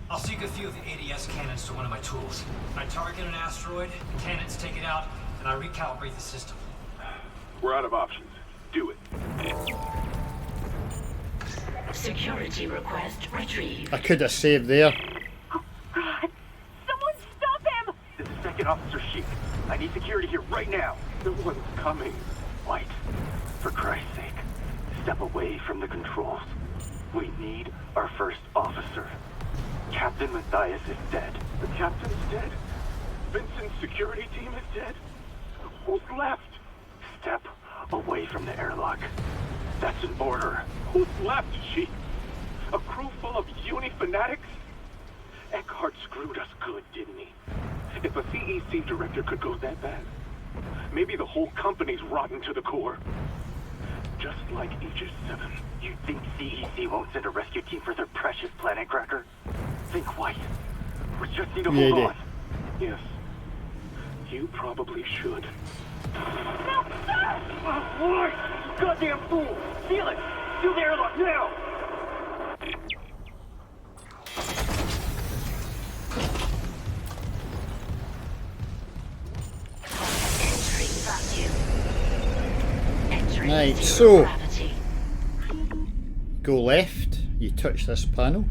I'll seek a few of the ADS cannons to one of my tools. I target an asteroid, the cannons take it out, and I recalibrate the system. We're out of options. Do it. Security request retrieved. I could have saved there. Oh, God. Someone stop him! This is Second Officer Sheik. I need security here right now. No one's coming. White, for Christ's sake, step away from the controls. We need our first officer. Captain Matthias is dead. The captain's dead? Vincent's security team is dead? Who's left? Step away from the airlock. That's an order. Who's left, Sheik? fanatics? Eckhart screwed us good, didn't he? If a CEC director could go that bad, maybe the whole company's rotten to the core. Just like Aegis 7. You think CEC won't send a rescue team for their precious planet cracker? Think twice. We just need to hold on. Yes. You probably should. No, sir! Oh, boy! You goddamn fool! Seal it! Seal the airlock now! Right, so go left, you touch this panel.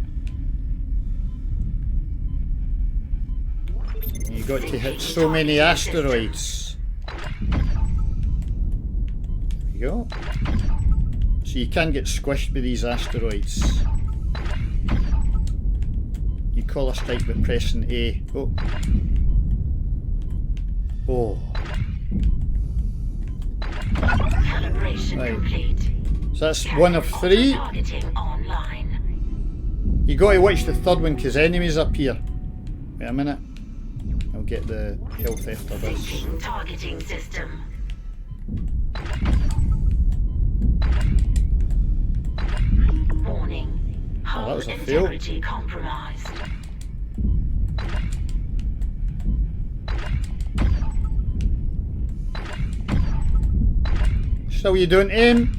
You got to hit so many asteroids. There you go. So you can get squished by these asteroids. You call a strike by pressing A. Oh. Oh. Right. So that's one of 3. You got to watch the third one because enemies appear. Wait a minute. I'll get the health after this. Targeting system. Warning. Oh, that was a fail. Integrity compromised. So you doing, aim?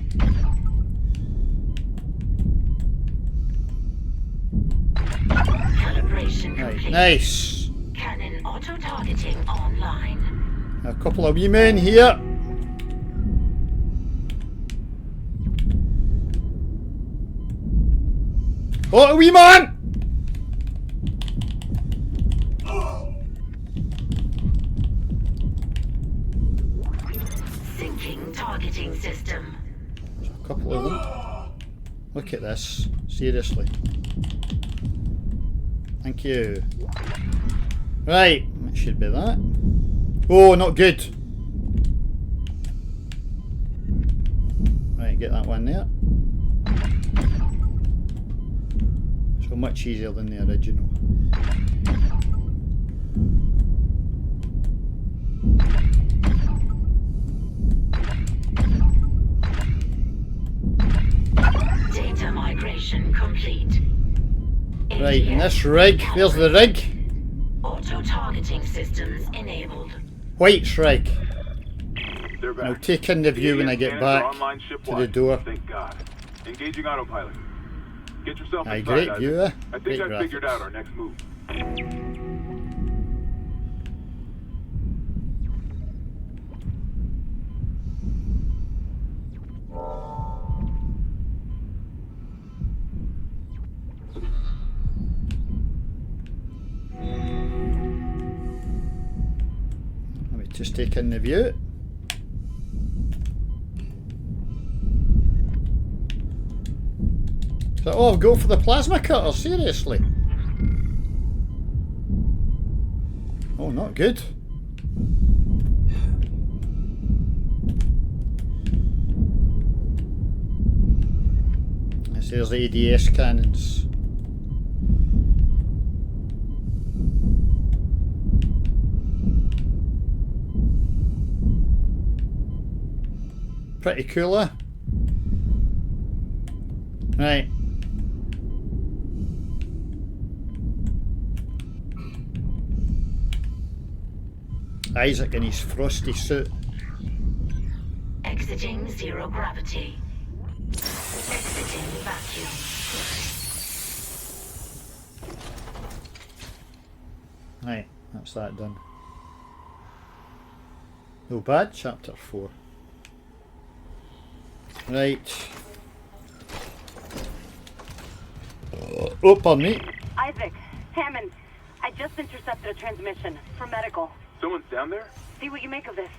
Calibration complete. Nice. Cannon auto targeting online. A couple of wee men here. Oh, a wee man! Targeting system. There's a couple of them. Look at this. Seriously. Thank you. Right. That should be that. Oh, not good. Right, get that one there. So much easier than the original. Complete. Right, and this rig, there's the rig. Auto targeting systems enabled. White's rig. They're back. I'll take in the view when I get back to the door. Thank God. Engaging autopilot. Get yourself inside. Great view there. I think Great I graphics. figured out our next move. Just take in the view. So, oh, I've got for the plasma cutter, seriously. Oh, not good. There's the ADS cannons. Pretty cooler. Right. Isaac in his frosty suit. Exiting zero gravity. Exiting vacuum. Right, that's that done. No bad, chapter 4. Right. Oh, pardon me. Isaac, Hammond, I just intercepted a transmission from medical. Someone's down there? See what you make of this.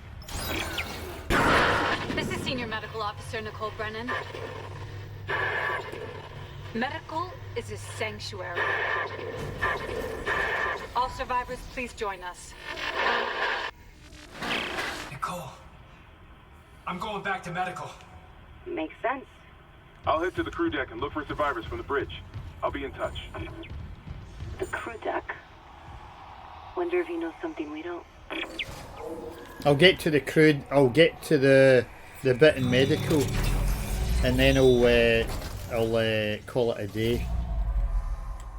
This is Senior Medical Officer Nicole Brennan. Medical is a sanctuary. All survivors, please join us. Nicole, I'm going back to medical. Makes sense. I'll head to the crew deck and look for survivors from the bridge. I'll be in touch. The crew deck. Wonder if he knows something we don't. I'll get to the crew. I'll get to the bit in medical, and then I'll call it a day.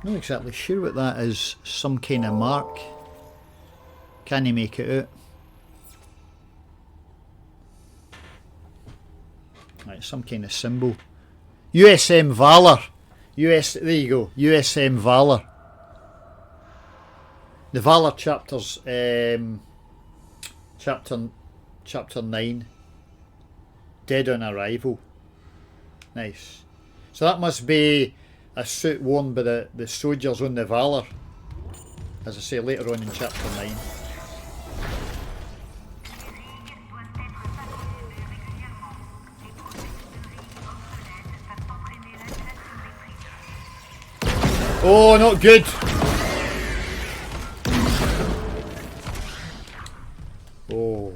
Not exactly sure what that is. Some kind of mark. Can you make it out? Right, some kind of symbol. USM Valor. There you go. USM Valor. The Valor chapters. Chapter 9. Dead on arrival. Nice. So that must be a suit worn by the soldiers on the Valor. As I say later on in chapter 9. Oh, not good. Oh.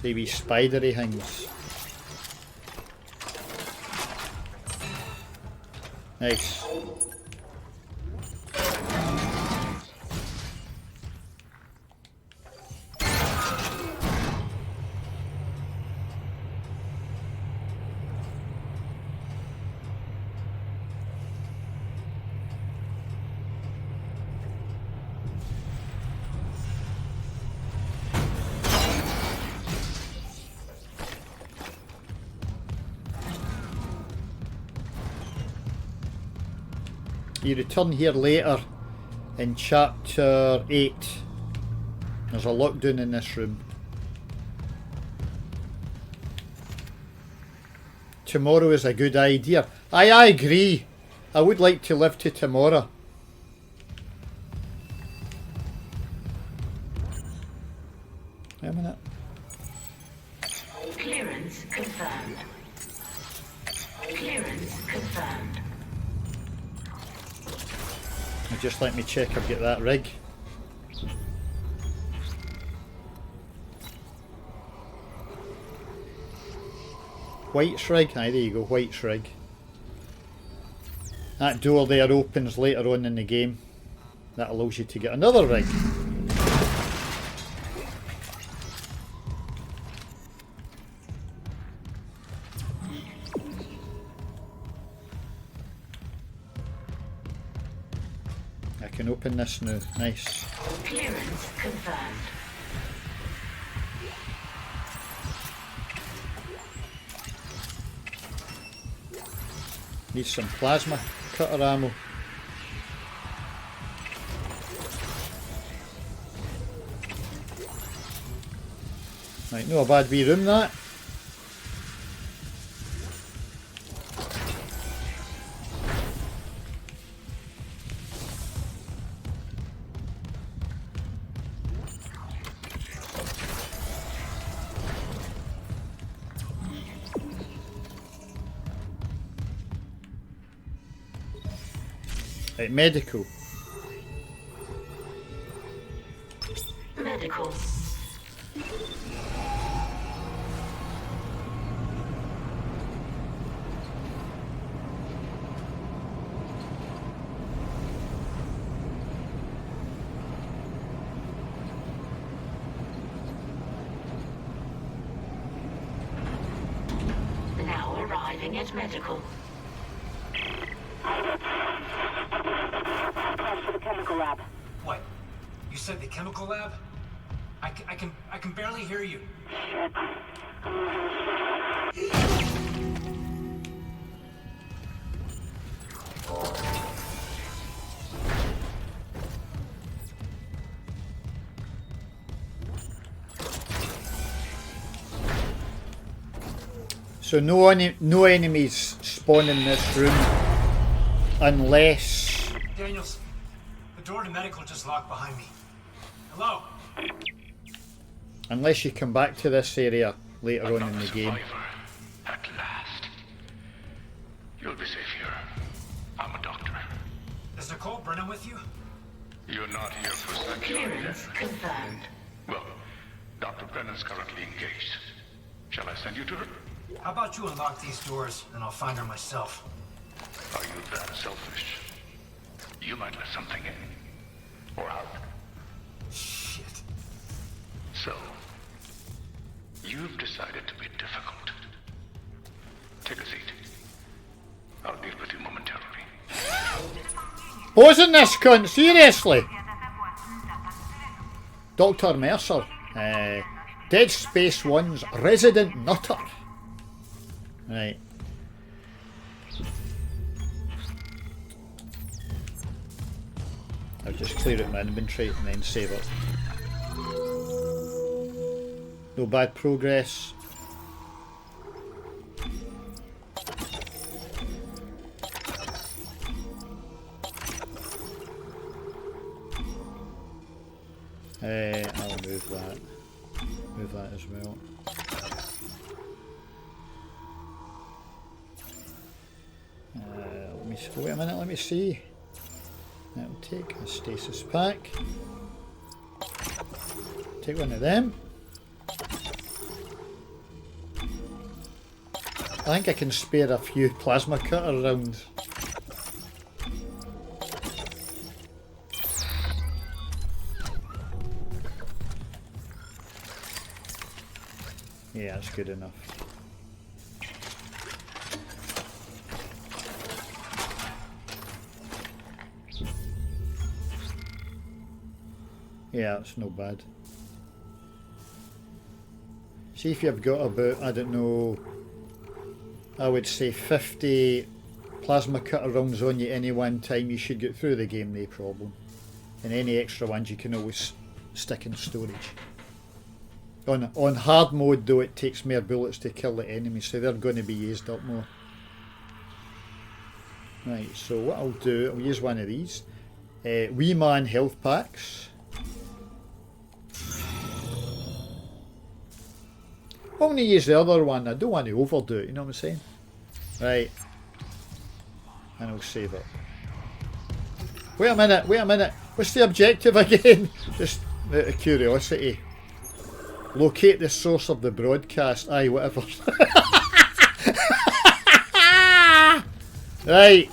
They wee spidery things. Nice. You return here later in chapter 8. There's a lockdown in this room. Tomorrow is a good idea. I agree. I would like to live to tomorrow. Wait a minute. Clearance confirmed. Clearance confirmed. Just let me check I've got that rig. White's rig? Aye, there you go, White's rig. That door there opens later on in the game. That allows you to get another rig. I can open this now. Nice. Clearance confirmed. Need some plasma cutter ammo. Right, no a bad wee room that. Right, medical. Medical. Now arriving at medical. To the chemical lab. What? You said the chemical lab? I can barely hear you. Shit. So no enemies spawn in this room unless... Daniels, the door to medical just locked behind me. Hello? Unless you come back to this area later on in the game. At last. You'll be safe here. I'm a doctor. Is Nicole Brennan with you? You're not here for sexual Clearance confirmed. Well, Dr. Brennan's currently engaged. Shall I send you to her? How about you unlock these doors and I'll find her myself? selfish, you might let something in. Or out. Shit. So, you've decided to be difficult. Take a seat. I'll deal with you momentarily. Wasn't this cunt? Seriously? Dr. Mercer. Dead Space 1's resident nutter. Right. I'll just clear out my inventory and then save it. No bad progress. I'll move that. Move that as well. Let me wait a minute. Let me see. That'll take a stasis pack. Take one of them. I think I can spare a few plasma cutter rounds. Yeah, that's good enough. Yeah, that's no bad. See if you've got about, I don't know, I would say 50 plasma cutter rounds on you any one time, you should get through the game, no problem. And any extra ones you can always stick in storage. On hard mode though, it takes more bullets to kill the enemy, so they're going to be used up more. Right, so what I'll do, I'll use one of these. Wee Man health packs. I'm going to use the other one, I don't want to overdo it, you know what I'm saying? Right. And I'll save it. Wait a minute, what's the objective again? Just out of curiosity. Locate the source of the broadcast. Aye, whatever. Right.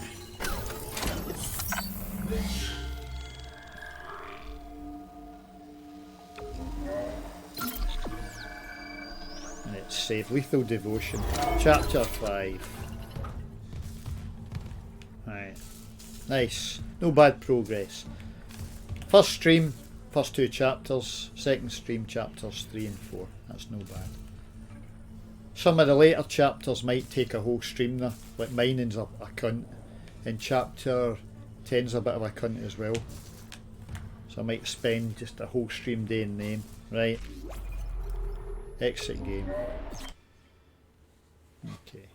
Let's save Lethal Devotion. Chapter 5. Right. Nice. No bad progress. First stream. First two chapters, second stream chapters 3 and 4, that's no bad. Some of the later chapters might take a whole stream there, like mining's a cunt, and chapter 10's a bit of a cunt as well. So I might spend just a whole stream day in them. Right. Exit game. Okay.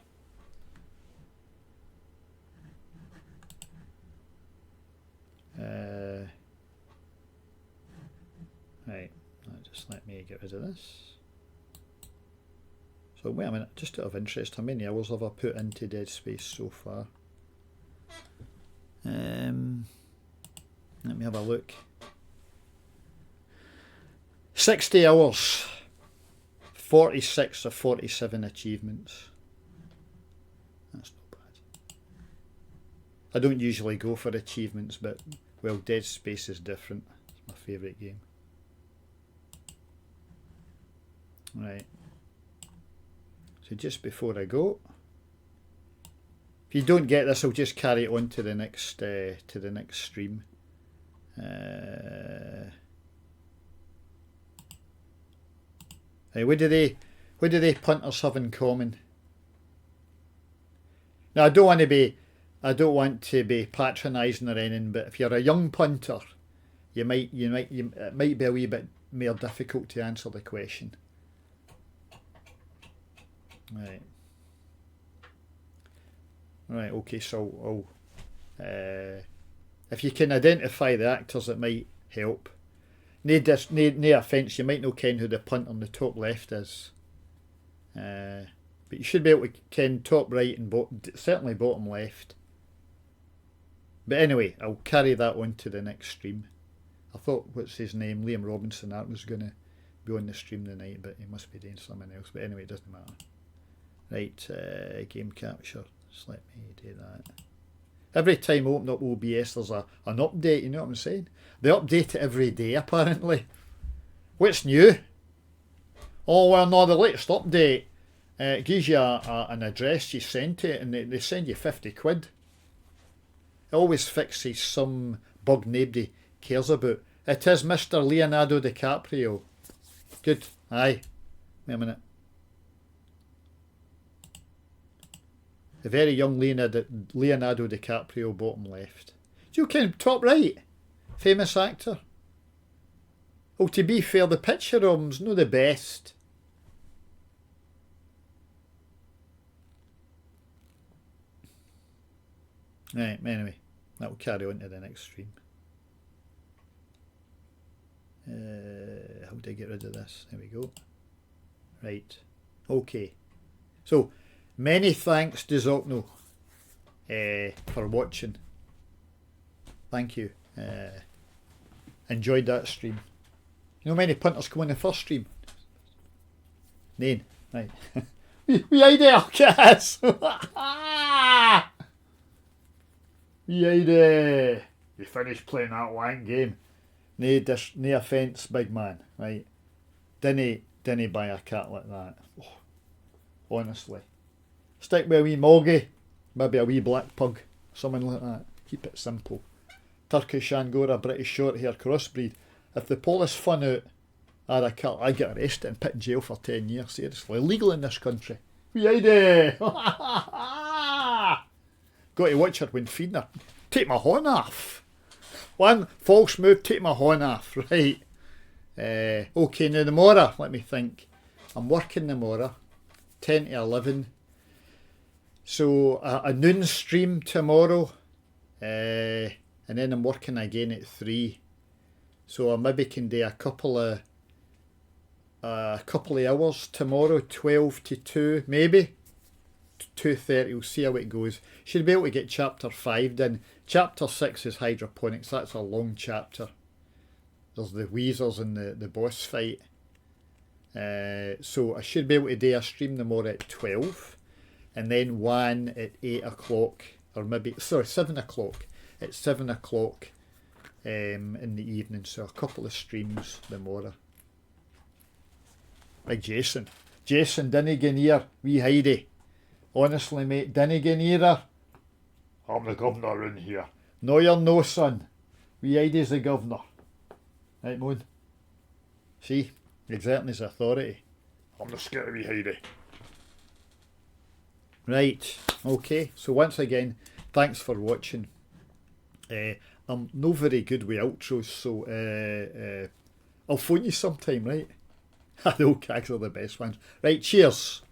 Right, just let me get rid of this. So wait a minute, just out of interest, how many hours have I put into Dead Space so far? Let me have a look. 60 hours. 46 of 47 achievements. That's not bad. I don't usually go for achievements, but well, Dead Space is different. It's my favourite game. Right. So just before I go, if you don't get this, I'll just carry it on to the next stream. Hey, what do they punters have in common? Now I don't want to be patronising or anything, but if you're a young punter, it might be a wee bit more difficult to answer the question. Right, okay, so if you can identify the actors, it might help. No offence, you might not ken who the punter on the top left is. But you should be able to ken top right and certainly bottom left. But anyway, I'll carry that on to the next stream. I thought, what's his name, Liam Robinson, that was going to be on the stream tonight, but he must be doing something else. But anyway, it doesn't matter. Right, game capture. Just let me do that. Every time I open up OBS there's an update, you know what I'm saying? They update it every day apparently. What's new? Oh well no, the latest update, it gives you an address you send to it and they send you 50 quid. It always fixes some bug nobody cares about. It is Mr. Leonardo DiCaprio. Good. Aye. Wait a minute. The very young Leonardo DiCaprio, bottom left. Do you kind of top right? Famous actor. Oh, to be fair, the picture of him's not the best. Right, anyway, that will carry on to the next stream. How do I get rid of this? There we go. Right. Okay. So, many thanks to Zocno for watching. Thank you. Enjoyed that stream. You know many punters come on the first stream? Nine. Right. We idea, Cass! We idea! You finished playing that wank game. No offence, big man, right? Didn't buy a cat like that. Oh, honestly. Stick with a wee Moggy, maybe a wee black pug, something like that. Keep it simple. Turkish Angora, British Shorthair crossbreed. If the police fun out I had a cat, I get arrested and put in jail for 10 years. Seriously, illegal in this country. We idea! Got to watch her when feeding her. Take my horn off. One false move, take my horn off. Right. Okay, now tomorrow, let me think. I'm working tomorrow, 10 to 11. So a noon stream tomorrow. And then I'm working again at 3. So I maybe can do a couple of hours tomorrow, 12 to 2, maybe 2:30. We'll see how it goes. Should be able to get chapter 5 done. Chapter 6 is hydroponics. That's a long chapter. There's the Weezers and the boss fight. So I should be able to do a stream tomorrow at 12, and then one at 8 o'clock, or maybe 7 o'clock. At 7 o'clock in the evening. So a couple of streams tomorrow. Big Jason. Jason, dinna get near wee Heidi. Honestly, mate, dinna get near her. I'm the governor in here. No, you're no, son. Wee Heidi's the governor. Right, Moon? See? Exerting his authority. I'm not scared of wee Heidi. Right, okay. So once again, thanks for watching. I'm no very good with outros, so I'll phone you sometime, right? I know gags are the best ones. Right, cheers.